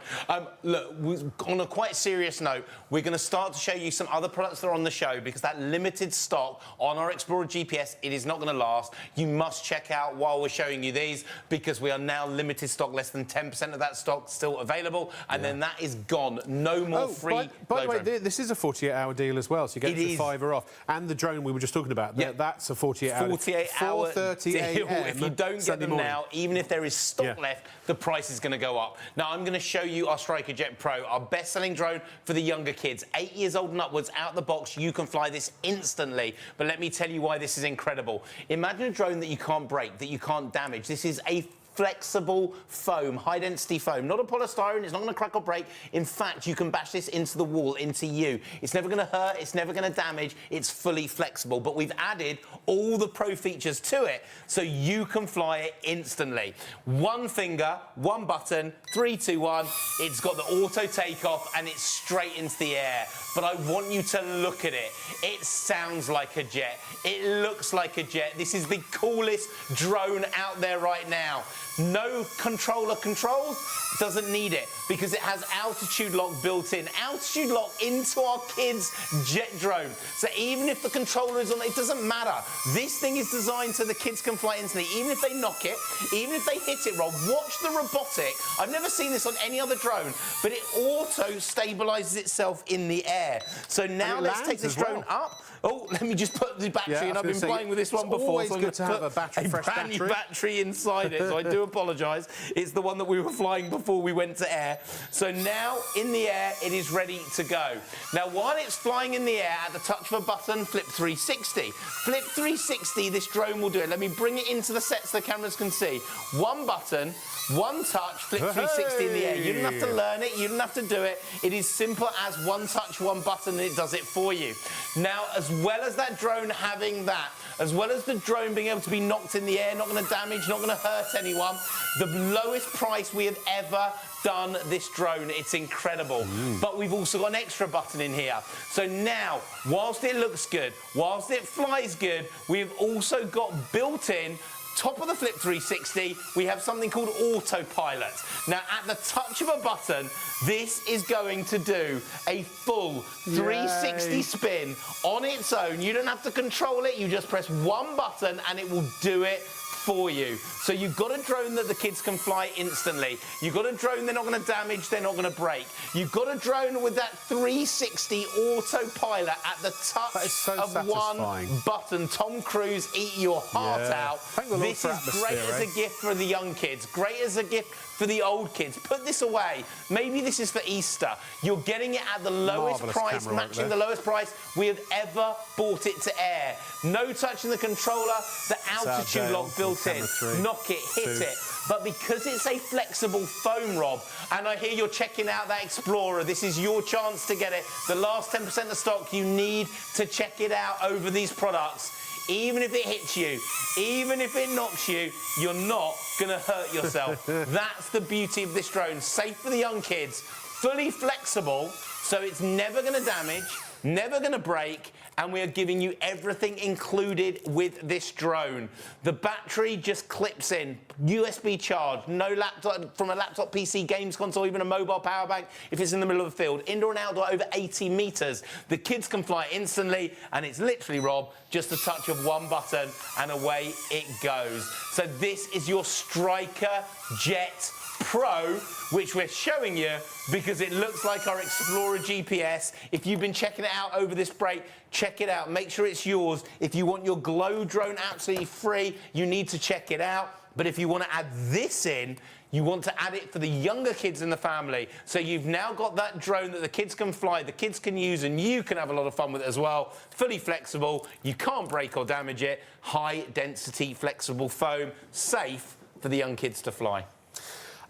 Look, on a quite serious note, we're going to start to show you some other products that are on the show, because that limited stock on our Explorer GPS, it is not going to last. You must check out while we're showing you these, because we are now limited stock, less than 10% of that stock still available, and then that is gone. No more free. By the way, this is a 48-hour deal as well, so you get the $5 off. And the drone we were just talking about, that's a 48-hour 48-hour 4:30 deal. a.m. If you don't get them now, even if there is stock left, the price is going to go up. Now, I'm going to show you our Striker Jet Pro, our best-selling drone for the younger kids. 8 years old and upwards, out the box, you can fly this instantly. But let me tell you why this is incredible. Imagine a drone that you can't break, that you can't damage. This is a flexible foam, high-density foam, not a polystyrene. It's not going to crack or break. In fact, you can bash this into the wall, into you. It's never going to hurt. It's never going to damage. It's fully flexible. But we've added all the pro features to it so you can fly it instantly. One finger, one button, 3, 2, 1. It's got the auto takeoff and it's straight into the air. But I want you to look at it. It sounds like a jet. It looks like a jet. This is the coolest drone out there right now. No controller controls, doesn't need it, because it has altitude lock built in. Altitude lock into our kids' jet drone. So even if the controller is on, it doesn't matter. This thing is designed so the kids can fly instantly. Even if they knock it, even if they hit it, Rob, watch the robotic. I've never seen this on any other drone, but it auto stabilizes itself in the air. So now let's take this drone up. Oh, let me just put the battery in. I've been playing with this one before. Always so good to have a brand new battery inside it, so I do apologise. It's the one that we were flying before we went to air. So now, in the air, it is ready to go. Now, while it's flying in the air, at the touch of a button, flip 360. Flip 360, this drone will do it. Let me bring it into the set so the cameras can see. One button, one touch, flip 360 in the air. You don't have to learn it, you don't have to do it. It is simple as one touch, one button, and it does it for you. Now, as well as that drone having that, as well as the drone being able to be knocked in the air, not going to damage, not going to hurt anyone, the lowest price we have ever done this drone. It's incredible. But we've also got an extra button in here. So now, whilst it looks good, whilst it flies good, we've also got built in, top of the Flip 360, we have something called autopilot. Now, at the touch of a button, this is going to do a full 360 spin on its own. You don't have to control it. You just press one button and it will do it for you. So you've got a drone that the kids can fly instantly. You've got a drone they're not going to damage, they're not going to break. You've got a drone with that 360 autopilot at the touch of one button. Tom Cruise, eat your heart out. This is great as a gift for the young kids, great as a gift for the old kids. Put this away. Maybe this is for Easter. You're getting it at the lowest price, matching the lowest price we have ever bought it to air. No touching the controller, the altitude lock built in. Knock it, hit it. But because it's a flexible foam, Rob, and I hear you're checking out that Explorer, this is your chance to get it. The last 10% of stock, you need to check it out over these products. Even if it hits you, even if it knocks you, you're not going to hurt yourself. That's the beauty of this drone. Safe for the young kids, fully flexible, so it's never going to damage, never going to break, and we are giving you everything included with this drone. The battery just clips in, USB charge, no laptop, from a laptop, PC, games console, even a mobile power bank if it's in the middle of the field. Indoor and outdoor over 80 metres. The kids can fly instantly, and it's literally, Rob, just a touch of one button, and away it goes. So this is your Striker Jet Pro, which we're showing you because it looks like our Explorer GPS. If you've been checking it out over this break, check it out. Make sure it's yours. If you want your Glow drone absolutely free, you need to check it out. But if you want to add this in, you want to add it for the younger kids in the family. So you've now got that drone that the kids can fly, the kids can use, and you can have a lot of fun with it as well. Fully flexible. You can't break or damage it. High density flexible foam. Safe for the young kids to fly.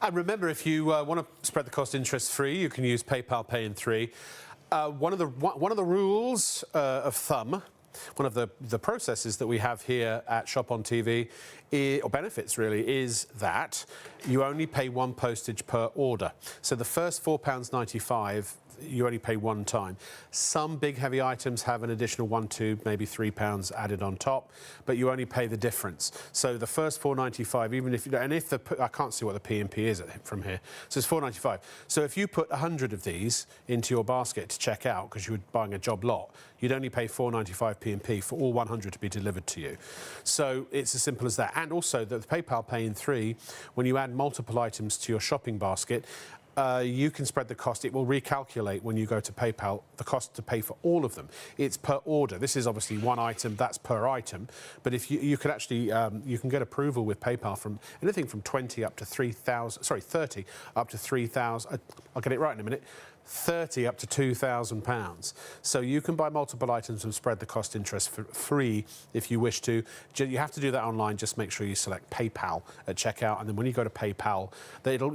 And remember, if you want to spread the cost interest-free, you can use PayPal Pay in 3. One of the rules of thumb, one of the processes that we have here at Shop on TV, or benefits really, is that you only pay one postage per order. So the first £4.95 you only pay one time. Some big heavy items have an additional £1, £2, maybe £3 added on top, but you only pay the difference. So the first £4.95, even if you, and if the, I can't see what the P&P is from here, so it's £4.95. So if you put 100 of these into your basket to check out because you were buying a job lot, you'd only pay £4.95 P&P for all 100 to be delivered to you. So it's as simple as that. And also the PayPal Pay in 3, when you add multiple items to your shopping basket, you can spread the cost. It will recalculate when you go to PayPal the cost to pay for all of them. It's per order. This is obviously one item, that's per item. But if you can actually, you can get approval with PayPal from anything from 20 up to 3,000, sorry, 30 up to 3,000, I'll get it right in a minute, 30 up to £2,000. So you can buy multiple items and spread the cost interest for free if you wish to. You have to do that online. Just make sure you select PayPal at checkout, and then when you go to PayPal,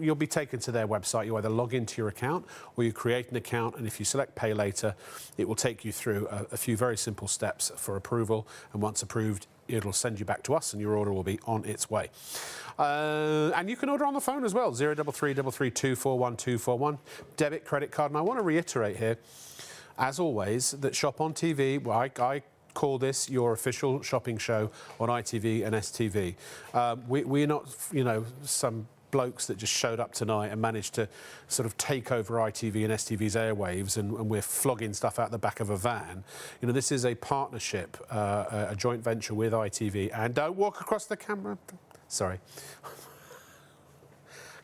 you'll be taken to their website. You either log into your account or you create an account, and if you select Pay Later, it will take you through a few very simple steps for approval, and once approved, it'll send you back to us and your order will be on its way. And you can order on the phone as well, 033 332 41241, debit, credit card. And I want to reiterate here, as always, that Shop on TV, well, I call this your official shopping show on ITV and STV. We're not, you know, some blokes that just showed up tonight and managed to sort of take over ITV and STV's airwaves, and we're flogging stuff out the back of a van. You know, this is a partnership, a joint venture with ITV. And don't walk across the camera. Sorry.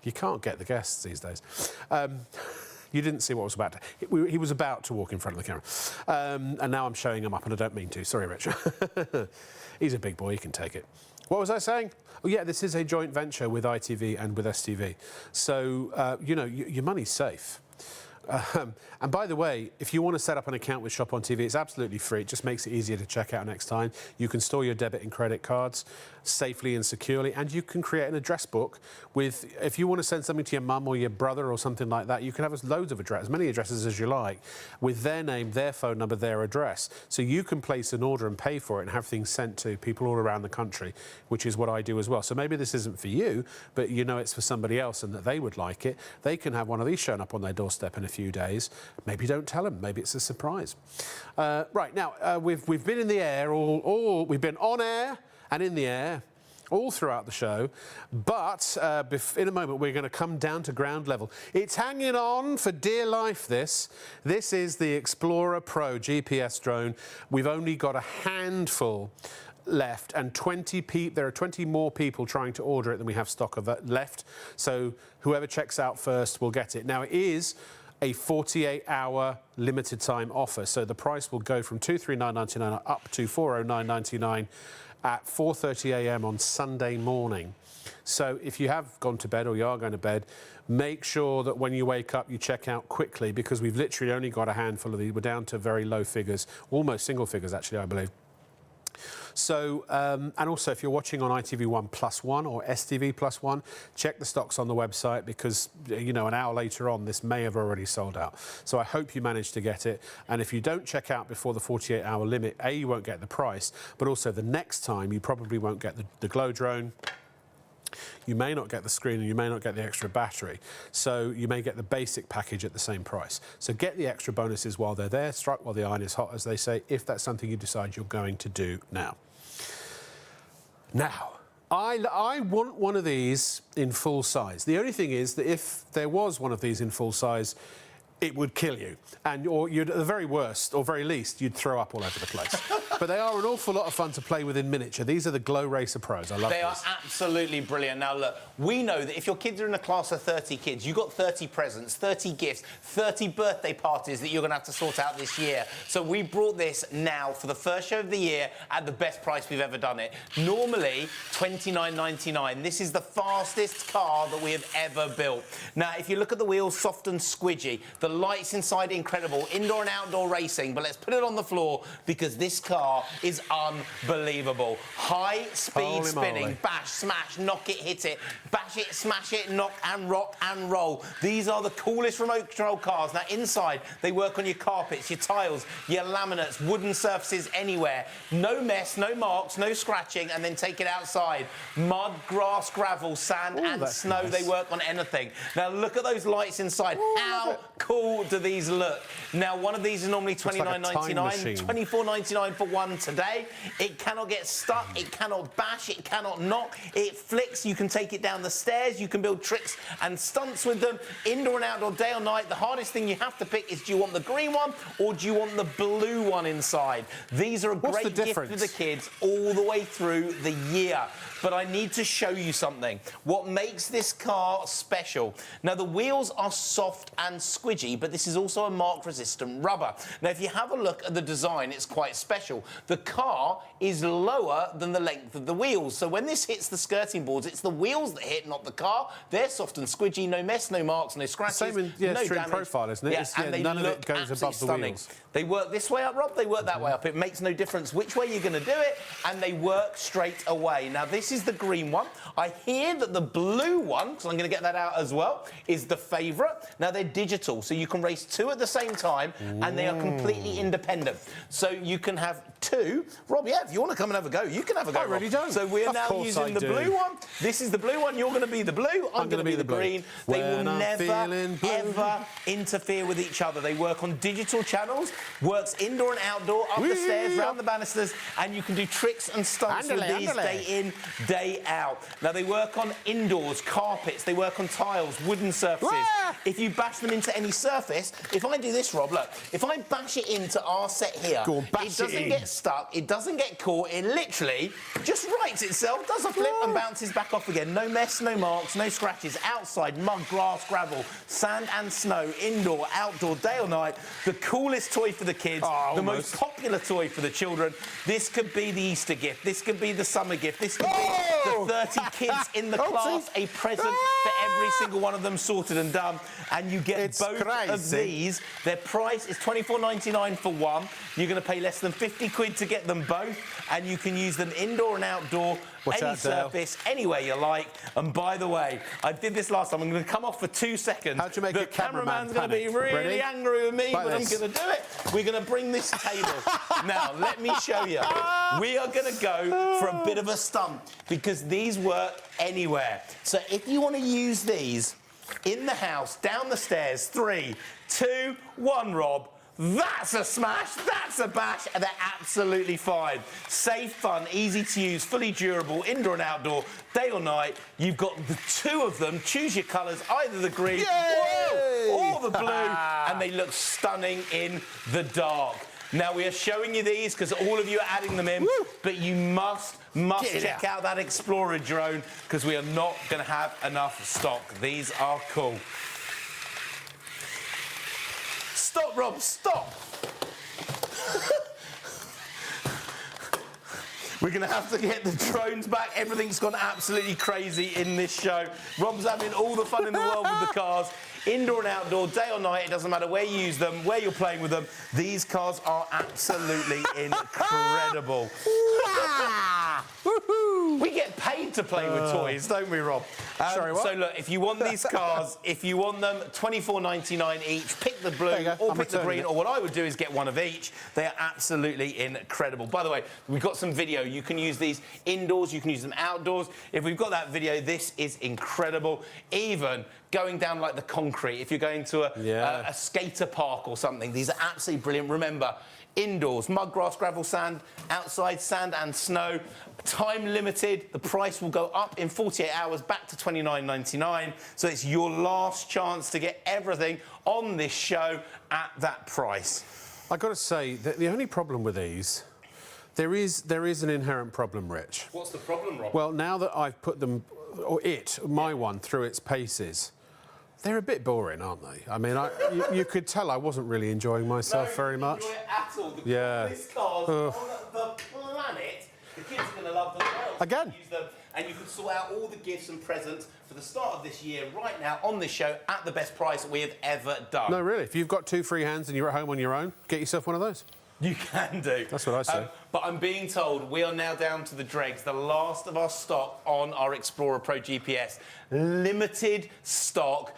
You can't get the guests these days. You didn't see what was about to... He was about to walk in front of the camera. And now I'm showing him up, and I don't mean to. Sorry, Richard. He's a big boy. He can take it. What was I saying? Oh, yeah, this is a joint venture with ITV and with STV. So, you know, your money's safe. And by the way, if you want to set up an account with Shop on TV, it's absolutely free. It just makes it easier to check out next time. You can store your debit and credit cards safely and securely, and you can create an address book with, if you want to send something to your mum or your brother or something like that, you can have loads of addresses, as many addresses as you like, with their name, their phone number, their address. So you can place an order and pay for it and have things sent to people all around the country, which is what I do as well. So maybe this isn't for you, but you know it's for somebody else and that they would like it. They can have one of these shown up on their doorstep in a few days. Maybe don't tell them. Maybe it's a surprise. Right, now, we've been in the air, we've been on air and in the air all throughout the show, but in a moment we're going to come down to ground level. It's hanging on for dear life, this. This is the Explorer Pro GPS drone. We've only got a handful left, and there are 20 more people trying to order it than we have stock of it left. So whoever checks out first will get it. Now, it is a 48-hour limited time offer, so the price will go from $239.99 up to $409.99 at 4:30 a.m. on Sunday morning. So if you have gone to bed or you are going to bed, make sure that when you wake up you check out quickly, because we've literally only got a handful of these. We're down to very low figures, almost single figures actually, I believe. So, and also if you're watching on ITV1 +1 or STV +1, check the stocks on the website, because, you know, an hour later on, this may have already sold out. So I hope you manage to get it. And if you don't check out before the 48-hour limit, A, you won't get the price, but also the next time you probably won't get the glow drone. You may not get the screen, and you may not get the extra battery. So you may get the basic package at the same price. So get the extra bonuses while they're there. Strike while the iron is hot, as they say, if that's something you decide you're going to do now. Now, I want one of these in full size. The only thing is that if there was one of these in full size, it would kill you. Or you'd, at the very worst, or very least, you'd throw up all over the place. But they are an awful lot of fun to play with in miniature. These are the Glow Racer Pros. I love these. They are absolutely brilliant. Now, look, we know that if your kids are in a class of 30 kids, you've got 30 presents, 30 gifts, 30 birthday parties that you're going to have to sort out this year. So we brought this now for the first show of the year at the best price we've ever done it. Normally, $29.99. This is the fastest car that we have ever built. Now, if you look at the wheels, soft and squidgy. The lights inside, incredible. Indoor and outdoor racing. But let's put it on the floor, because this car is unbelievable. High speed Holy spinning, moly. bash, smash, knock it, hit it, bash it, smash it, knock and rock and roll. These are the coolest remote control cars. Now, inside, they work on your carpets, your tiles, your laminates, wooden surfaces anywhere. No mess, no marks, no scratching, and then take it outside. Mud, grass, gravel, sand, and snow. Nice. They work on anything. Now, look at those lights inside. How cool do these look? Now, one of these is normally $29.99, $24.99 for one today. It cannot get stuck, it cannot bash, it cannot knock, it flicks. You can take it down the stairs, you can build tricks and stunts with them, indoor and outdoor, day or night. The hardest thing you have to pick is, do you want the green one or do you want the blue one inside? These are a great gift for the kids all the way through the year. But I need to show you something. What makes this car special? Now, the wheels are soft and squidgy, but this is also a mark-resistant rubber. Now, if you have a look at the design, it's quite special. The car is lower than the length of the wheels. So when this hits the skirting boards, it's the wheels that hit, not the car. They're soft and squidgy, no mess, no marks, no scratches, Same in, no trim damage. profile, isn't it? Yeah, and they none of look it goes above the stunning. wheels. They work this way up, Rob, they work that way up. It makes no difference which way you're going to do it, and they work straight away. Now, this is the green one. I hear that the blue one, because I'm going to get that out as well, is the favourite. Now, they're digital, so you can race two at the same time, and they are completely independent. So you can have two. Rob, yeah, if you want to come and have a go, you can have a go, I really don't. So we're Of now course using I the do. blue one. This is the blue one. You're going to be the blue. I'm going to be the blue. green. They will When I'm never, feeling blue. ever interfere with each other. They work on digital channels, works indoor and outdoor, up the stairs, round the banisters, and you can do tricks and stunts with these day in, day out. Now, they work on indoors, carpets, they work on tiles, wooden surfaces. If you bash them into any surface, if I do this, Rob, look, if I bash it into our set here, Go on, bash it doesn't it in. get stuck, it doesn't get caught, it literally just rights itself, does a flip and bounces back off again. No mess, no marks, no scratches. Outside, mud, grass, gravel, sand and snow, indoor, outdoor, day or night. The coolest toy for the kids, the most popular toy for the children. This could be the Easter gift, this could be the summer gift, this could be the 30 kids in the class, a present for every single one of them sorted and done. And you get both of these. Their price is $24.99 for one. You're going to pay less than 50 quid to get them both, and you can use them indoor and outdoor, any surface, anywhere you like. And by the way, I did this last time. I'm going to come off for 2 seconds. How'd you make the cameraman's going to be really angry with me, but I'm going to do it. We're going to bring this table. Now, let me show you. We are going to go for a bit of a stunt, because these work anywhere. So if you want to use these in the house, down the stairs, 3, 2, 1, Rob. That's a smash, that's a bash, and they're absolutely fine. Safe, fun, easy to use, fully durable, indoor and outdoor, day or night. You've got the two of them. Choose your colours, either the green or the blue, and they look stunning in the dark. Now, we are showing you these because all of you are adding them in, but you must check out that Explorer drone because we are not going to have enough stock. These are cool. Stop, Rob, stop! We're going to have to get the drones back. Everything's gone absolutely crazy in this show. Rob's having all the fun in the world with the cars. Indoor and outdoor, day or night, it doesn't matter where you use them, where you're playing with them. These cars are absolutely incredible. We get paid to play with toys, don't we, Rob? Sorry, what? So, look, if you want these cars, if you want them, $24.99 each. Pick the blue or pick the green, or what I would do is get one of each. They are absolutely incredible. By the way, we've got some video. You can use these indoors, you can use them outdoors. If we've got that video, this is incredible. Even going down like the concrete, if you're going to a skater park or something, these are absolutely brilliant. Remember, indoors, mud, grass, gravel, sand, outside, sand and snow. Time limited, the price will go up in 48 hours back to $29.99. So it's your last chance to get everything on this show at that price. I've got to say that the only problem with these, there is an inherent problem, Rich. What's the problem, Rob? Well, now that I've put them, or my one, through its paces, they're a bit boring, aren't they? I mean, you could tell I wasn't really enjoying myself very much. Enjoy it at all. The Yeah. cars on the planet, the kids are going to love them well. Again. Use them, and you can sort out all the gifts and presents for the start of this year right now on this show at the best price we have ever done. No, really. If you've got 2 free hands and you're at home on your own, get yourself one of those. You can do. That's what I say. But I'm being told we are now down to the dregs, the last of our stock on our Explorer Pro GPS. Limited stock.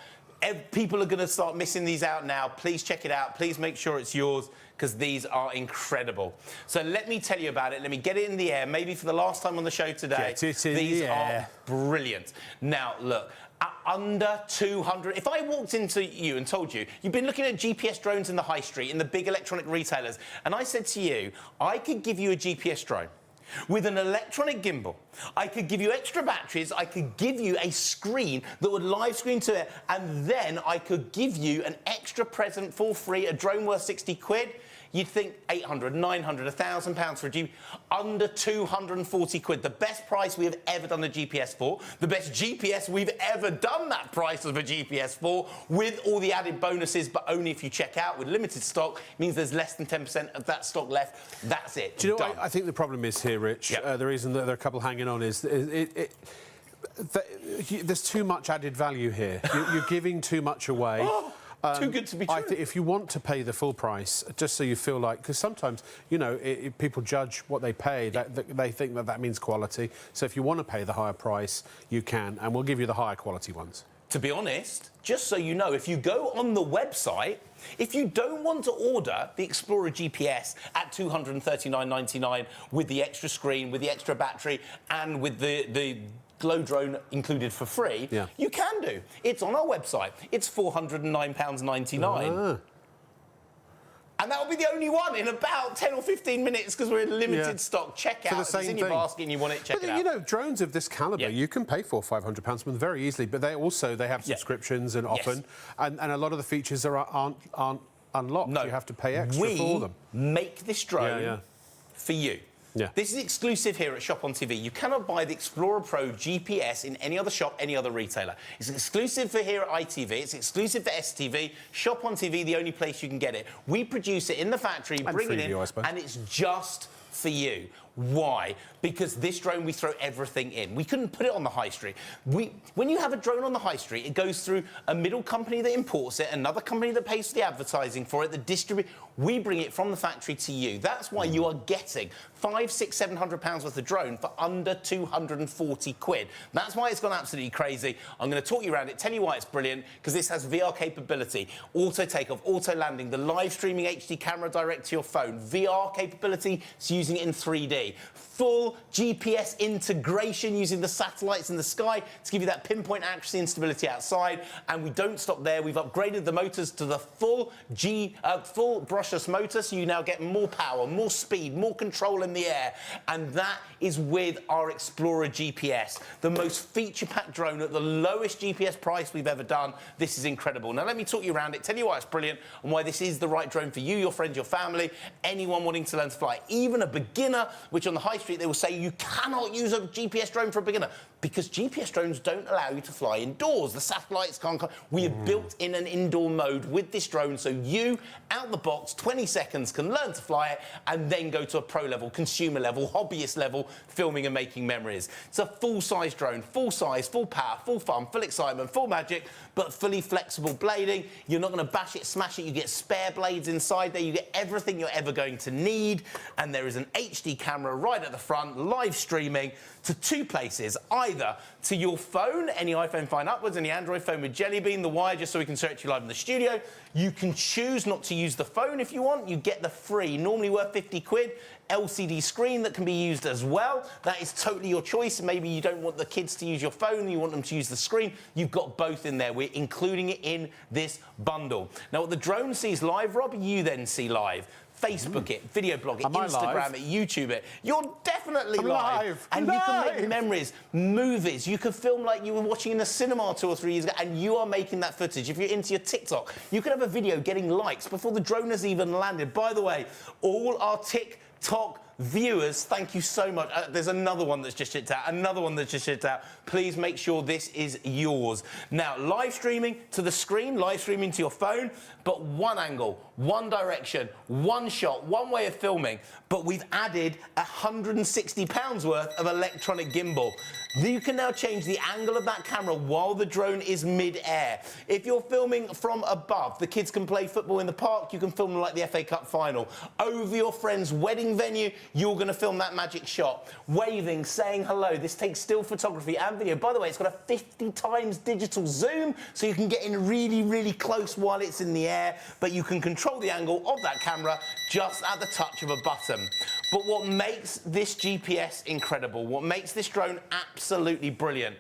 People are going to start missing these out now. Please check it out. Please make sure it's yours because these are incredible. So let me tell you about it. Let me get it in the air, maybe for the last time on the show today. Get it in these the are air. brilliant. Now, look. At under 200. If I walked into you and told you, you've been looking at GPS drones in the high street, in the big electronic retailers, and I said to you, I could give you a GPS drone with an electronic gimbal. I could give you extra batteries. I could give you a screen that would live screen to it, and then I could give you an extra present for free, a drone worth 60 quid. You'd think 800, 900, £1,000 for a GPS. Under 240 quid. The best price we have ever done a GPS for. The best GPS we've ever done that price of a GPS for, with all the added bonuses, but only if you check out with limited stock. It means there's less than 10% of that stock left. That's it. Do you know what I think the problem is here, Rich? Yep. The reason that there are a couple hanging on is there's too much added value here. You're giving too much away. Too good to be true. I think if you want to pay the full price, just so you feel like, because sometimes, you know, people judge what they pay. They think that means quality. So if you want to pay the higher price, you can, and we'll give you the higher quality ones. To be honest, just so you know, if you go on the website, if you don't want to order the Explorer GPS at $239.99 with the extra screen, with the extra battery, and with the Glow drone included for free, you can do. It's on our website. It's £409.99. And that'll be the only one in about 10 or 15 minutes because we're in limited stock. Check out. If it's in your basket and you want it, check it out. You know, drones of this calibre, you can pay for £500 for them very easily, but they have subscriptions and often, and a lot of the features aren't unlocked. No. You have to pay extra for them. We make this drone for you. Yeah. This is exclusive here at Shop on TV. You cannot buy the Explorer Pro GPS in any other shop, any other retailer. It's exclusive for here at ITV. It's exclusive for STV. Shop on TV, the only place you can get it. We produce it in the factory, bring it in, and it's just for you. Why? Because this drone, we throw everything in. We couldn't put it on the high street. When you have a drone on the high street, it goes through a middle company that imports it, another company that pays for the advertising for it, that distribute. We bring it from the factory to you. That's why you are getting £500, £600, £700 worth of drone for under 240 quid. That's why it's gone absolutely crazy. I'm going to talk you around it, tell you why it's brilliant, because this has VR capability, auto takeoff, auto landing, the live streaming HD camera direct to your phone, VR capability, it's using it in 3D. STV. Full GPS integration using the satellites in the sky to give you that pinpoint accuracy and stability outside. And we don't stop there. We've upgraded the motors to the full brushless motor, so you now get more power, more speed, more control in the air. And that is with our Explorer GPS, the most feature-packed drone at the lowest GPS price we've ever done. This is incredible. Now, let me talk you around it, tell you why it's brilliant and why this is the right drone for you, your friends, your family, anyone wanting to learn to fly. Even a beginner, which on the high street they will say you cannot use a GPS drone for a beginner, because GPS drones don't allow you to fly indoors. The satellites can't come. We have built in an indoor mode with this drone, so you, out the box, 20 seconds, can learn to fly it and then go to a pro level, consumer level, hobbyist level, filming and making memories. It's a full-size drone, full size, full power, full fun, full excitement, full magic, but fully flexible blading. You're not going to bash it, smash it. You get spare blades inside there. You get everything you're ever going to need. And there is an HD camera right at the front, live streaming to two places, either to your phone, any iPhone phone upwards, any Android phone with Jelly Bean, the wire, just so we can search you live in the studio. You can choose not to use the phone if you want. You get the free, normally worth 50 quid, LCD screen that can be used as well. That is totally your choice. Maybe you don't want the kids to use your phone, you want them to use the screen. You've got both in there. We're including it in this bundle. Now, what the drone sees live, Rob, you then see live. Facebook it, video blog it, Instagram it, YouTube it. You're definitely live. And you can make memories, movies. You can film like you were watching in the cinema 2 or 3 years ago, and you are making that footage. If you're into your TikTok, you could have a video getting likes before the drone has even landed. By the way, all our TikTok viewers, thank you so much. There's another one that's just shipped out, Please make sure this is yours. Now, live streaming to the screen, live streaming to your phone, but one angle, one direction, one shot, one way of filming. But we've added £160 worth of electronic gimbal. You can now change the angle of that camera while the drone is mid-air. If you're filming from above, the kids can play football in the park, you can film them like the FA Cup final. Over your friend's wedding venue, you're going to film that magic shot. Waving, saying hello. This takes still photography and video. By the way, it's got a 50 times digital zoom, so you can get in really, really close while it's in the air, but you can control the angle of that camera just at the touch of a button. But what makes this GPS incredible, what makes this drone absolutely brilliant,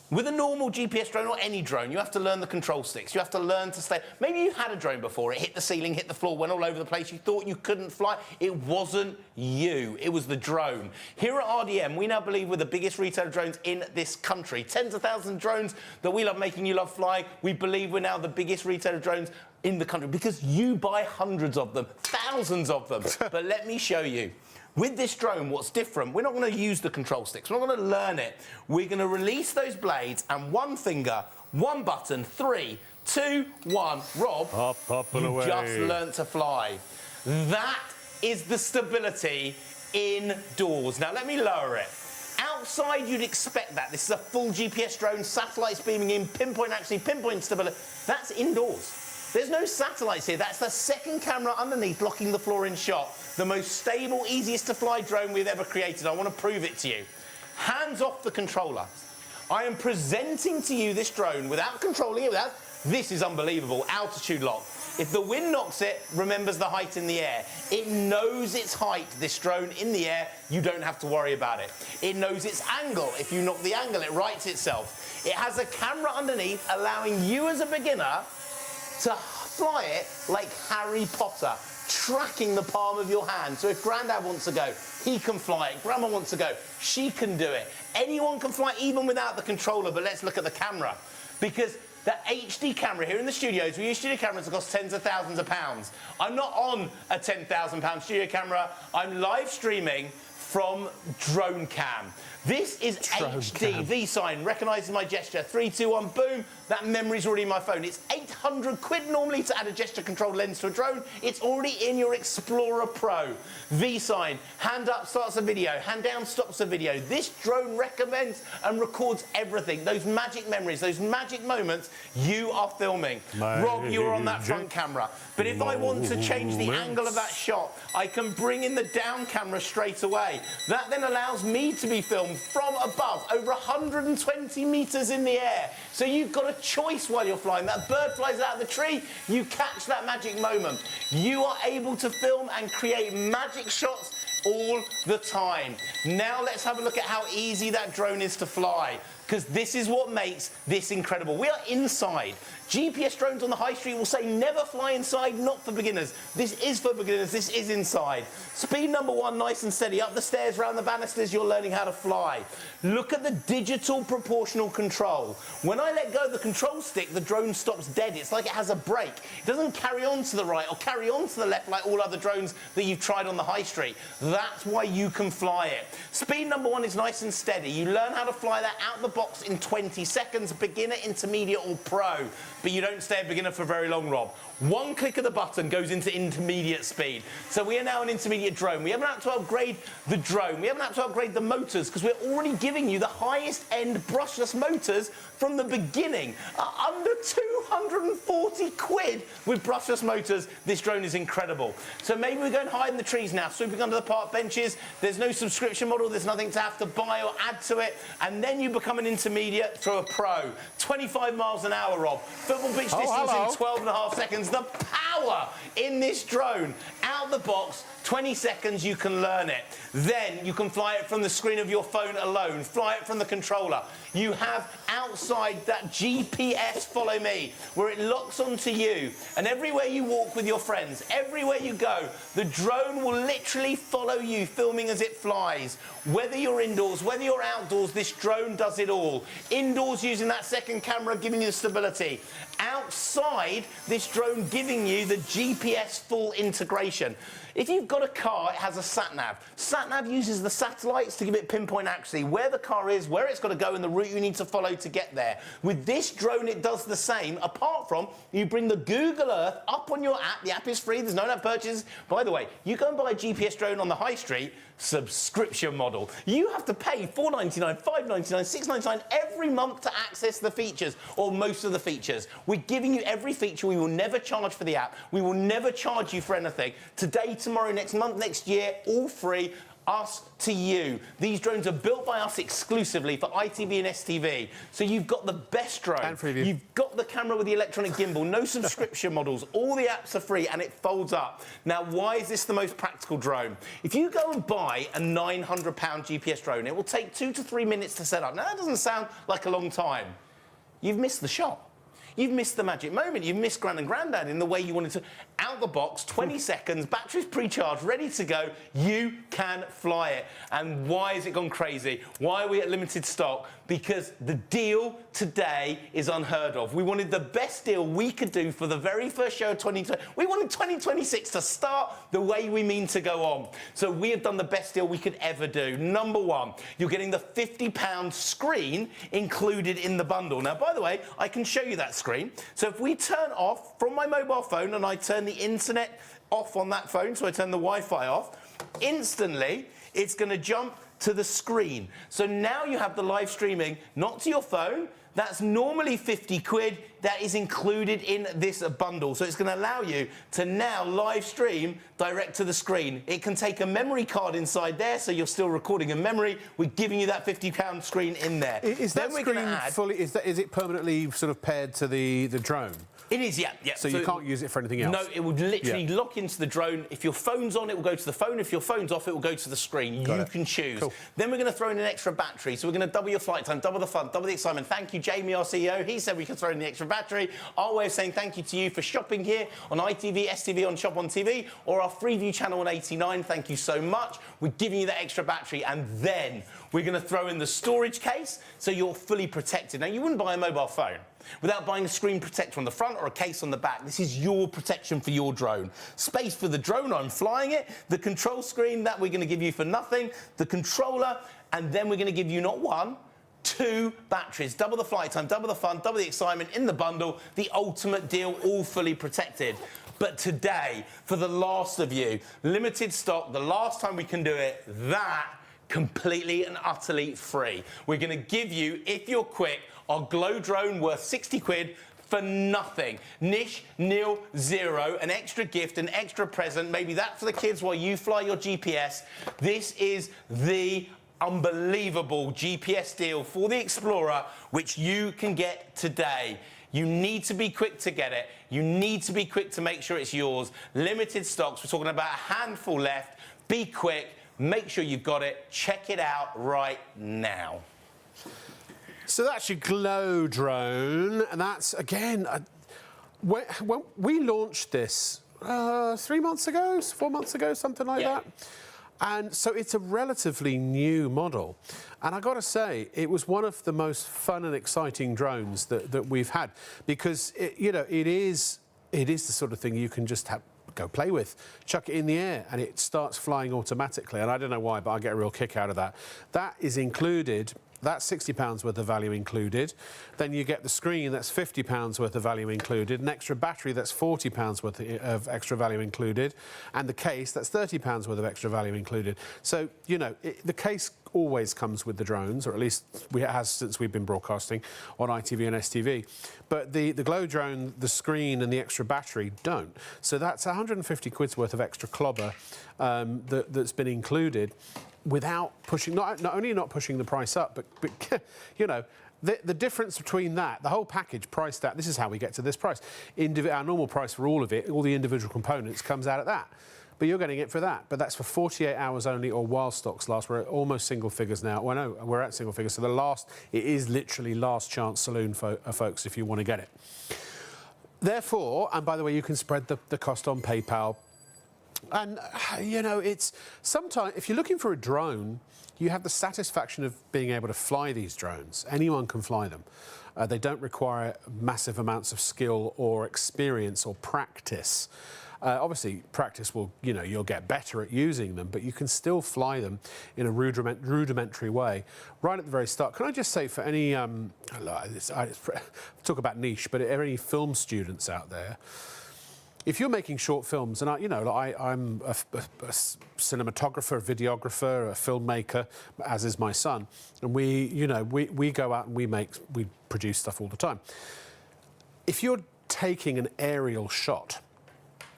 with a normal GPS drone or any drone, you have to learn the control sticks. You have to learn to stay. Maybe you had a drone before. It hit the ceiling, hit the floor, went all over the place. You thought you couldn't fly. It wasn't you. It was the drone. Here at RDM, we now believe we're the biggest retailer of drones in this country. Tens of thousands of drones that we love making, you love flying. We believe we're now the biggest retailer of drones in the country because you buy hundreds of them, thousands of them. But let me show you. With this drone, what's different, we're not going to use the control sticks. We're not going to learn it. We're going to release those blades and one finger, one button, 3, 2, 1. Rob, up and away. Just learnt to fly. That is the stability indoors. Now, let me lower it. Outside, you'd expect that. This is a full GPS drone, satellites beaming in, pinpoint accuracy, pinpoint stability. That's indoors. There's no satellites here. That's the second camera underneath blocking the floor in shot. The most stable, easiest to fly drone we've ever created. I want to prove it to you. Hands off the controller. I am presenting to you this drone without controlling it. This is unbelievable. Altitude lock. If the wind knocks it, remembers the height in the air. It knows its height, this drone, in the air. You don't have to worry about it. It knows its angle. If you knock the angle, it rights itself. It has a camera underneath, allowing you as a beginner to fly it like Harry Potter, tracking the palm of your hand. So if Grandad wants to go, he can fly it. Grandma wants to go, she can do it. Anyone can fly, even without the controller, but let's look at the camera. Because the HD camera here in the studios, we use studio cameras that cost tens of thousands of pounds. I'm not on a £10,000 studio camera. I'm live streaming from Drone Cam. This is HD, V-sign, recognises my gesture. 3, 2, 1, boom. That memory's already in my phone. It's 800 quid normally to add a gesture-controlled lens to a drone. It's already in your Explorer Pro. V-sign, hand up starts a video, hand down stops a video. This drone recommends and records everything. Those magic memories, those magic moments you are filming. Rob, you're on that front camera. But if I want to change the angle of that shot, I can bring in the down camera straight away. That then allows me to be filmed from above, over 120 metres in the air. So you've got a choice while you're flying. That bird flies out of the tree, you catch that magic moment. You are able to film and create magic shots all the time. Now let's have a look at how easy that drone is to fly, because this is what makes this incredible. We are inside. GPS drones on the high street will say never fly inside, not for beginners. This is for beginners, this is inside. Speed number 1, nice and steady. Up the stairs, round the banisters, you're learning how to fly. Look at the digital proportional control. When I let go of the control stick, the drone stops dead. It's like it has a brake. It doesn't carry on to the right or carry on to the left like all other drones that you've tried on the high street. That's why you can fly it. Speed number 1 is nice and steady. You learn how to fly that out the box in 20 seconds, beginner, intermediate or pro. But you don't stay a beginner for very long, Rob. One click of the button goes into intermediate speed. So we are now an intermediate drone. We haven't had to upgrade the drone. We haven't had to upgrade the motors because we're already giving you the highest end brushless motors from the beginning. Under 240 quid with brushless motors. This drone is incredible. So maybe we go and hide in the trees now, swooping under the park benches. There's no subscription model. There's nothing to have to buy or add to it. And then you become an intermediate through a pro. 25 miles an hour, Rob. Football pitch distance in 12.5 seconds. The power in this drone. Out the box, 20 seconds, you can learn it. Then you can fly it from the screen of your phone alone. Fly it from the controller. You have outside that GPS follow me, where it locks onto you. And everywhere you walk with your friends, everywhere you go, the drone will literally follow you, filming as it flies. Whether you're indoors, whether you're outdoors, this drone does it all. Indoors, using that second camera, giving you the stability. Outside, this drone giving you the GPS full integration. If you've got a car, it has a sat-nav. Sat-nav uses the satellites to give it pinpoint accuracy, where the car is, where it's got to go, and the route you need to follow to get there. With this drone, it does the same, apart from you bring the Google Earth up on your app. The app is free, there's no app purchase. By the way, you go and buy a GPS drone on the high street, subscription model. You have to pay $4.99, $5.99, $6.99 every month to access the features, or most of the features. We're giving you every feature. We will never charge for the app. We will never charge you for anything. Today, tomorrow, next month, next year, all free. Us to you. These drones are built by us exclusively for ITV and STV. So you've got the best drone. And Freeview. You've got the camera with the electronic gimbal, no subscription models. All the apps are free and it folds up. Now, why is this the most practical drone? If you go and buy a £900 GPS drone, it will take 2 to 3 minutes to set up. Now, that doesn't sound like a long time. You've missed the shot. You've missed the magic moment. You've missed Gran and Grandad in the way you wanted to. Out the box, 20 seconds, batteries pre-charged, ready to go. You can fly it. And why has it gone crazy? Why are we at limited stock? Because the deal today is unheard of. We wanted the best deal we could do for the very first show of 2020. We wanted 2026 to start the way we mean to go on. So we have done the best deal we could ever do. Number 1, you're getting the £50 screen included in the bundle. Now, by the way, I can show you that screen. So if we turn off from my mobile phone and I turn the internet off on that phone, so I turn the Wi-Fi off, instantly it's going to jump to the screen. So now you have the live streaming, not to your phone. That's normally 50 quid. That is included in this bundle. So it's going to allow you to now live stream direct to the screen. It can take a memory card inside there, so you're still recording in memory. We're giving you that £50 screen in there. Is that screen fully, is it permanently sort of paired to the drone? It is, yeah. So you can't use it for anything else? No, it would literally lock into the drone. If your phone's on, it will go to the phone. If your phone's off, it will go to the screen. You can choose. Cool. Then we're going to throw in an extra battery. So we're going to double your flight time, double the fun, double the excitement. Thank you, Jamie, our CEO. He said we can throw in the extra battery. Our way of saying thank you to you for shopping here on ITV, STV, on Shop on TV, or our Freeview channel on 89. Thank you so much. We're giving you that extra battery, and then we're going to throw in the storage case so you're fully protected. Now, you wouldn't buy a mobile phone without buying a screen protector on the front or a case on the back. This is your protection for your drone. Space for the drone, I'm flying it. The control screen, that we're going to give you for nothing. The controller, and then we're going to give you not 1, 2 batteries. Double the flight time, double the fun, double the excitement in the bundle. The ultimate deal, all fully protected. But today, for the last of you, limited stock, the last time we can do it, that completely and utterly free. We're going to give you, if you're quick, our Glow drone worth 60 quid for nothing. Niche, nil, zero, an extra gift, an extra present. Maybe that for the kids while you fly your GPS. This is the unbelievable GPS deal for the Explorer, which you can get today. You need to be quick to get it. You need to be quick to make sure it's yours. Limited stocks. We're talking about a handful left. Be quick. Make sure you've got it. Check it out right now. So that's your Glow drone, and that's, again, when we launched this 3 months ago, 4 months ago, something like that. And so it's a relatively new model. And I got to say, it was one of the most fun and exciting drones that we've had, because, it is the sort of thing you can just go play with, chuck it in the air, and it starts flying automatically. And I don't know why, but I get a real kick out of that. That is included. That's £60 worth of value included. Then you get the screen, that's £50 worth of value included. An extra battery, that's £40 worth of extra value included. And the case, that's £30 worth of extra value included. So, the case always comes with the drones, or at least it has since we've been broadcasting on ITV and STV. But the Glow drone, the screen and the extra battery don't. So that's 150 quid's worth of extra clobber that's been included, without pushing, not only not pushing the price up, but the difference between that, the whole package priced at, this is how we get to this price. Our normal price for all of it, all the individual components, comes out at that. But you're getting it for that. But that's for 48 hours only, or while stocks last. We're at almost single figures now. Well, no, we're at single figures. So it is literally last chance saloon, folks, if you want to get it. Therefore, and by the way, you can spread the cost on PayPal. And, it's sometimes, if you're looking for a drone, you have the satisfaction of being able to fly these drones. Anyone can fly them. They don't require massive amounts of skill or experience or practice. Obviously, practice will, you'll get better at using them, but you can still fly them in a rudimentary way. Right at the very start, can I just say, for any, talk about niche, but any film students out there, if you're making short films, and I'm a cinematographer, a videographer, a filmmaker, as is my son, and we go out and we produce stuff all the time. If you're taking an aerial shot,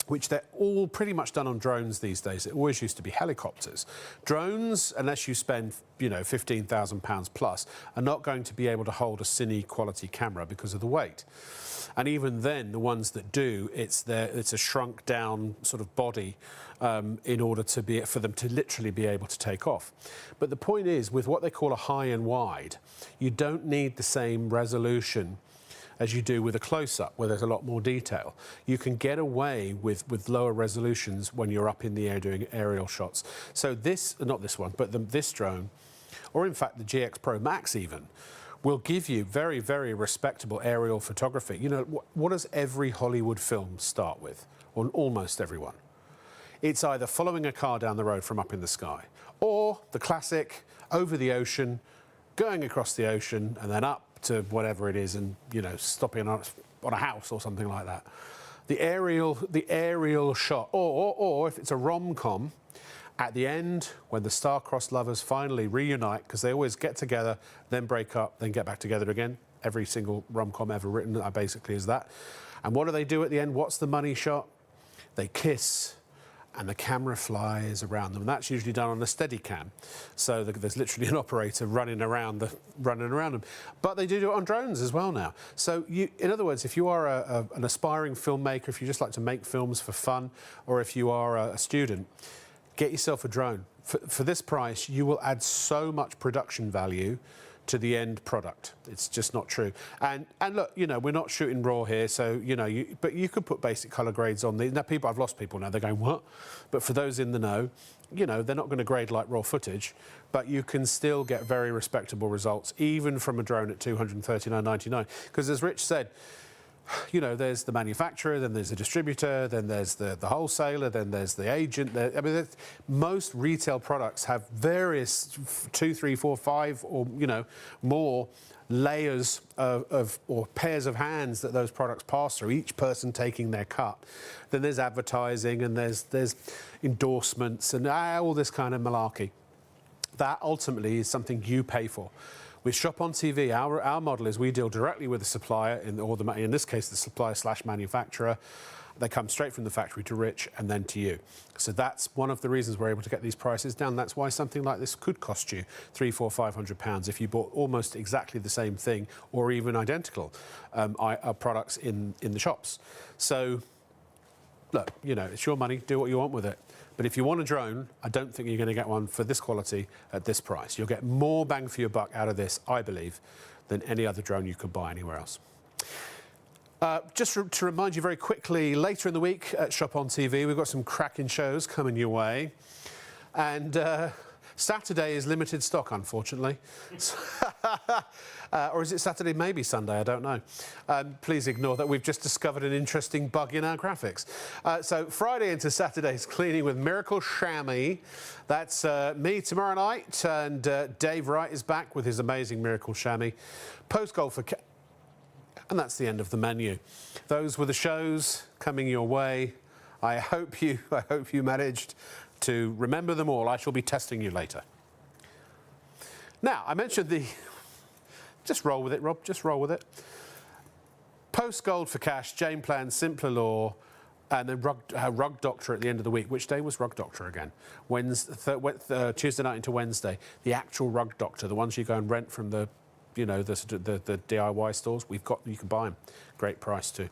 which they're all pretty much done on drones these days. It always used to be helicopters. Drones, unless you spend, £15,000 plus, are not going to be able to hold a cine quality camera because of the weight. And even then, the ones that do, it's a shrunk down sort of body in order for them to literally be able to take off. But the point is, with what they call a high and wide, you don't need the same resolution as you do with a close-up, where there's a lot more detail. You can get away with lower resolutions when you're up in the air doing aerial shots. So this drone, or in fact the GX Pro Max even, will give you very, very respectable aerial photography. What does every Hollywood film start with? Or almost everyone. It's either following a car down the road from up in the sky, or the classic over the ocean, going across the ocean, and then up to whatever it is, and stopping on a house or something like that. The aerial shot, or if it's a rom-com, at the end, when the star-crossed lovers finally reunite, because they always get together, then break up, then get back together again. Every single rom-com ever written basically is that. And what do they do at the end? What's the money shot? They kiss, and the camera flies around them. And that's usually done on a Steadicam. So there's literally an operator running around them. But they do it on drones as well now. So in other words, if you are an aspiring filmmaker, if you just like to make films for fun, or if you are a student, get yourself a drone. For this price, you will add so much production value to the end product. It's just not true. And look, we're not shooting raw here, so but you could put basic color grades on these. Now I've lost people now. They're going, what? But for those in the know, they're not going to grade like raw footage, but you can still get very respectable results, even from a drone at $239.99. Because as Rich said, there's the manufacturer, then there's the distributor, then there's the wholesaler, then there's the agent. Most retail products have various 2, 3, 4, 5, or more layers or pairs of hands that those products pass through, each person taking their cut. Then there's advertising, and there's endorsements, and all this kind of malarkey. That ultimately is something you pay for. With Shop on TV, our model is we deal directly with the supplier, in this case the supplier/manufacturer. They come straight from the factory to Rich and then to you. So that's one of the reasons we're able to get these prices down. That's why something like this could cost you £300, £400, £500 if you bought almost exactly the same thing, or even identical products in the shops. So look, it's your money. Do what you want with it. But if you want a drone, I don't think you're going to get one for this quality at this price. You'll get more bang for your buck out of this, I believe, than any other drone you could buy anywhere else. Just to remind you very quickly, later in the week at Shop on TV, we've got some cracking shows coming your way. And Saturday is limited stock, unfortunately. Or is it Saturday, maybe Sunday, I don't know. Please ignore that. We've just discovered an interesting bug in our graphics. So Friday into Saturday's cleaning with Miracle Chamois. That's me tomorrow night, and Dave Wright is back with his amazing Miracle Chamois. Post-goal for... And that's the end of the menu. Those were the shows coming your way. I hope you managed to remember them all. I shall be testing you later. Now, I mentioned the... Just roll with it, Rob. Just roll with it. Post Gold for Cash, Jane Plan, Simpler Law, and then Rug Doctor at the end of the week. Which day was Rug Doctor again? Tuesday night into Wednesday. The actual Rug Doctor, the ones you go and rent from the, you know, the DIY stores. You can buy them. Great price too.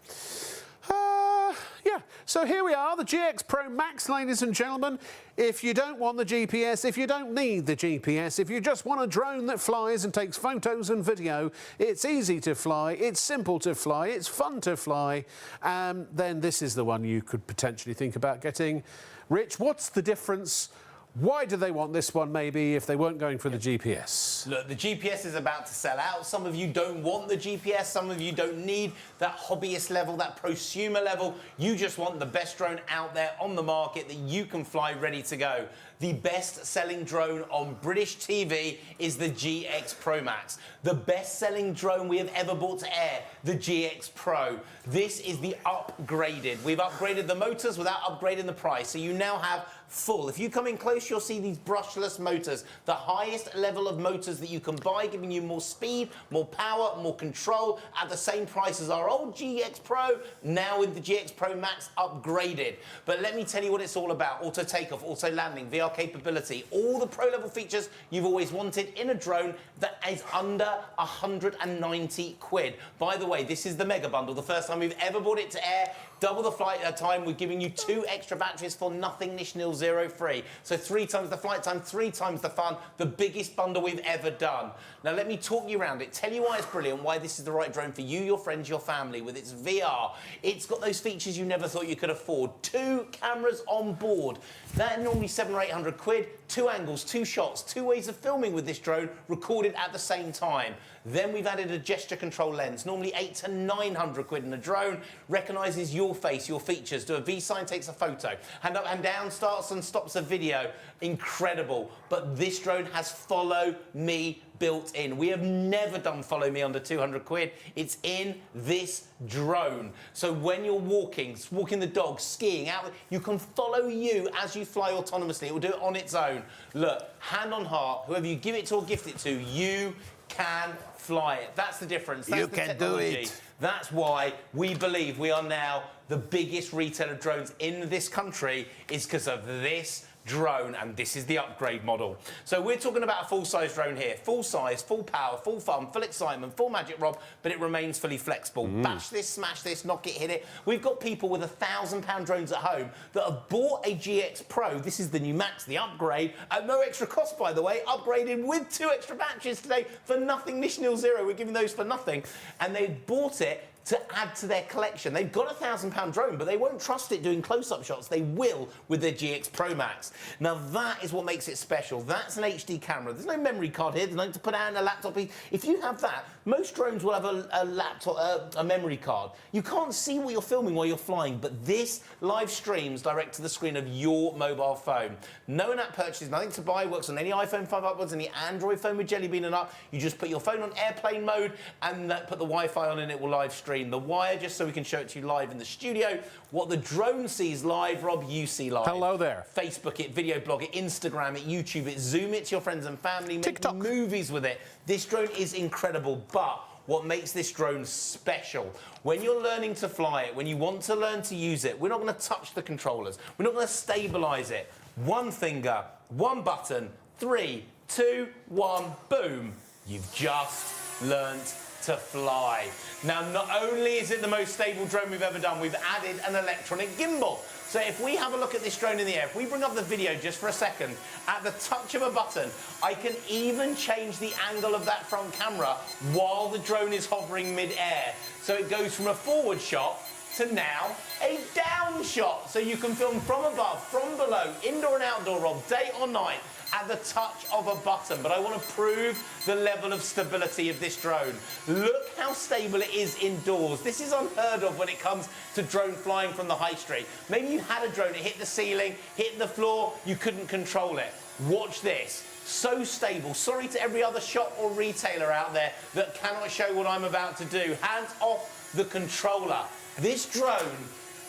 Yeah, so here we are, the GX Pro Max, ladies and gentlemen. If you don't want the GPS, if you don't need the GPS, if you just want a drone that flies and takes photos and video, it's easy to fly, it's simple to fly, it's fun to fly, then this is the one you could potentially think about getting. Rich, what's the difference? Why do they want this one, maybe, if they weren't going for the GPS? Look, the GPS is about to sell out. Some of you don't want the GPS. Some of you don't need that hobbyist level, that prosumer level. You just want the best drone out there on the market that you can fly ready to go. The best-selling drone on British TV is the GX Pro Max. The best-selling drone we have ever brought to air, the GX Pro. This is the upgraded. We've upgraded the motors without upgrading the price, so you now have full. If you come in close, you'll see these brushless motors, the highest level of motors that you can buy, giving you more speed, more power, more control at the same price as our old GX Pro, now with the GX Pro Max upgraded. But let me tell you what it's all about. Auto takeoff, auto landing, VR capability, all the pro level features you've always wanted in a drone that is under 190 quid. By the way, this is the mega bundle, the first time we've ever brought it to air. Double the flight time, we're giving you 2 extra batteries for nothing, nish, nil, zero free. So 3 times the flight time, 3 times the fun, the biggest bundle we've ever done. Now let me talk you around it, tell you why it's brilliant, why this is the right drone for you, your friends, your family, with its VR. It's got those features you never thought you could afford. 2 cameras on board. That normally 700 or 800 quid, 2 angles, 2 shots, 2 ways of filming with this drone, recorded at the same time. Then we've added a gesture control lens, normally 800 to 900 quid in a drone, recognises your face, your features, do a V sign, takes a photo, hand up, hand down, starts and stops a video. Incredible. But this drone has Follow Me built in. We have never done Follow Me under 200 quid. It's in this drone. So when you're walking the dog, skiing, out, you can follow you as you fly autonomously. It will do it on its own. Look, hand on heart, whoever you give it to or gift it to, you can fly it. That's the difference. That's you the can technology. do it. That's why we believe we are now the biggest retailer of drones in this country, is because of this drone, and this is the upgrade model. So we're talking about a full-size drone here. Full size, full power, full fun, full excitement, full magic, Rob, but it remains fully flexible. Bash this, smash this, knock it, hit it. We've got people with £1,000 drones at home that have bought a GX Pro. This is the new Max, the upgrade, at no extra cost, by the way, upgraded with 2 extra batteries today for nothing, nish, nil, zero. We're giving those for nothing. And they've bought it to add to their collection. They've got a £1,000 drone, but they won't trust it doing close-up shots. They will with their GX Pro Max. Now, that is what makes it special. That's an HD camera. There's no memory card here. There's nothing to put out in a laptop. If you have that, most drones will have a laptop, a memory card. You can't see what you're filming while you're flying, but this live streams direct to the screen of your mobile phone. No in-app purchase, nothing to buy, works on any iPhone 5 upwards, any Android phone with Jelly Bean and up. You just put your phone on airplane mode and put the Wi-Fi on and it will live stream. The wire, just so we can show it to you live in the studio. What the drone sees live, Rob, you see live. Hello there. Facebook it, video blog it, Instagram it, YouTube it, Zoom it to your friends and family, make TikTok. movies with it. This drone is incredible, but what makes this drone special, when you're learning to fly it, when you want to learn to use it, we're not going to touch the controllers. We're not going to stabilize it. 1 finger, 1 button, 3, 2, 1, boom. You've just learnt to fly. Now, not only is it the most stable drone we've ever done, we've added an electronic gimbal. So So if we have a look at this drone in the air, if we bring up the video just for a second, at the touch of a button, I can even change the angle of that front camera while the drone is hovering mid-air. So it goes from a forward shot to now a down shot. So you can film from above, from below, indoor and outdoor, Rob, day or night, at the touch of a button. But I want to prove the level of stability of this drone. Look how stable it is indoors. This is unheard of when it comes to drone flying from the high street. Maybe you had a drone, it hit the ceiling, hit the floor, you couldn't control it. Watch this. So stable. Sorry to every other shop or retailer out there that cannot show what I'm about to do. Hands off the controller. This drone,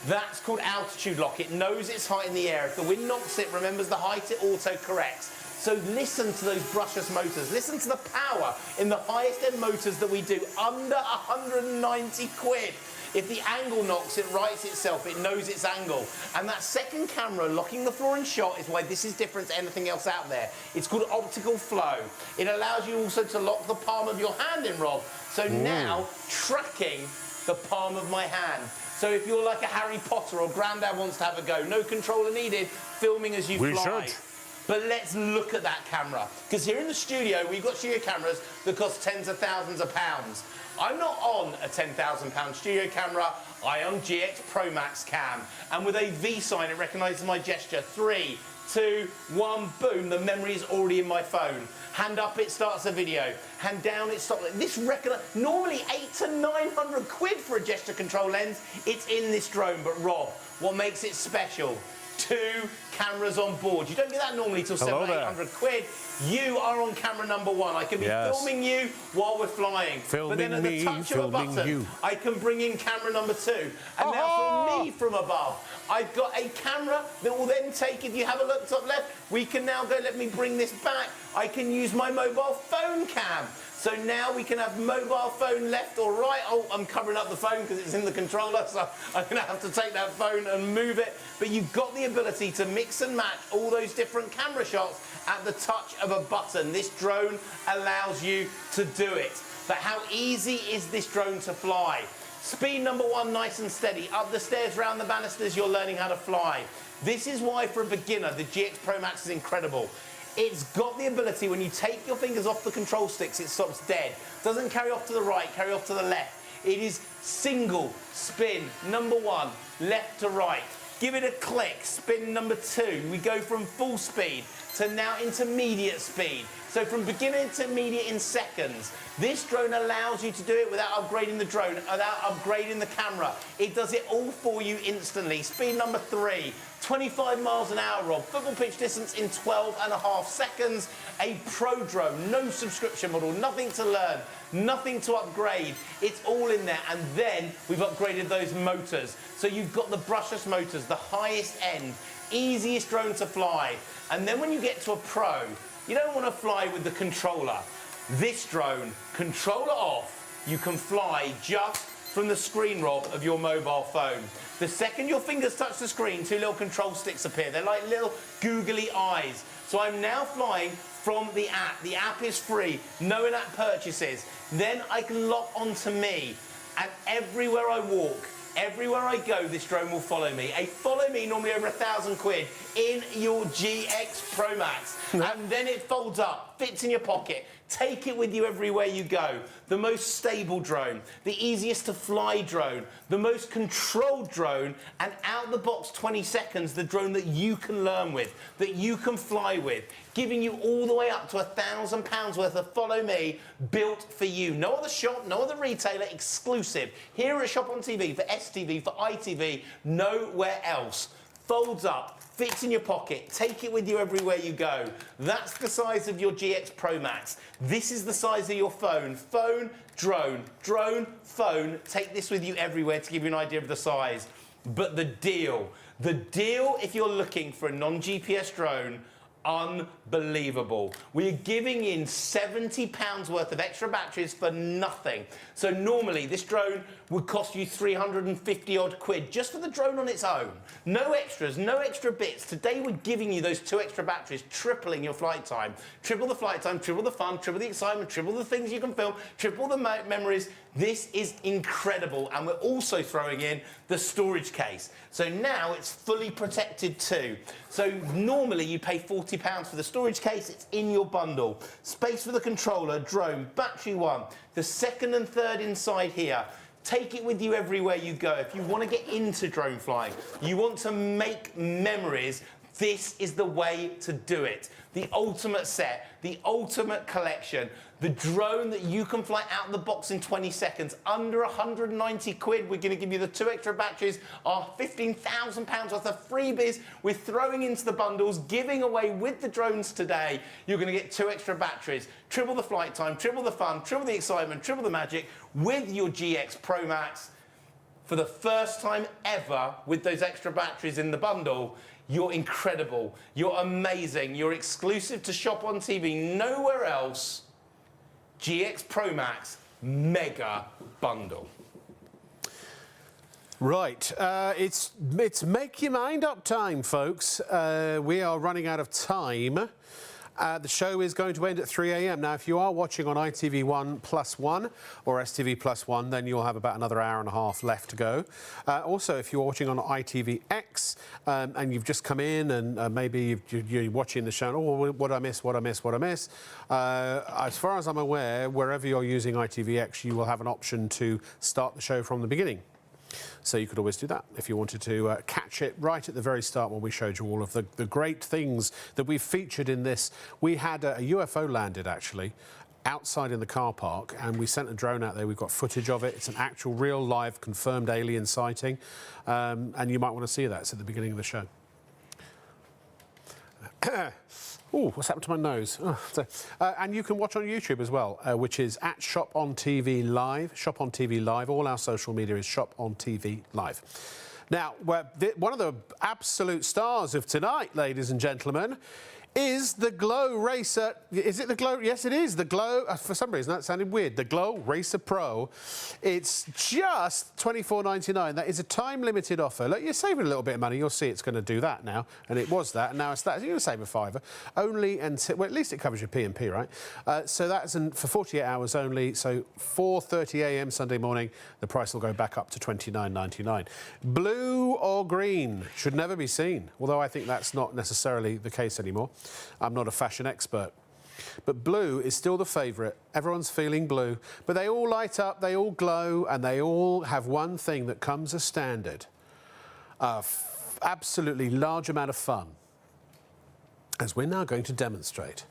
that's called altitude lock. It knows its height in the air. If the wind knocks it, remembers the height, it auto-corrects. So listen to those brushless motors. Listen to the power in the highest end motors that we do, under 190 quid. If the angle knocks, it rights itself, it knows its angle. And that second camera locking the floor in shot is why this is different to anything else out there. It's called optical flow. It allows you also to lock the palm of your hand in, Rob. So now, tracking the palm of my hand. So if you're like a Harry Potter or Grandad wants to have a go, no controller needed, filming as you fly. Should. But let's look at that camera. Because here in the studio, we've got studio cameras that cost tens of thousands of pounds. I'm not on a £10,000 studio camera. I am GX Pro Max cam. And with a V sign, it recognises my gesture. 3, 2, 1, boom, the memory is already in my phone. Hand up, it starts a video. Hand down, it stops. This normally 800 to 900 quid for a gesture control lens. It's in this drone, but Rob, what makes it special? 2 cameras on board. You don't get that normally till 700 to 800 quid. You are on camera number 1. I can be filming you while we're flying. Filming but then at the touch of a button, I can bring in camera number 2. And now film me from above. I've got a camera that will then take, if you have a look top left, we can now go, let me bring this back. I can use my mobile phone cam. So now we can have mobile phone left or right. Oh, I'm covering up the phone because it's in the controller, so I'm going to have to take that phone and move it. But you've got the ability to mix and match all those different camera shots at the touch of a button. This drone allows you to do it. But how easy is this drone to fly? Speed number 1, nice and steady. Up the stairs, round the banisters, you're learning how to fly. This is why, for a beginner, the GX Pro Max is incredible. It's got the ability, when you take your fingers off the control sticks, it stops dead. Doesn't carry off to the right, carry off to the left. It is single spin, number 1, left to right. Give it a click, spin number 2. We go from full speed to now intermediate speed. So from beginner to intermediate in seconds. This drone allows you to do it without upgrading the drone, without upgrading the camera. It does it all for you instantly. Speed number 3, 25 miles an hour, Rob. Football pitch distance in 12.5 seconds. A pro drone, no subscription model, nothing to learn, nothing to upgrade. It's all in there. And then we've upgraded those motors. So you've got the brushless motors, the highest end, easiest drone to fly. And then when you get to a pro, you don't want to fly with the controller. This drone, controller off, you can fly just from the screen, Rob, of your mobile phone. The second your fingers touch the screen, 2 little control sticks appear. They're like little googly eyes. So I'm now flying from the app. The app is free, no in-app purchases. Then I can lock onto me, and everywhere I walk, everywhere I go, this drone will follow me. A follow me, normally over 1,000 quid, in your GX Pro Max. And then it folds up, fits in your pocket. Take it with you everywhere you go. The most stable drone, the easiest to fly drone, the most controlled drone, and out the box 20 seconds, the drone that you can learn with, that you can fly with, giving you all the way up to £1,000 worth of follow me, built for you. No other shop, no other retailer, exclusive. Here at Shop on TV, for STV, for ITV, nowhere else. Folds up, fits in your pocket, take it with you everywhere you go. That's the size of your GX Pro Max. This is the size of your phone. Phone, drone, drone, phone. Take this with you everywhere to give you an idea of the size. But the deal if you're looking for a non-GPS drone, unbelievable. We're giving in £70 worth of extra batteries for nothing. So normally this drone would cost you 350 odd quid just for the drone on its own. No extras, no extra bits. Today we're giving you those 2 extra batteries, tripling your flight time. Triple the flight time, triple the fun, triple the excitement, triple the things you can film, triple the memories. This is incredible, and we're also throwing in the storage case. So now it's fully protected too. So normally you pay £40 for the storage case, it's in your bundle. Space for the controller, drone, battery one, the second and third inside here. Take it with you everywhere you go. If you want to get into drone flying, you want to make memories, this is the way to do it. The ultimate set, the ultimate collection, the drone that you can fly out of the box in 20 seconds, under 190 quid. We're going to give you the 2 extra batteries, our £15,000 worth of freebies we're throwing into the bundles, giving away with the drones today. You're going to get 2 extra batteries, triple the flight time, triple the fun, triple the excitement, triple the magic with your GX Pro Max. For the first time ever with those extra batteries in the bundle, you're incredible, you're amazing, you're exclusive to Shop on TV, nowhere else. GX Pro Max Mega Bundle. Right, it's make your mind up time, folks. We are running out of time. The show is going to end at 3 a.m. Now, if you are watching on ITV1 +1 or STV +1, then you'll have about another hour and a half left to go. Also, if you're watching on ITVX and you've just come in and maybe you're watching the show, oh, what I miss, what I miss, what I miss. As far as I'm aware, wherever you're using ITVX, you will have an option to start the show from the beginning. So you could always do that if you wanted to catch it right at the very start when we showed you all of the great things that we've featured in this. We had a UFO landed, actually, outside in the car park, and we sent a drone out there. We've got footage of it. It's an actual, real, live, confirmed alien sighting, and you might want to see that. It's at the beginning of the show. Oh, what's happened to my nose? Oh, and you can watch on YouTube as well, which is at Shop on TV Live. Shop on TV Live. All our social media is Shop on TV Live. Now, one of the absolute stars of tonight, ladies and gentlemen, is the Glow Racer. Is it the Glow? Yes, it is. The Glow, for some reason that sounded weird. The Glow Racer Pro. It's just £24.99. That is a time-limited offer. Look, you're saving a little bit of money. You'll see it's going to do that now. And it was that, and now it's that. You're going to save a fiver. Only until, well, at least it covers your P&P, right? So that's for 48 hours only. So 4:30 a.m. Sunday morning, the price will go back up to £29.99. Blue or green should never be seen, although I think that's not necessarily the case anymore. I'm not a fashion expert. But blue is still the favourite. Everyone's feeling blue. But they all light up, they all glow, and they all have one thing that comes as standard. Absolutely large amount of fun. As we're now going to demonstrate.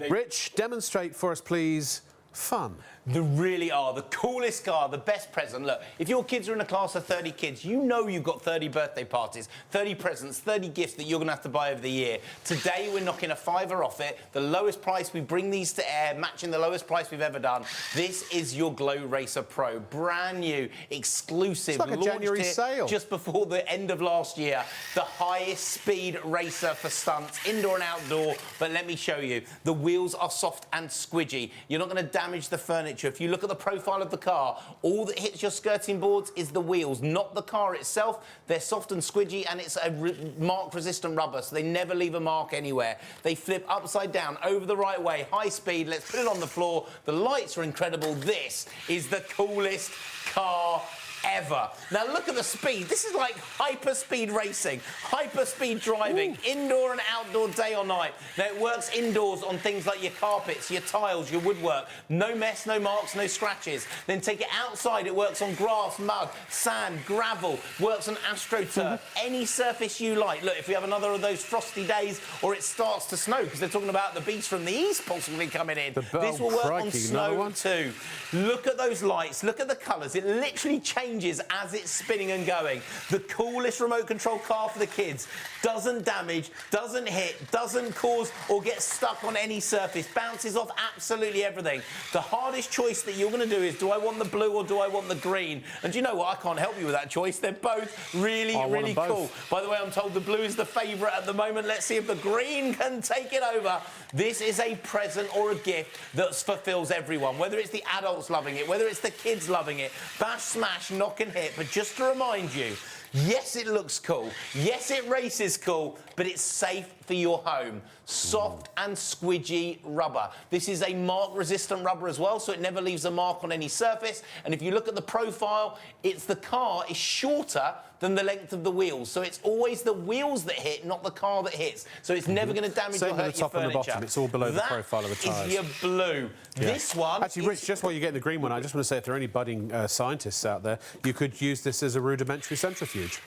Rich, demonstrate for us, please, fun. They really are the coolest car, the best present. Look, if your kids are in a class of 30 kids, you know you've got 30 birthday parties, 30 presents, 30 gifts that you're going to have to buy over the year. Today, we're knocking a fiver off it. The lowest price, we bring these to air, matching the lowest price we've ever done. This is your Glow Racer Pro. Brand new, exclusive. It's like a January sale. Just before the end of last year. The highest speed racer for stunts, indoor and outdoor. But let me show you. The wheels are soft and squidgy. You're not going to damage the furniture. If you look at the profile of the car, all that hits your skirting boards is the wheels, not the car itself. They're soft and squidgy, and it's a mark-resistant rubber, so they never leave a mark anywhere. They flip upside down, over the right way, high speed. Let's put it on the floor. The lights are incredible. This is the coolest car ever. Now look at the speed. This is like hyper-speed racing, hyper-speed driving, ooh, indoor and outdoor, day or night. Now it works indoors on things like your carpets, your tiles, your woodwork. No mess, no marks, no scratches. Then take it outside. It works on grass, mud, sand, gravel. Works on AstroTurf, any surface you like. Look, if we have another of those frosty days or it starts to snow, because they're talking about the beast from the east possibly coming in. This will work on snow too. Look at those lights. Look at the colours. It literally changes as it's spinning and going. The coolest remote control car for the kids. Doesn't damage, doesn't hit, doesn't cause or get stuck on any surface. Bounces off absolutely everything. The hardest choice that you're going to do is, do I want the blue or do I want the green? And do you know what? I can't help you with that choice. They're both really, really cool. By the way, I'm told the blue is the favourite at the moment. Let's see if the green can take it over. This is a present or a gift that fulfills everyone, whether it's the adults loving it, whether it's the kids loving it. Bash, smash, knock and hit. But just to remind you, Yes, it looks cool. Yes, it races cool, but it's safe for your home. Soft and squidgy rubber. This is a mark-resistant rubber as well, so it never leaves a mark on any surface. And if you look at the profile, the car is shorter than the length of the wheels. So it's always the wheels that hit, not the car that hits. So it's never going to damage or hurt your furniture. Same with the top and the bottom. It's all below the profile of the tyres. That is your blue. Yeah. This one Actually, Rich, just while you're getting the green one, I just want to say if there are any budding scientists out there, you could use this as a rudimentary centrifuge.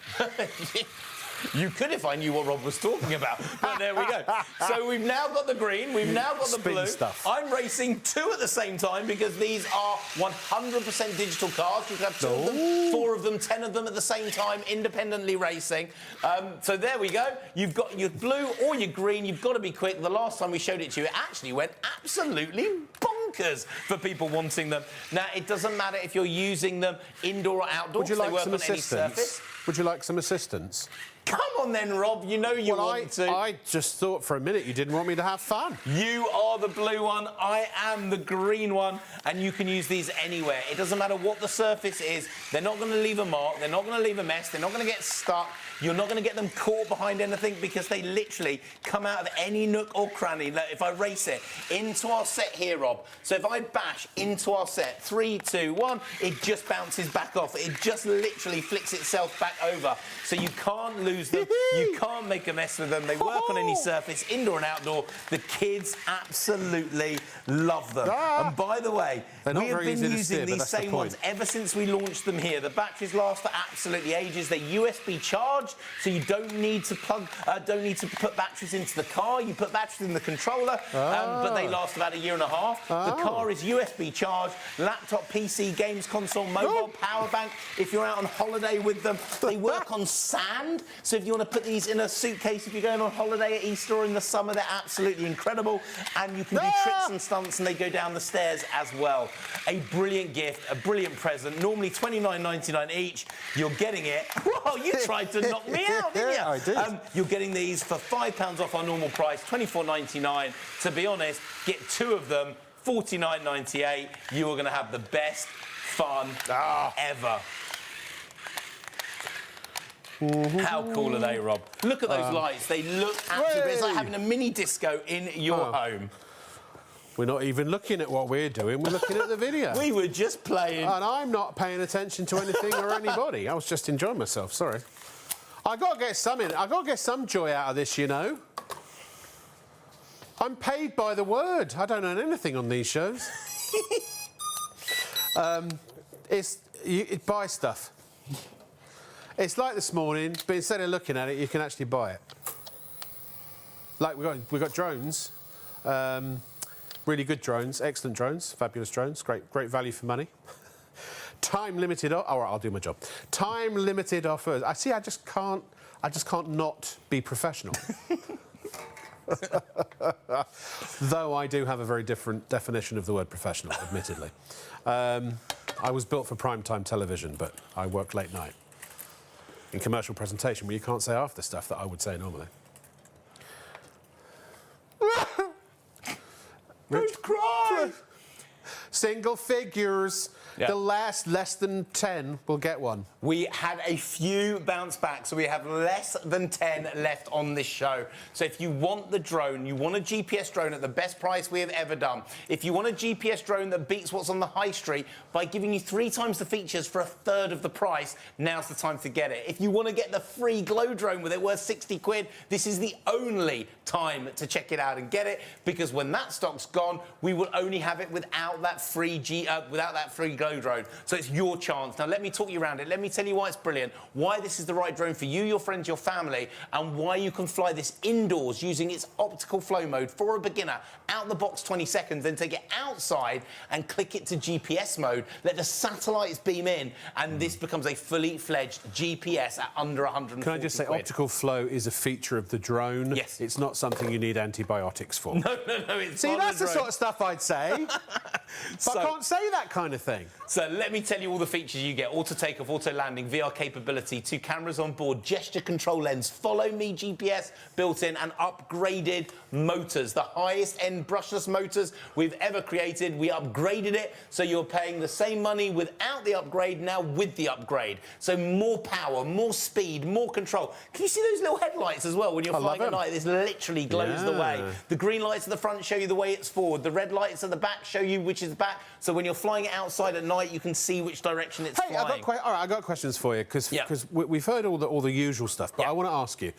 You could if I knew what Rob was talking about. But there we go. So we've now got the green, we've now got the blue. Stuff. I'm racing two at the same time because these are 100% digital cars. You can have two of them, 4 of them, 10 of them at the same time, independently racing. So there we go. You've got your blue or your green. You've got to be quick. The last time we showed it to you, it actually went absolutely bonkers for people wanting them. Now, it doesn't matter if you're using them indoor or outdoors. Would you like some any surface. assistance? Would you like some assistance? Come on then, Rob. You know you want to. I just thought for a minute you didn't want me to have fun. You are the blue one. I am the green one. And you can use these anywhere. It doesn't matter what the surface is. They're not going to leave a mark. They're not going to leave a mess. They're not going to get stuck. You're not going to get them caught behind anything because they literally come out of any nook or cranny. Like if I race it into our set here, Rob. So if I bash into our set, 3, 2, 1, it just bounces back off. It just literally flicks itself back over. So you can't lose them. You can't make a mess with them. They work on any surface, indoor and outdoor. The kids absolutely love them. And by the way, we have been using these same ones ever since we launched them here. The batteries last for absolutely ages. They're USB charged, so you don't need to put batteries into the car. You put batteries in the controller, but they last about 1.5 years. The car is USB charged. Laptop, PC, games console, mobile, power bank. If you're out on holiday with them, they work on sand. So if you want to put these in a suitcase, if you're going on holiday at Easter or in the summer, they're absolutely incredible. And you can do tricks and stunts, and they go down the stairs as well. A brilliant gift, a brilliant present. Normally $29.99 each. You're getting it. Whoa, you tried to knock me out, didn't you? I did. You're getting these for £5 off our normal price, $24.99. To be honest, get 2 of them, $49.98. You are going to have the best fun ever. How cool are they, Rob? Look at those lights. They look absolutely... It's like having a mini disco in your home. We're not even looking at what we're doing. We're looking at the video. We were just playing. And I'm not paying attention to anything or anybody. I was just enjoying myself. Sorry. I got to get some joy out of this, you know. I'm paid by the word. I don't earn anything on these shows. Buy stuff. It's like this morning, but instead of looking at it, you can actually buy it. Like we've got drones, really good drones, excellent drones, fabulous drones, great value for money. Time limited. Oh, all right, I'll do my job. Time limited offers. I just can't not be professional. Though I do have a very different definition of the word professional, admittedly. I was built for primetime television, but I work late night. In commercial presentation, where you can't say half the stuff that I would say normally. Don't cry! Single figures. Yeah. The last less than 10 will get one. We had a few bounce back, so we have less than 10 left on this show. So if you want the drone, you want a GPS drone at the best price we have ever done. If you want a GPS drone that beats what's on the high street by giving you 3 times the features for 1/3 of the price, now's the time to get it. If you want to get the free glow drone with it worth 60 quid, this is the only time to check it out and get it, because when that stock's gone, we will only have it without that free glow drone. So it's your chance. Now let me talk you around it. Let me tell you why it's brilliant, why this is the right drone for you, your friends, your family, and why you can fly this indoors using its optical flow mode for a beginner. Out the box 20 seconds, then take it outside and click it to GPS mode. Let the satellites beam in, and this becomes a fully fledged GPS at under 140 Can I just say, quid. optical flow is a feature of the drone. Yes. It's not something you need antibiotics for. No, it's See, part that's of the drone. sort of stuff I'd say. But I can't say that kind of thing. So let me tell you all the features you get. Auto takeoff, auto landing, VR capability, 2 cameras on board, gesture control lens, follow me GPS built in, and upgraded motors. The highest end brushless motors we've ever created. We upgraded it, so you're paying the same money without the upgrade, now with the upgrade. So more power, more speed, more control. Can you see those little headlights as well when you're flying at night? This literally glows the way. The green lights at the front show you the way it's forward. The red lights at the back show you which is back. So when you're flying it outside at night, you can see which direction it's flying. All right, I got questions for you because we've heard all the usual stuff, but I want to ask you,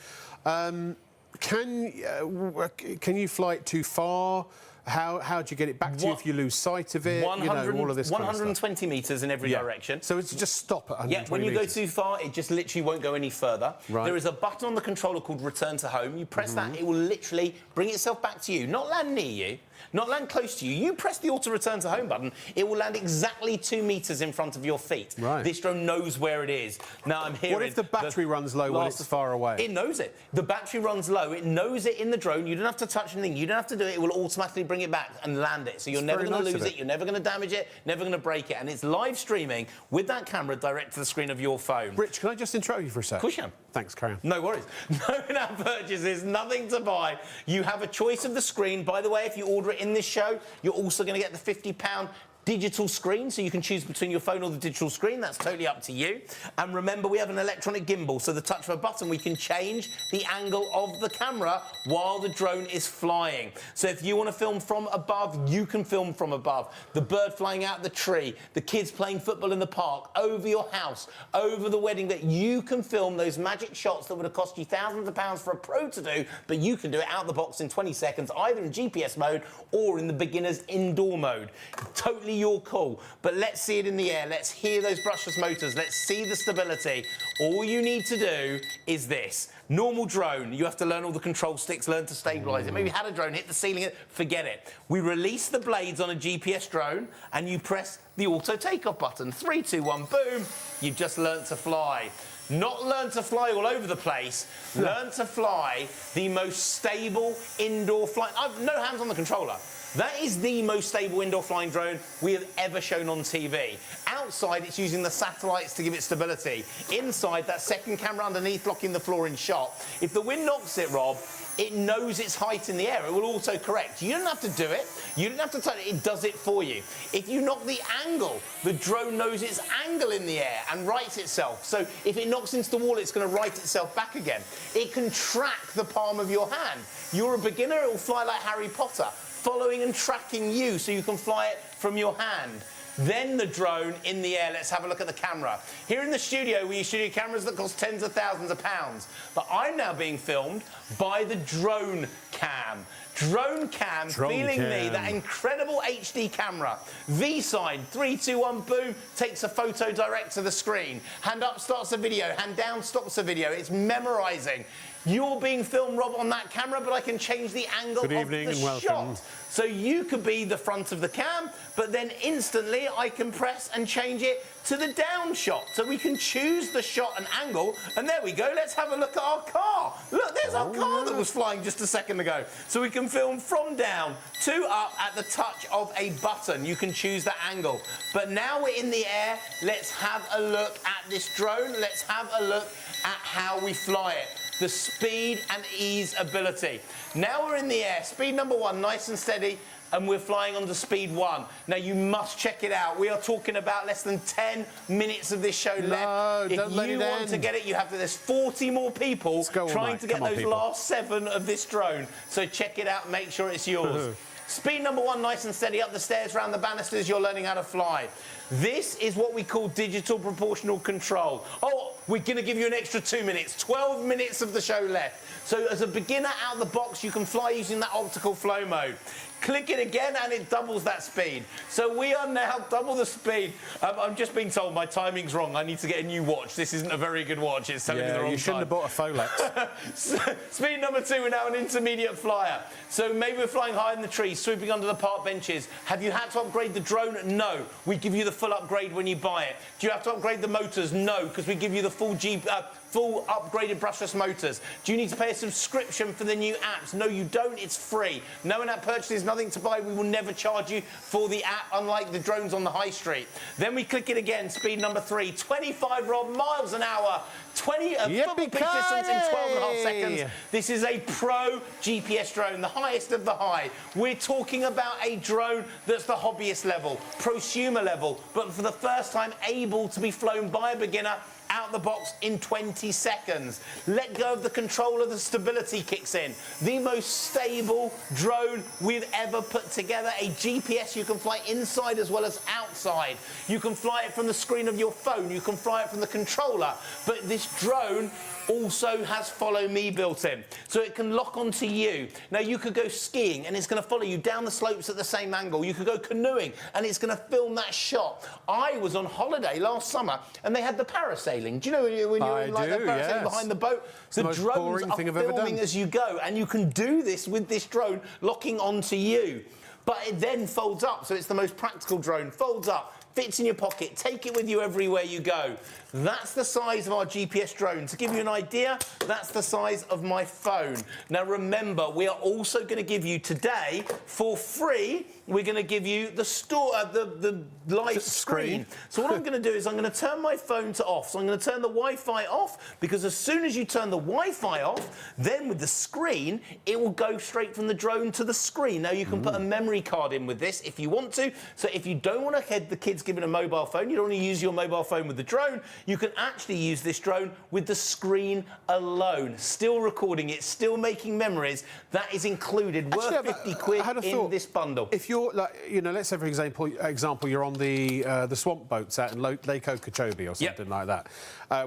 can you fly it too far? How do you get it back to you if you lose sight of it? 100, all of this 120 metres in every direction. So it's just stop at 120 Yeah, when you go too far, it just literally won't go any further. Right. There is a button on the controller called Return to Home. You press that, it will literally bring itself back to you. Not land near you, not land close to you. You press the Auto Return to Home button, it will land exactly 2 metres in front of your feet. Right. This drone knows where it is. Now, I'm hearing... What if the battery runs low when it's far away? It knows it. The battery runs low. It knows it in the drone. You don't have to touch anything. You don't have to do it. It will automatically bring it back and land it. So you're never going to lose it. You're never going to damage it. Never going to break it. And it's live streaming with that camera direct to the screen of your phone. Rich, can I just interrupt you for a sec? Of course you can. Thanks, carry on. No worries. No in-app purchases, nothing to buy. You have a choice of the screen. By the way, if you order it in this show, you're also going to get the £50 digital screen, so you can choose between your phone or the digital screen. That's totally up to you. And remember, we have an electronic gimbal, so the touch of a button, we can change the angle of the camera while the drone is flying. So if you want to film from above, you can film from above. The bird flying out the tree, the kids playing football in the park, over your house, over the wedding, that you can film those magic shots that would have cost you thousands of pounds for a pro to do, but you can do it out the box in 20 seconds, either in GPS mode or in the beginner's indoor mode. Totally your call, but let's see it in the air. Let's hear those brushless motors. Let's see the stability. All you need to do is this. Normal drone, you have to learn all the control sticks, learn to stabilise it. Maybe you had a drone, hit the ceiling, forget it. We release the blades on a GPS drone and you press the auto takeoff button. 3, 2, 1, boom. You've just learnt to fly. Not learn to fly all over the place, learn to fly the most stable indoor flight. I've no hands on the controller. That is the most stable indoor flying drone we have ever shown on TV. Outside, it's using the satellites to give it stability. Inside, that second camera underneath blocking the floor in shot. If the wind knocks it, Rob, it knows its height in the air. It will auto-correct. You don't have to do it. You don't have to touch it. It does it for you. If you knock the angle, the drone knows its angle in the air and rights itself. So if it knocks into the wall, it's going to right itself back again. It can track the palm of your hand. You're a beginner, it will fly like Harry Potter, following and tracking you so you can fly it from your hand. Then the drone in the air. Let's have a look at the camera. Here in the studio, we use studio cameras that cost tens of thousands of pounds. But I'm now being filmed by the drone cam. Drone cam, feeling me, that incredible HD camera. V-side, 3, 2, 1, boom, takes a photo direct to the screen. Hand up starts a video, hand down stops a video. It's memorising. You're being filmed, Rob, on that camera, but I can change the angle of the shot. So you could be the front of the cam, but then instantly I can press and change it to the down shot. So we can choose the shot and angle, and there we go. Let's have a look at our car. Look, there's our car that was flying just a second ago. So we can film from down to up at the touch of a button. You can choose the angle. But now we're in the air. Let's have a look at this drone. Let's have a look at how we fly it. The speed and ease ability. Now we're in the air. Speed number 1, nice and steady, and we're flying on to speed 1. Now you must check it out. We are talking about less than 10 minutes of this show left. If you want to get it, you have to. There's 40 more people trying to get those last 7 of this drone. So check it out. Make sure it's yours. Speed number 1, nice and steady, up the stairs, round the banisters, you're learning how to fly. This is what we call digital proportional control. Oh, we're going to give you an extra 2 minutes, 12 minutes of the show left. So as a beginner out of the box, you can fly using that optical flow mode. Click it again and it doubles that speed. So we are now double the speed. I'm just being told my timing's wrong. I need to get a new watch. This isn't a very good watch. It's telling me the wrong time. You shouldn't have bought a Folex. Speed number 2, we're now an intermediate flyer. So maybe we're flying high in the trees, swooping under the park benches. Have you had to upgrade the drone? No. We give you the full upgrade when you buy it. Do you have to upgrade the motors? No, because we give you the full upgraded brushless motors. Do you need to pay a subscription for the new apps? No, you don't. It's free. No in-app purchases nothing to buy. We will never charge you for the app, unlike the drones on the high street. Then we click it again, speed number 3, 25 miles an hour, 20 football pitch distance in 12.5 seconds. This is a pro GPS drone, the highest of the high. We're talking about a drone that's the hobbyist level, prosumer level, but for the first time able to be flown by a beginner out the box in 20 seconds. Let go of the controller, the stability kicks in. The most stable drone we've ever put together. A GPS you can fly inside as well as outside. You can fly it from the screen of your phone. You can fly it from the controller. But this drone also has Follow Me built in, so it can lock onto you. Now, you could go skiing and it's going to follow you down the slopes at the same angle. You could go canoeing and it's going to film that shot. I was on holiday last summer and they had the parasailing. Do you know when you're in like the parasailing behind the boat? The drones are filming as you go, and you can do this with this drone locking onto you. But it then folds up, so it's the most practical drone. Folds up, fits in your pocket, take it with you everywhere you go. That's the size of our GPS drone. To give you an idea, that's the size of my phone. Now remember, we are also going to give you today, for free, we're going to give you the live screen. So what I'm going to do is I'm going to turn my phone to off. So I'm going to turn the Wi-Fi off, because as soon as you turn the Wi-Fi off, then with the screen, it will go straight from the drone to the screen. Now you can put a memory card in with this if you want to. So if you don't want to head the kids given a mobile phone, you don't want to use your mobile phone with the drone, you can actually use this drone with the screen alone. Still recording it, still making memories. That is included, worth 50 quid in this bundle. If you're, like, you know, let's say for example, you're on the swamp boats out in Lake Okeechobee or something like that,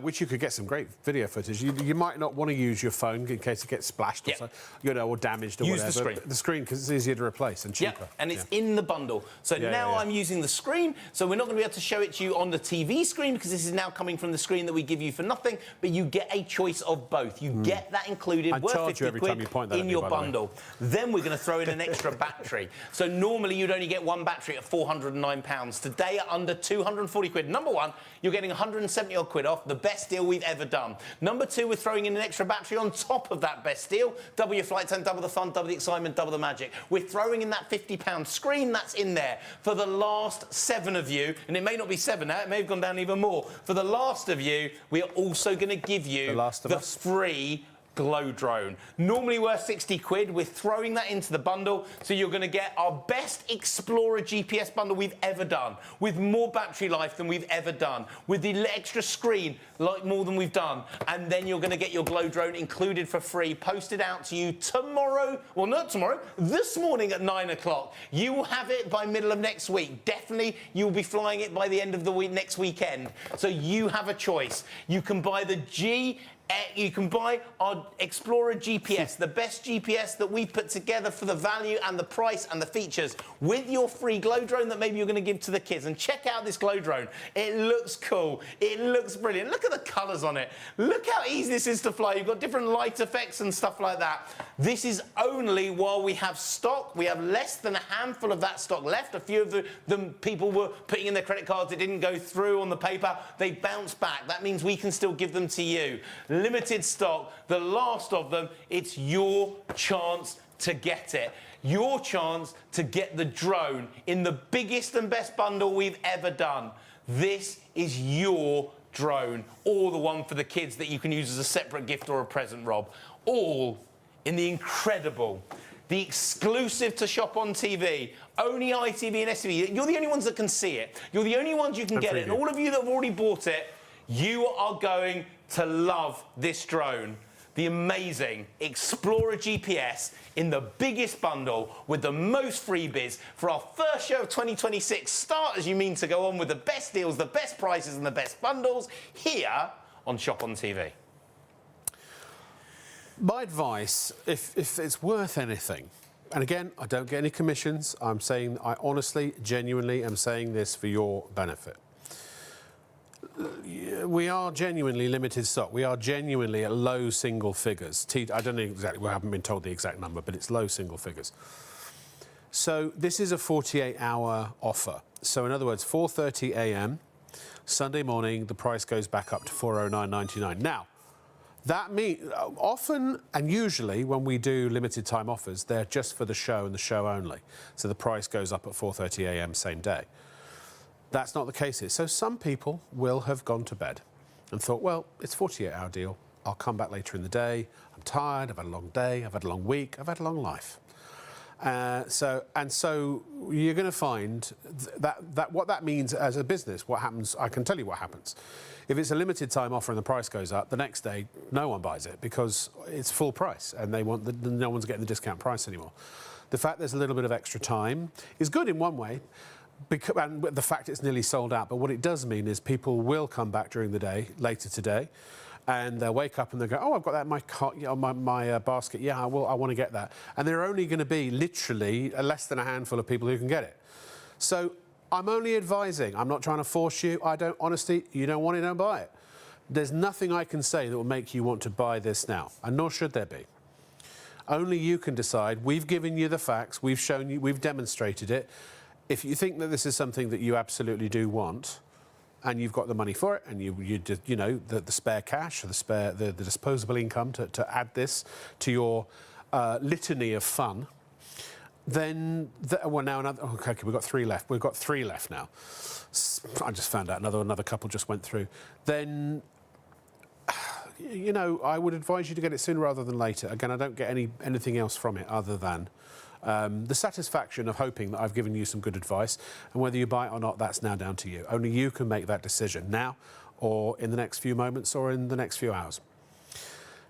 which you could get some great video footage. You might not want to use your phone in case it gets splashed or so, you know, or damaged or whatever. Use the screen. The screen, because it's easier to replace and cheaper. And it's in the bundle. So now I'm using the screen, so we're not going to be able to show it to you on the TV screen, because this is now coming from the screen that we give you for nothing, but you get a choice of both. You get that included, worth 50 quid in your bundle. Then we're going to throw in an extra battery. So normally you'd only get one battery at £409. Today at under 240 quid. Number one, you're getting 170 odd quid off, the best deal we've ever done. Number two, we're throwing in an extra battery on top of that best deal. Double your flight time, double the fun, double the excitement, double the magic. We're throwing in that £50 screen that's in there for the last 7 of you, and it may not be 7 now, it may have gone down even more. For the last of you, we are also going to give you the free Glow drone. Normally worth 60 quid. We're throwing that into the bundle, so you're going to get our best Explorer GPS bundle we've ever done, with more battery life than we've ever done, with the extra screen, like more than we've done, and then you're going to get your Glow drone included for free, posted out to you tomorrow. Well, not tomorrow, this morning at 9 o'clock. You will have it by middle of next week. Definitely, you'll be flying it by the end of the week, next weekend. So you have a choice. You can buy the you can buy our Explorer GPS, the best GPS that we've put together for the value and the price and the features, with your free Glow drone that maybe you're going to give to the kids. And check out this Glow drone. It looks cool. It looks brilliant. Look at the colours on it. Look how easy this is to fly. You've got different light effects and stuff like that. This is only while we have stock. We have less than a handful of that stock left. A few of the people were putting in their credit cards. It didn't go through on the paper. They bounced back. That means we can still give them to you. Limited stock, the last of them. It's your chance to get it. Your chance to get the drone in the biggest and best bundle we've ever done. This is your drone, or the one for the kids that you can use as a separate gift or a present, Rob. All in the incredible, the exclusive to Shop on TV, only ITV and STV. You're the only ones that can see it. You're the only ones you can get it. And all of you that have already bought it, you are going to love this drone. The amazing Explorer GPS in the biggest bundle with the most freebies for our first show of 2026. Start as you mean to go on, with the best deals, the best prices and the best bundles here on Shop on TV. My advice, if it's worth anything, and again, I don't get any commissions, I honestly, genuinely am saying this for your benefit. We are genuinely limited stock. We are genuinely at low single figures. I don't know exactly, we haven't been told the exact number, but it's low single figures. So this is a 48-hour offer. So in other words, 4:30 a.m. Sunday morning, the price goes back up to £409.99. Now, That means often and usually when we do limited time offers, they're just for the show and the show only. So the price goes up at 4:30 a.m. same day. That's not the case here. So some people will have gone to bed and thought, well, it's a 48-hour deal. I'll come back later in the day. I'm tired. I've had a long day. I've had a long week. I've had a long life. So you're going to find that what that means as a business, what happens, I can tell you what happens. If it's a limited time offer and the price goes up, the next day no one buys it because it's full price and no one's getting the discount price anymore. The fact there's a little bit of extra time is good in one way, and the fact it's nearly sold out. But what it does mean is people will come back during the day, later today, and they'll wake up and they'll go, oh, I've got that in my cart, my basket. Yeah, I want to get that. And there are only going to be literally less than a handful of people who can get it. So I'm only advising. I'm not trying to force you. Honestly, you don't want it, don't buy it. There's nothing I can say that will make you want to buy this now, and nor should there be. Only you can decide. We've given you the facts. We've shown you. We've demonstrated it. If you think that this is something that you absolutely do want, and you've got the money for it, and you know the spare cash, or the disposable income to add this to your litany of fun, then okay, we've got 3 left. We've got 3 left now. I just found out another couple just went through. Then, you know, I would advise you to get it sooner rather than later. Again, I don't get anything else from it other than the satisfaction of hoping that I've given you some good advice, and whether you buy it or not, that's now down to you. Only you can make that decision now, or in the next few moments, or in the next few hours.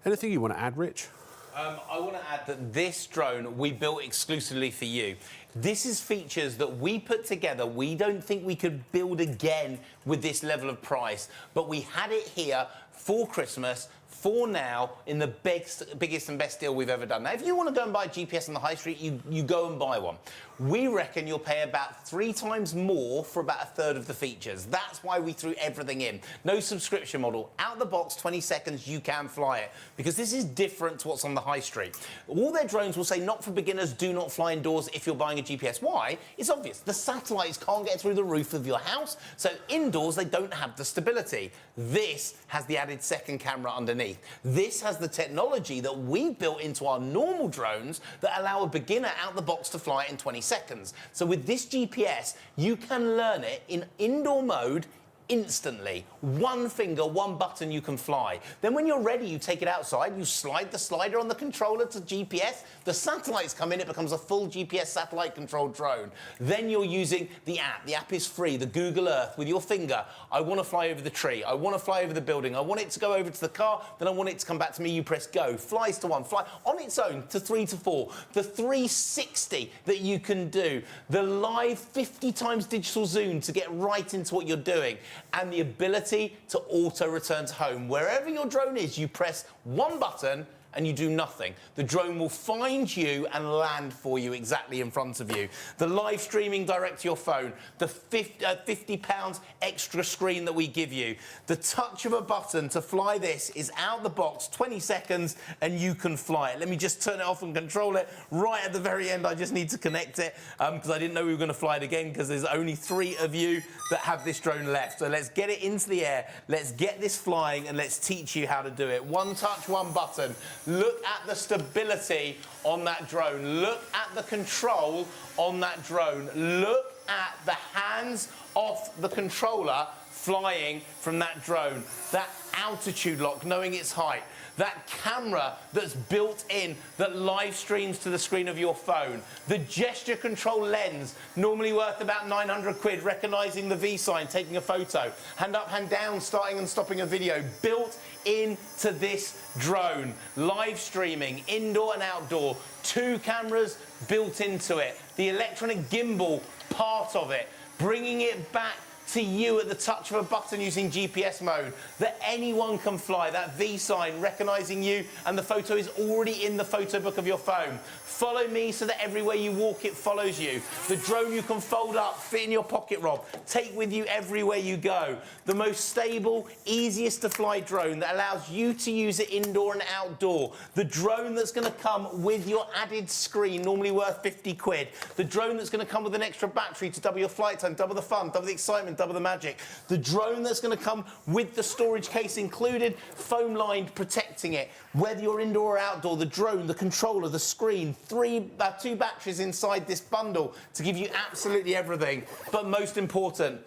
Anything you want to add, Rich? I want to add that this drone we built exclusively for you. This is features that we put together. We don't think we could build again with this level of price, but we had it here for Christmas, for now, in the biggest and best deal we've ever done. Now, if you want to go and buy a GPS on the high street, you go and buy one. We reckon you'll pay about 3 times more for about a third of the features. That's why we threw everything in. No subscription model. Out the box, 20 seconds, you can fly it. Because this is different to what's on the high street. All their drones will say, not for beginners, do not fly indoors if you're buying a GPS. Why? It's obvious. The satellites can't get through the roof of your house, so indoors they don't have the stability. This has the added second camera underneath. This has the technology that we built into our normal drones that allow a beginner out the box to fly it in 20 seconds. So with this GPS, you can learn it in indoor mode instantly. One finger, one button, you can fly. Then when you're ready, you take it outside, you slide the slider on the controller to GPS, the satellites come in, it becomes a full GPS satellite-controlled drone. Then you're using the app. The app is free, the Google Earth, with your finger. I want to fly over the tree. I want to fly over the building. I want it to go over to the car, then I want it to come back to me. You press go. Flies to 1, fly on its own to 3 to 4. The 360 that you can do. The live 50 times digital zoom to get right into what you're doing. And the ability to auto-return to home. Wherever your drone is, you press one button and you do nothing. The drone will find you and land for you exactly in front of you. The live streaming direct to your phone, the £50 extra screen that we give you, the touch of a button to fly this is out the box, 20 seconds, and you can fly it. Let me just turn it off and control it. Right at the very end, I just need to connect it because I didn't know we were going to fly it again because there's only 3 of you that have this drone left. So let's get it into the air, let's get this flying, and let's teach you how to do it. One touch, one button. Look at the stability on that drone. Look at the control on that drone. Look at the hands off the controller flying from that drone. That altitude lock, knowing its height. That camera that's built in that live streams to the screen of your phone. The gesture control lens, normally worth about 900 quid, recognising the V sign, taking a photo. Hand up, hand down, starting and stopping a video. Built into this drone. Live streaming, indoor and outdoor. 2 cameras built into it. The electronic gimbal, part of it. Bringing it back to you at the touch of a button using GPS mode, that anyone can fly. That V sign recognising you, and the photo is already in the photo book of your phone. Follow me so that everywhere you walk it follows you. The drone you can fold up, fit in your pocket, Rob. Take with you everywhere you go. The most stable, easiest to fly drone that allows you to use it indoor and outdoor. The drone that's going to come with your added screen, normally worth 50 quid. The drone that's going to come with an extra battery to double your flight time, double the fun, double the excitement, and double the magic. The drone that's going to come with the storage case included, foam lined, protecting it. Whether you're indoor or outdoor, the drone, the controller, the screen, two batteries inside this bundle to give you absolutely everything. But most important,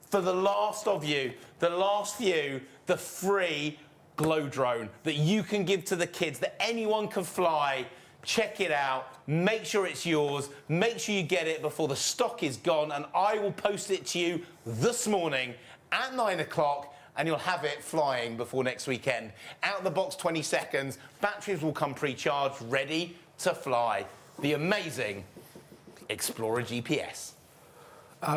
for the last few, the free glow drone that you can give to the kids, that anyone can fly. Check it out, make sure it's yours, make sure you get it before the stock is gone, and I will post it to you this morning at 9 o'clock, and you'll have it flying before next weekend. Out of the box, 20 seconds, batteries will come pre-charged, ready to fly. The amazing Explorer GPS.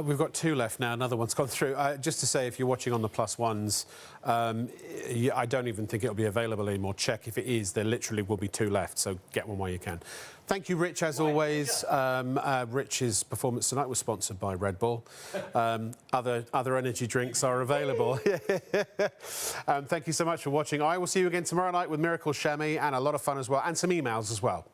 We've got 2 left now. Another one's gone through. Just to say, if you're watching on the +1s, I don't even think it'll be available anymore. Check if it is. There literally will be 2 left, so get one while you can. Thank you, Rich, as always. Rich's performance tonight was sponsored by Red Bull. Other energy drinks are available. Thank you so much for watching. I will see you again tomorrow night with Miracle Chamois and a lot of fun as well, and some emails as well.